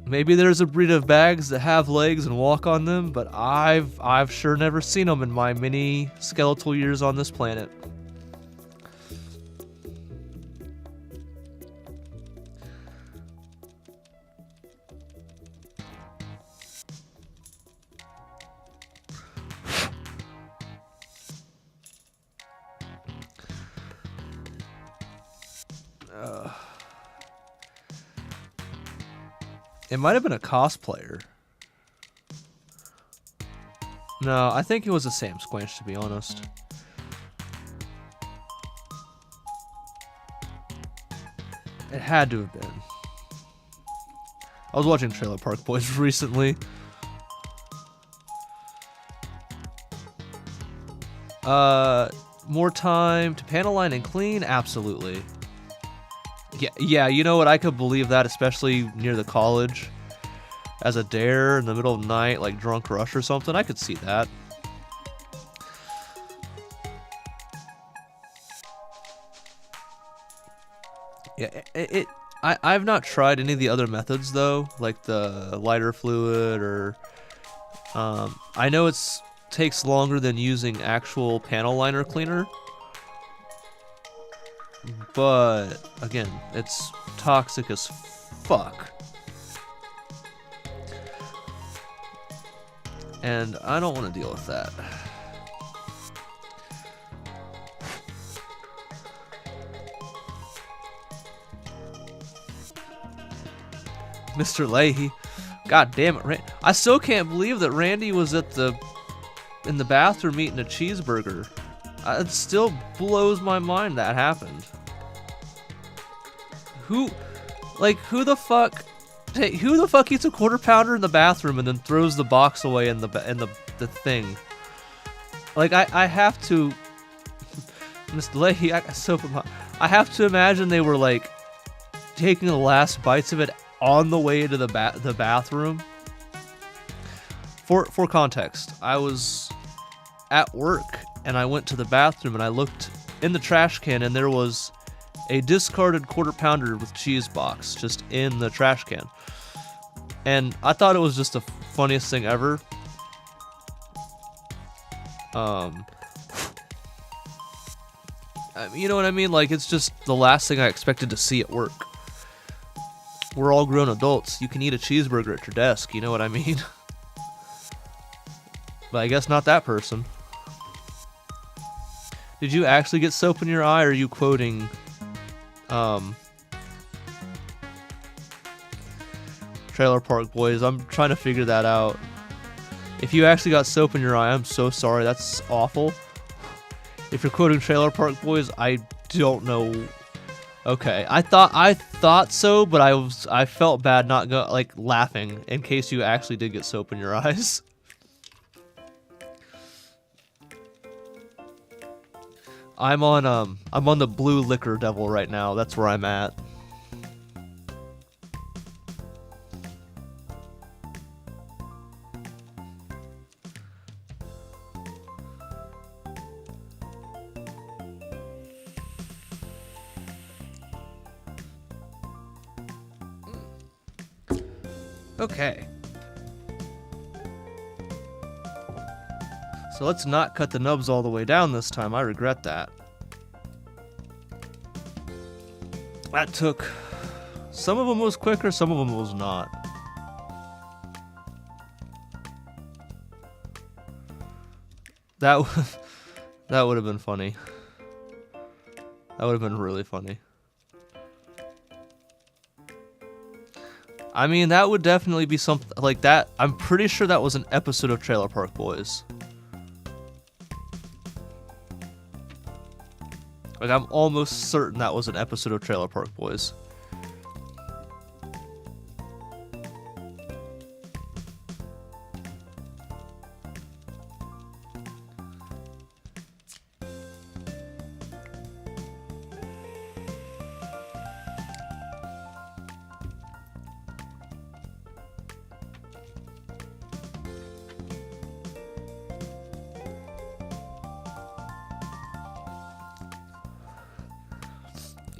maybe there's a breed of bags that have legs and walk on them, but I've sure never seen them in my many skeletal years on this planet. It might have been a cosplayer. No, I think it was a Sam Squanch, to be honest. It had to have been. I was watching Trailer Park Boys recently. More time to panel line and clean? Absolutely. Yeah, you know what? I could believe that, especially near the college. As a dare in the middle of the night, like drunk rush or something. I could see that. Yeah, I've not tried any of the other methods though, like the lighter fluid or I know it's takes longer than using actual panel liner cleaner. But again, it's toxic as fuck. And I don't want to deal with that. Mr. Leahy. God damn it, I still can't believe that Randy was in the bathroom eating a cheeseburger. It still blows my mind that happened. Who the fuck eats a quarter pounder in the bathroom and then throws the box away in the thing? Like I have to, Mr. Leahy, I have to imagine they were like taking the last bites of it on the way to the bathroom. For context, I was at work and I went to the bathroom and I looked in the trash can and there was a discarded quarter pounder with cheese box just in the trash can. And I thought it was just the funniest thing ever. You know what I mean? Like, it's just the last thing I expected to see at work. We're all grown adults. You can eat a cheeseburger at your desk, you know what I mean? But I guess not that person. Did you actually get soap in your eye, or are you quoting, Trailer Park Boys? I'm trying to figure that out. If you actually got soap in your eye, I'm so sorry. That's awful. If you're quoting Trailer Park Boys, I don't know. Okay, I thought so, but I felt bad not laughing in case you actually did get soap in your eyes. I'm on the blue liquor devil right now. That's where I'm at. Okay. So let's not cut the nubs all the way down this time. I regret that. That took... some of them was quicker, some of them was not. That would have been funny. That would have been really funny. I mean, that would definitely be something like that. I'm pretty sure that was an episode of Trailer Park Boys. Like, I'm almost certain that was an episode of Trailer Park Boys.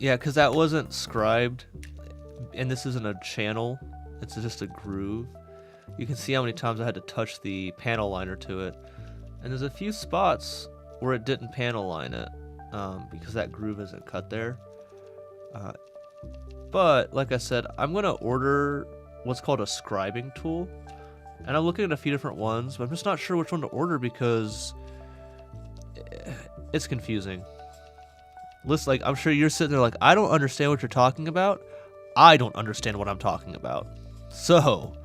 Yeah, because that wasn't scribed, and this isn't a channel. It's just a groove. You can see how many times I had to touch the panel liner to it. And there's a few spots where it didn't panel line it, because that groove isn't cut there. But, like I said, I'm going to order what's called a scribing tool. And I'm looking at a few different ones, but I'm just not sure which one to order because it's confusing. Listen, like, I'm sure you're sitting there like, I don't understand what you're talking about. I don't understand what I'm talking about. So,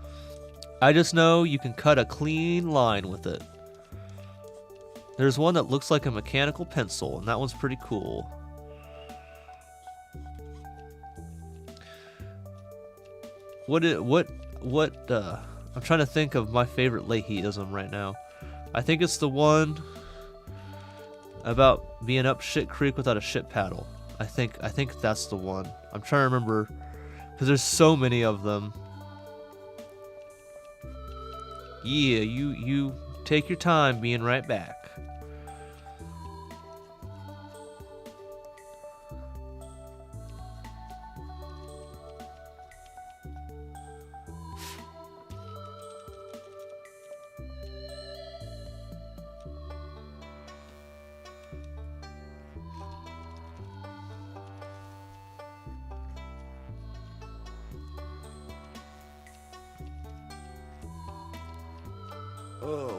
I just know you can cut a clean line with it. There's one that looks like a mechanical pencil, and that one's pretty cool. I'm trying to think of my favorite Leahyism right now. I think it's the one about being up shit creek without a shit paddle. I think that's the one. I'm trying to remember because there's so many of them. Yeah, you take your time, being right back.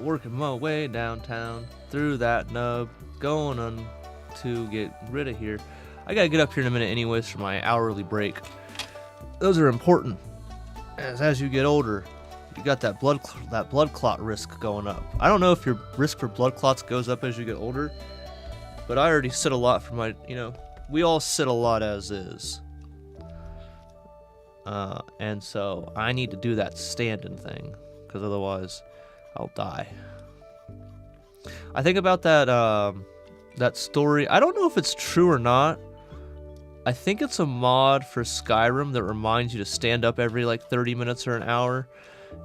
Working my way downtown through that nub, going on to get rid of here. I gotta get up here in a minute anyways for my hourly break. Those are important, as you get older, you got that blood clot risk going up. I don't know if your risk for blood clots goes up as you get older, but I already sit a lot for my, we all sit a lot as is. And so I need to do that standing thing, because otherwise I'll die. I think about that story. I don't know if it's true or not. I think it's a mod for Skyrim that reminds you to stand up every like 30 minutes or an hour,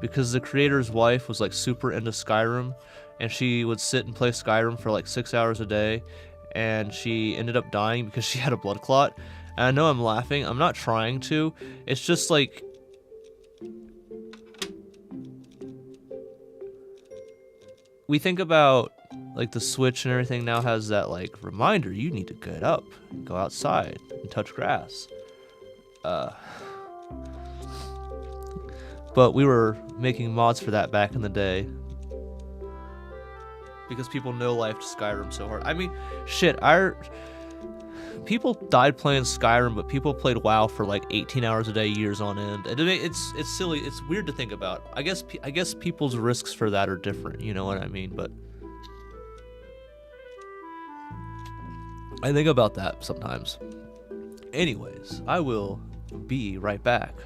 because the creator's wife was like super into Skyrim, and she would sit and play Skyrim for like 6 hours a day, and she ended up dying because she had a blood clot. And I know I'm laughing. I'm not trying to. It's just like, we think about like the Switch and everything now has that like reminder, you need to get up and go outside and touch grass. But we were making mods for that back in the day because people no-lifed Skyrim so hard. I mean, shit, people died playing Skyrim, but people played WoW for like 18 hours a day, years on end. And it's silly. It's weird to think about. I guess people's risks for that are different. You know what I mean? But I think about that sometimes. Anyways, I will be right back.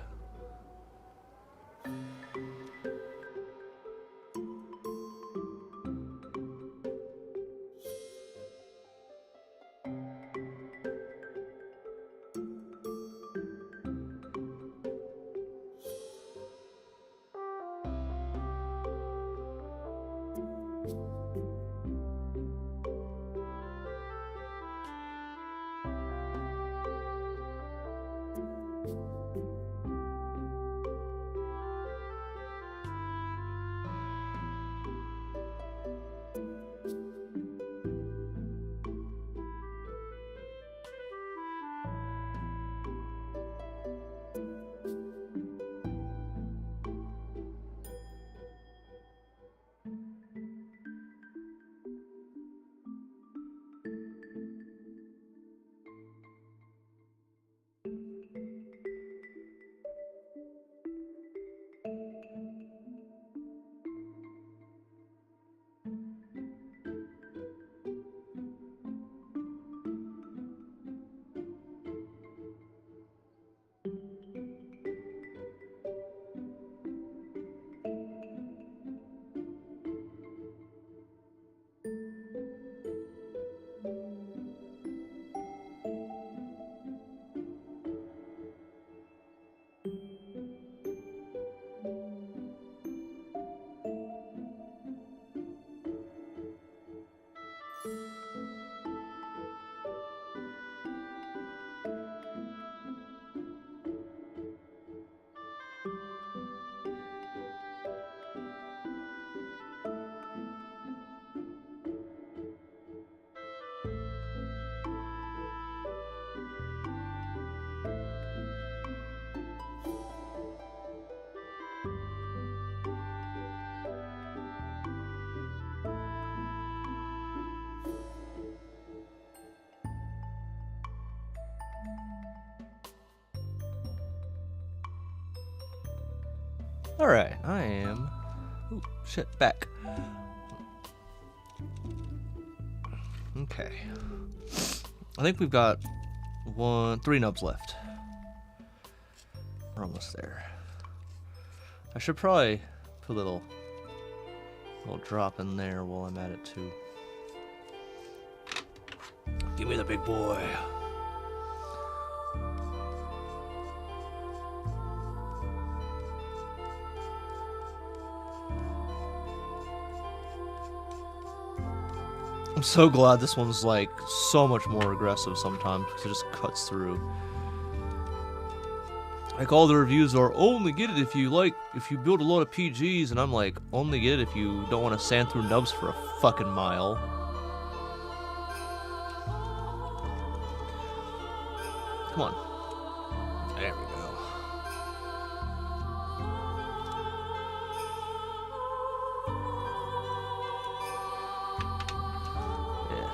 Alright, I am... Ooh, shit, back. Okay. I think we've got 3 nubs left. We're almost there. I should probably put a little drop in there while I'm at it too. Give me the big boy. I'm so glad this one's like so much more aggressive sometimes because it just cuts through. Like all the reviews are only get it if you build a lot of PGs, and I'm like, only get it if you don't want to sand through nubs for a fucking mile. Come on. There we go. Yeah.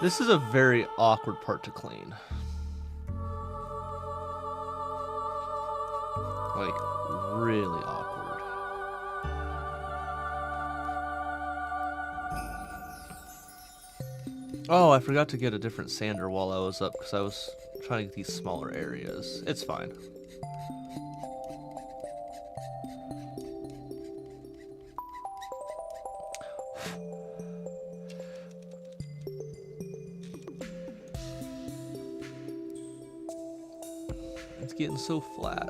This is a very awkward part to clean. Like, really awkward. Oh, I forgot to get a different sander while I was up because I was trying to get these smaller areas. It's fine. It's getting so flat.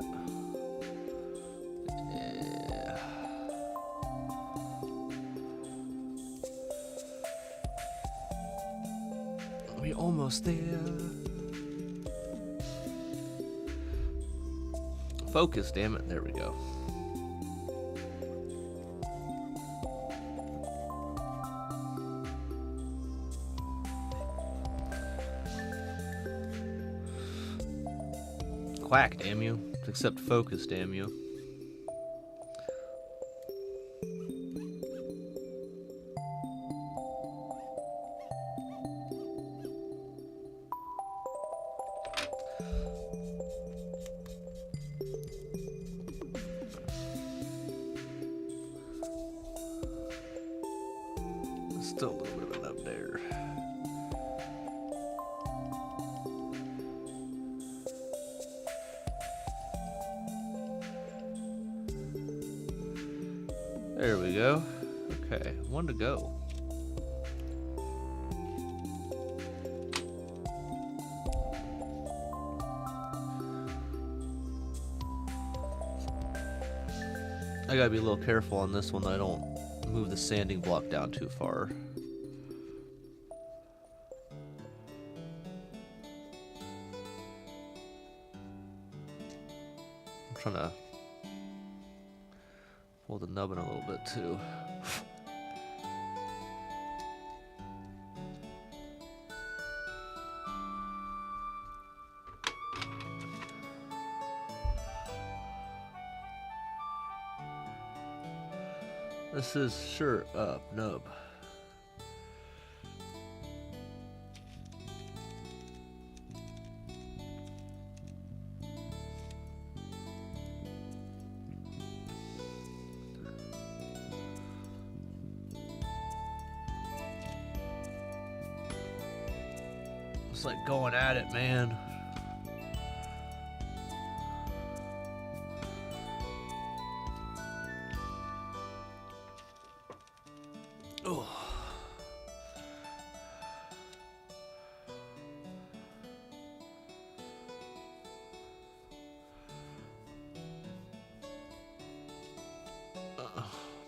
Almost there. Focus, damn it. There we go. Quack, damn you. Except focus, damn you. Still a little bit of it up there. There we go. Okay, 1 to go. I gotta be a little careful on this one that I don't move the sanding block down too far. I'm trying to pull the nub in a little bit too. This is shirt up nub. It's like going at it, man. Oh.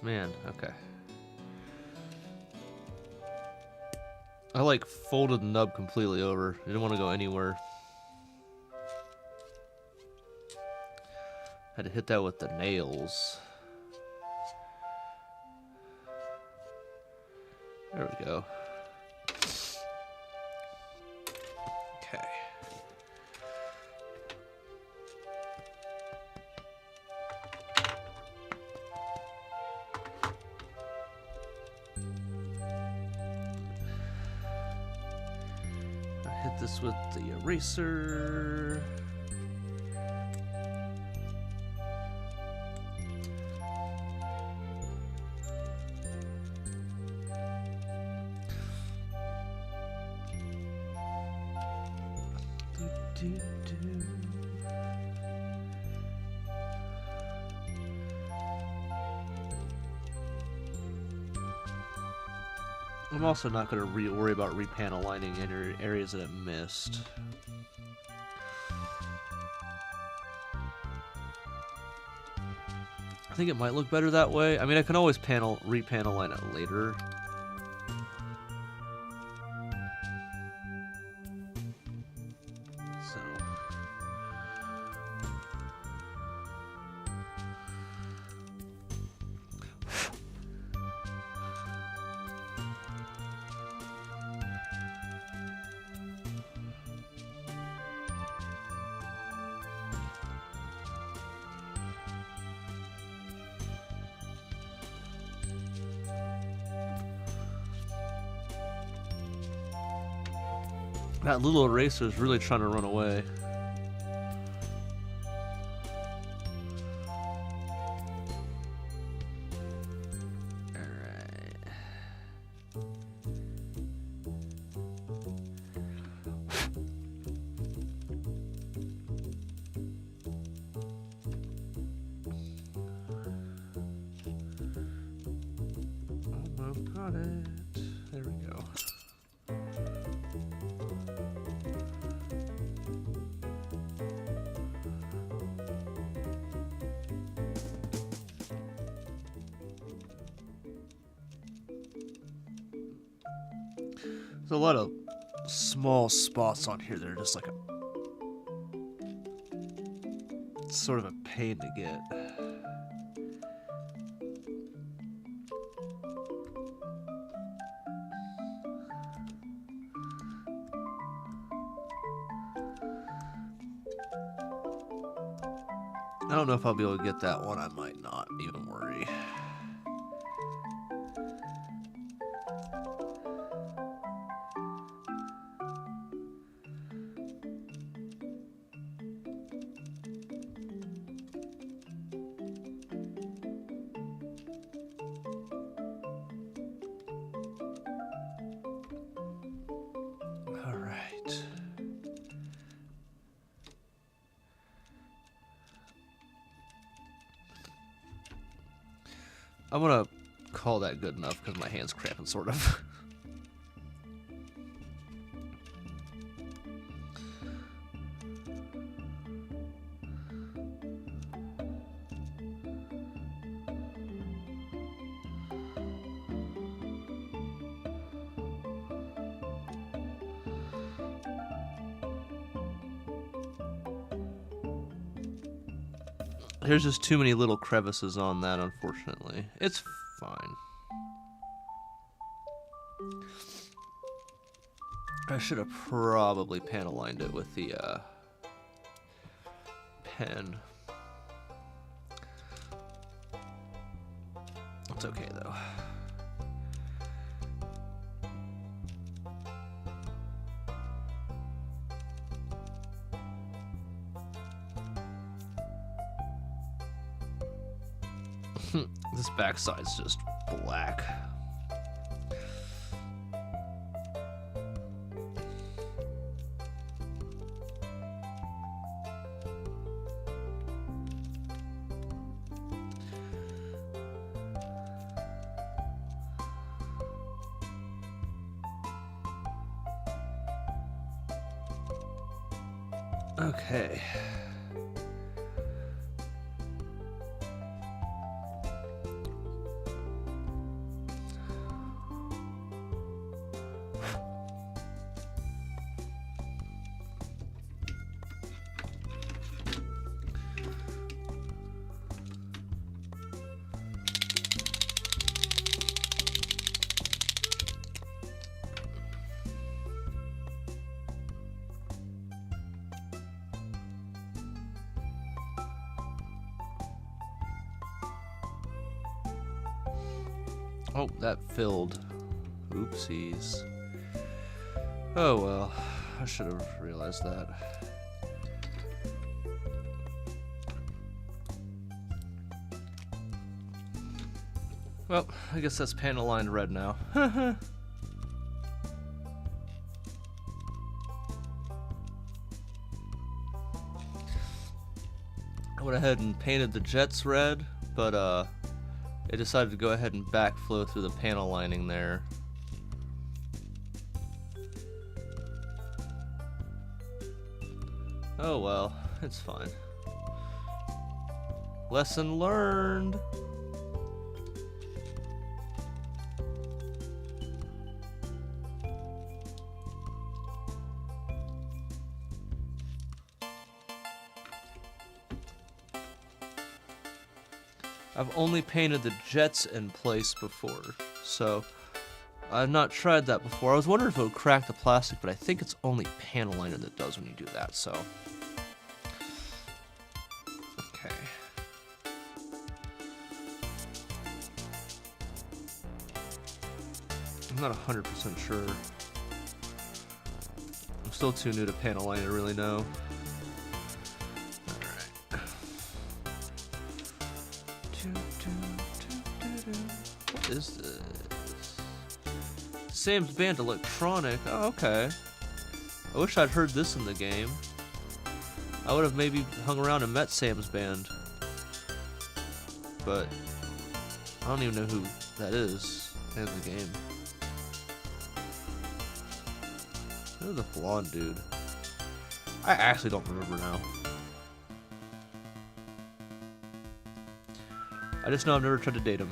Man, okay. I like folded the nub completely over. I didn't want to go anywhere. Had to hit that with the nails. There we go. Okay. I hit this with the eraser. I'm also not going to worry about repanel lining any areas that it missed. I think it might look better that way. I mean, I can always repanel line it later. So. That little eraser is really trying to run away. Almost got it. There we go. There's a lot of small spots on here that are just like it's sort of a pain to get. I don't know if I'll be able to get that one. I might not even worry. I'm gonna call that good enough because my hand's cramping, sort of. There's just too many little crevices on that, unfortunately. It's fine. I should have probably panel lined it with the pen. It's okay though. This backside's just black. Okay. Oh, that filled. Oopsies. Oh well, I should have realized that. Well, I guess that's panel lined red now. went ahead and painted the jets red, but it decided to go ahead and backflow through the panel lining there. Oh well, it's fine. Lesson learned. I've only painted the jets in place before, so I've not tried that before. I was wondering if it would crack the plastic, but I think it's only panel liner that does when you do that, so. Okay. I'm not 100% sure. I'm still too new to panel liner to really know. What is this? Sam's Band Electronic. Oh, okay. I wish I'd heard this in the game. I would have maybe hung around and met Sam's Band. But I don't even know who that is in the game. Who's the blonde dude? I actually don't remember now. I just know I've never tried to date him.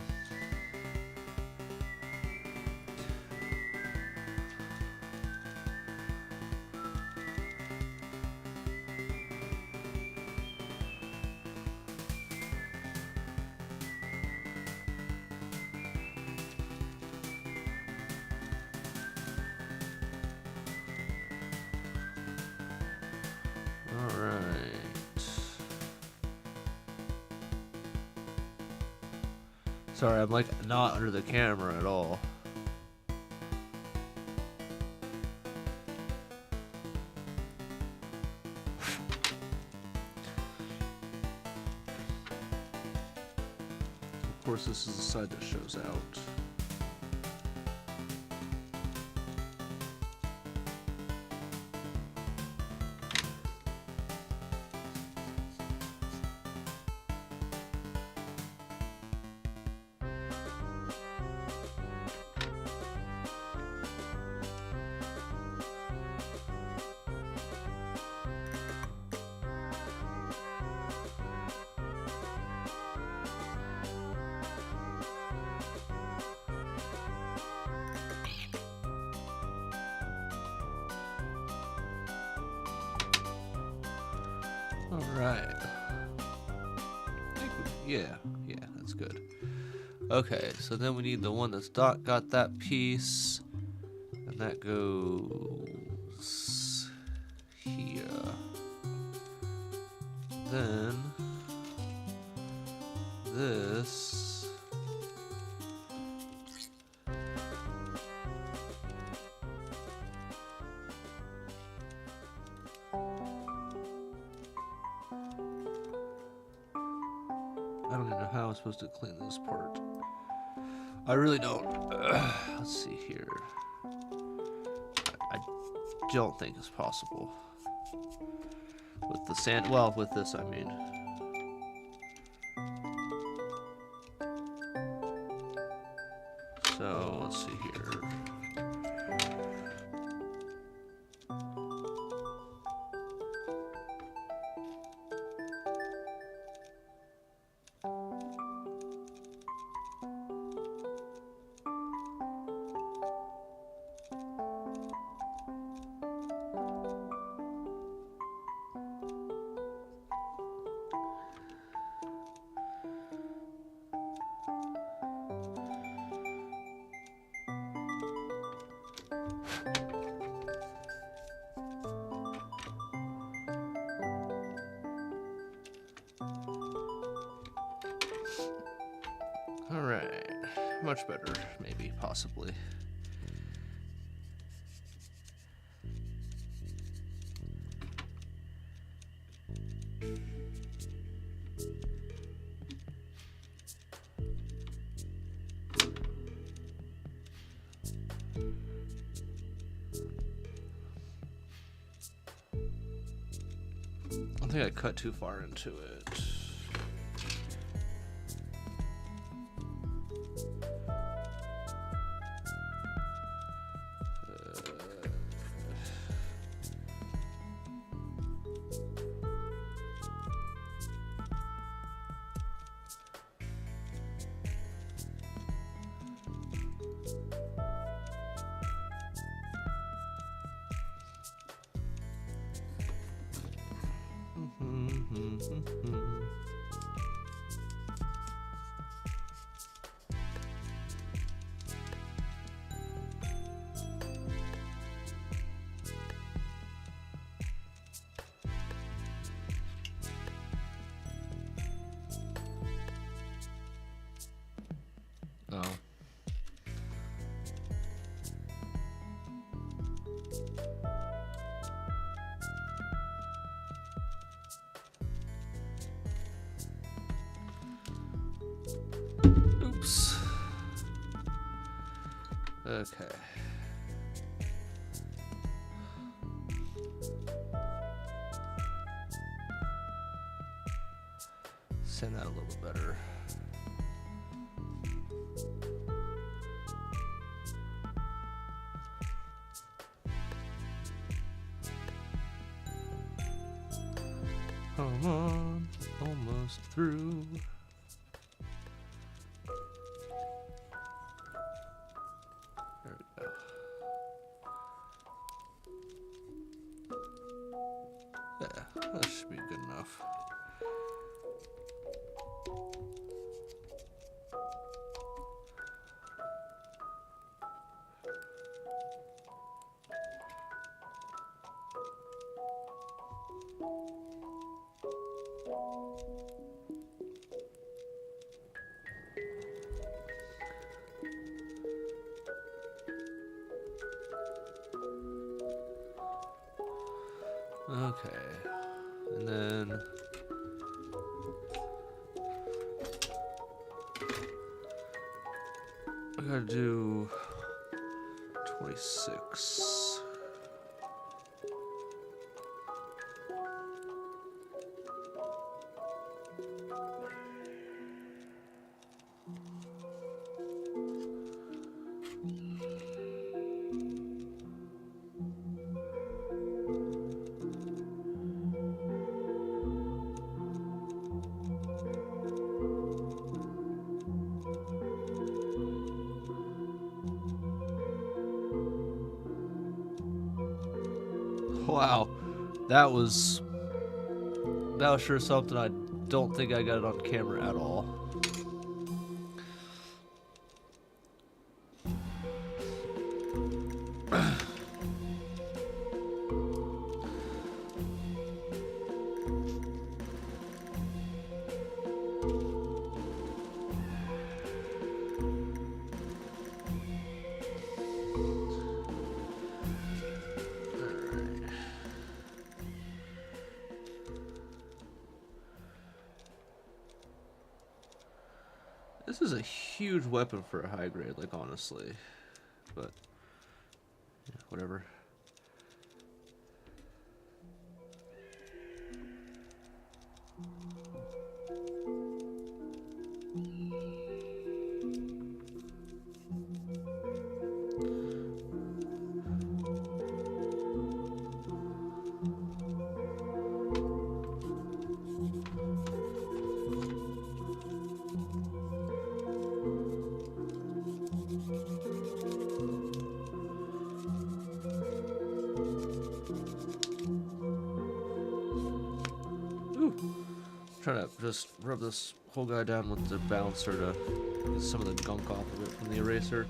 Sorry, I'm like not under the camera at all. Of course, this is the side that shows out. Alright. Yeah, that's good. Okay, so then we need the one that's got that piece, and that goes here. Then this. I don't even know how I'm supposed to clean this part. I really don't. Let's see here. I don't think it's possible. With the sand, well, with this I mean. So, let's see here. Alright, much better, maybe, possibly. I think I cut too far into it. Okay. Send that a little bit better. Come on, almost through. There we go. Yeah, that should be good enough. Okay, and then I gotta do 26. Wow, that was sure something. I don't think I got it on camera at all. This is a huge weapon for a high grade, like, honestly. But, yeah, whatever. Trying to just rub this whole guy down with the bouncer to get some of the gunk off of it from the eraser.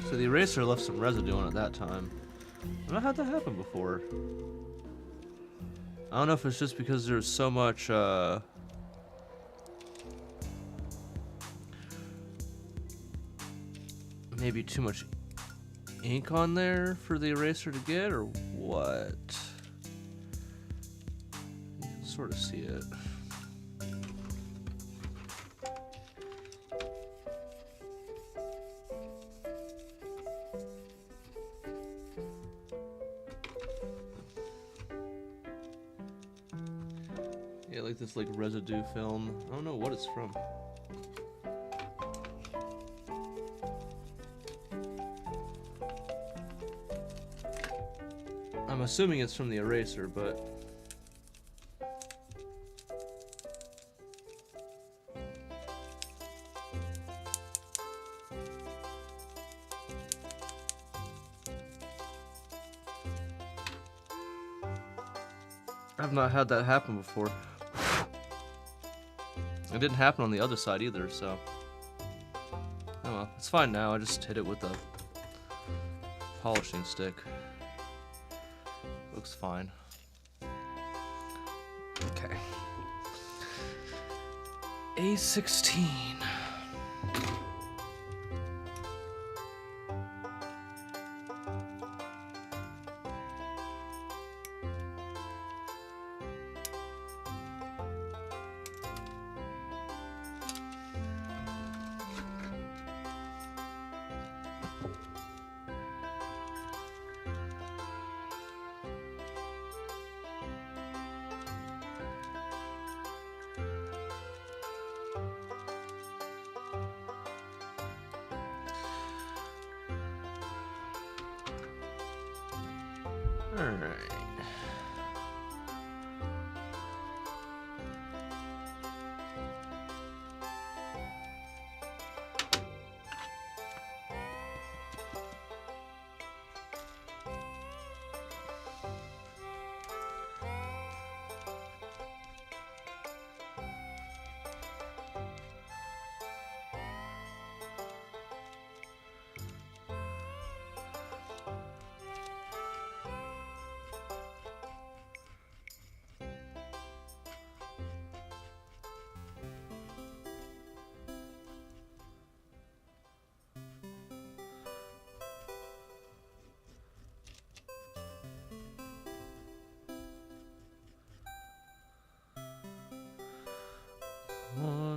So the eraser left some residue on it that time. I've not had that happen before. I don't know if it's just because there's so much maybe too much ink on there for the eraser to get, or what? You can sort of see it. Yeah, like this like residue film. I don't know what it's from. I'm assuming it's from the eraser, but I've not had that happen before. It didn't happen on the other side either, so oh well, it's fine now. I just hit it with a polishing stick. Looks fine. Okay. A16. Alright.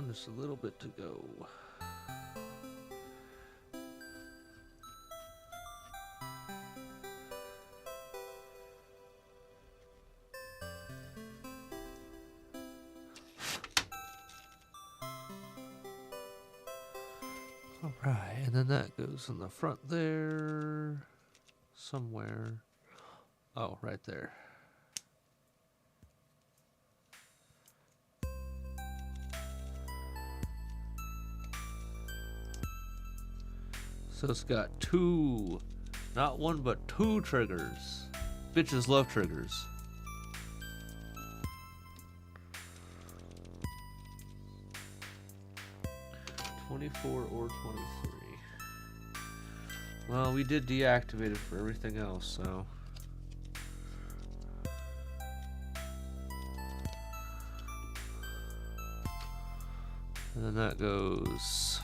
Just a little bit to go. All right, and then that goes in the front there, somewhere. Oh, right there. So it's got two, not one, but two triggers. Bitches love triggers. $24 or $23. Well, we did deactivate it for everything else, so. And then that goes.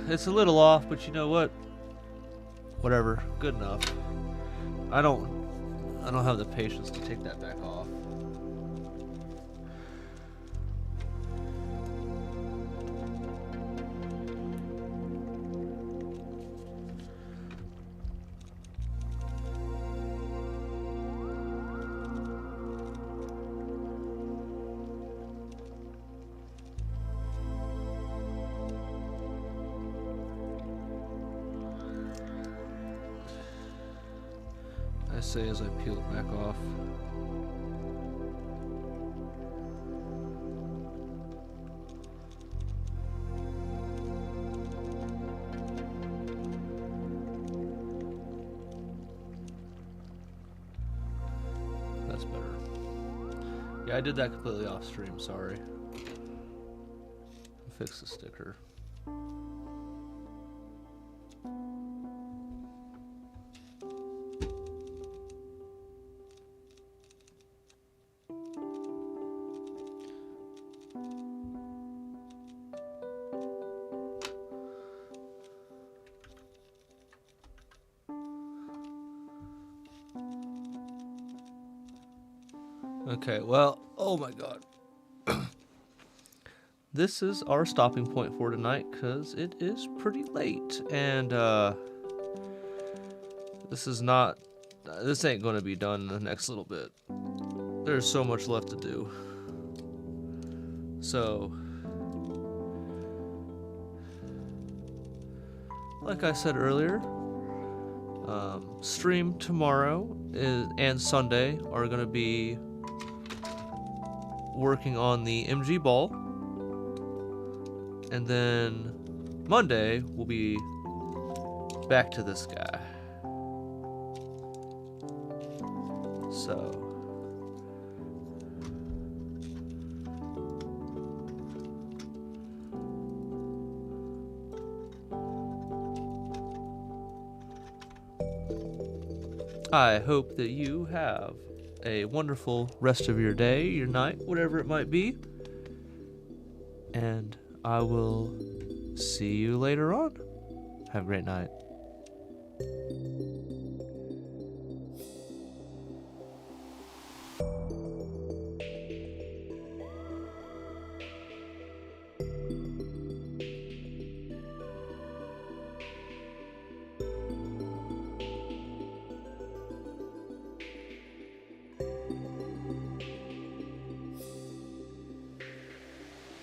It's a little off, but you know what? Whatever, good enough. I don't have the patience to take that back off. I say as I peel it back off. That's better. Yeah, I did that completely off stream, sorry. Fix the sticker. Okay, well, oh my god. This is our stopping point for tonight because it is pretty late, and this ain't going to be done in the next little bit. There's so much left to do. So, like I said earlier, stream tomorrow and Sunday are going to be working on the MG ball, and then Monday we'll be back to this guy. So I hope that you have a wonderful rest of your day, your night, whatever it might be. And I will see you later on. Have a great night.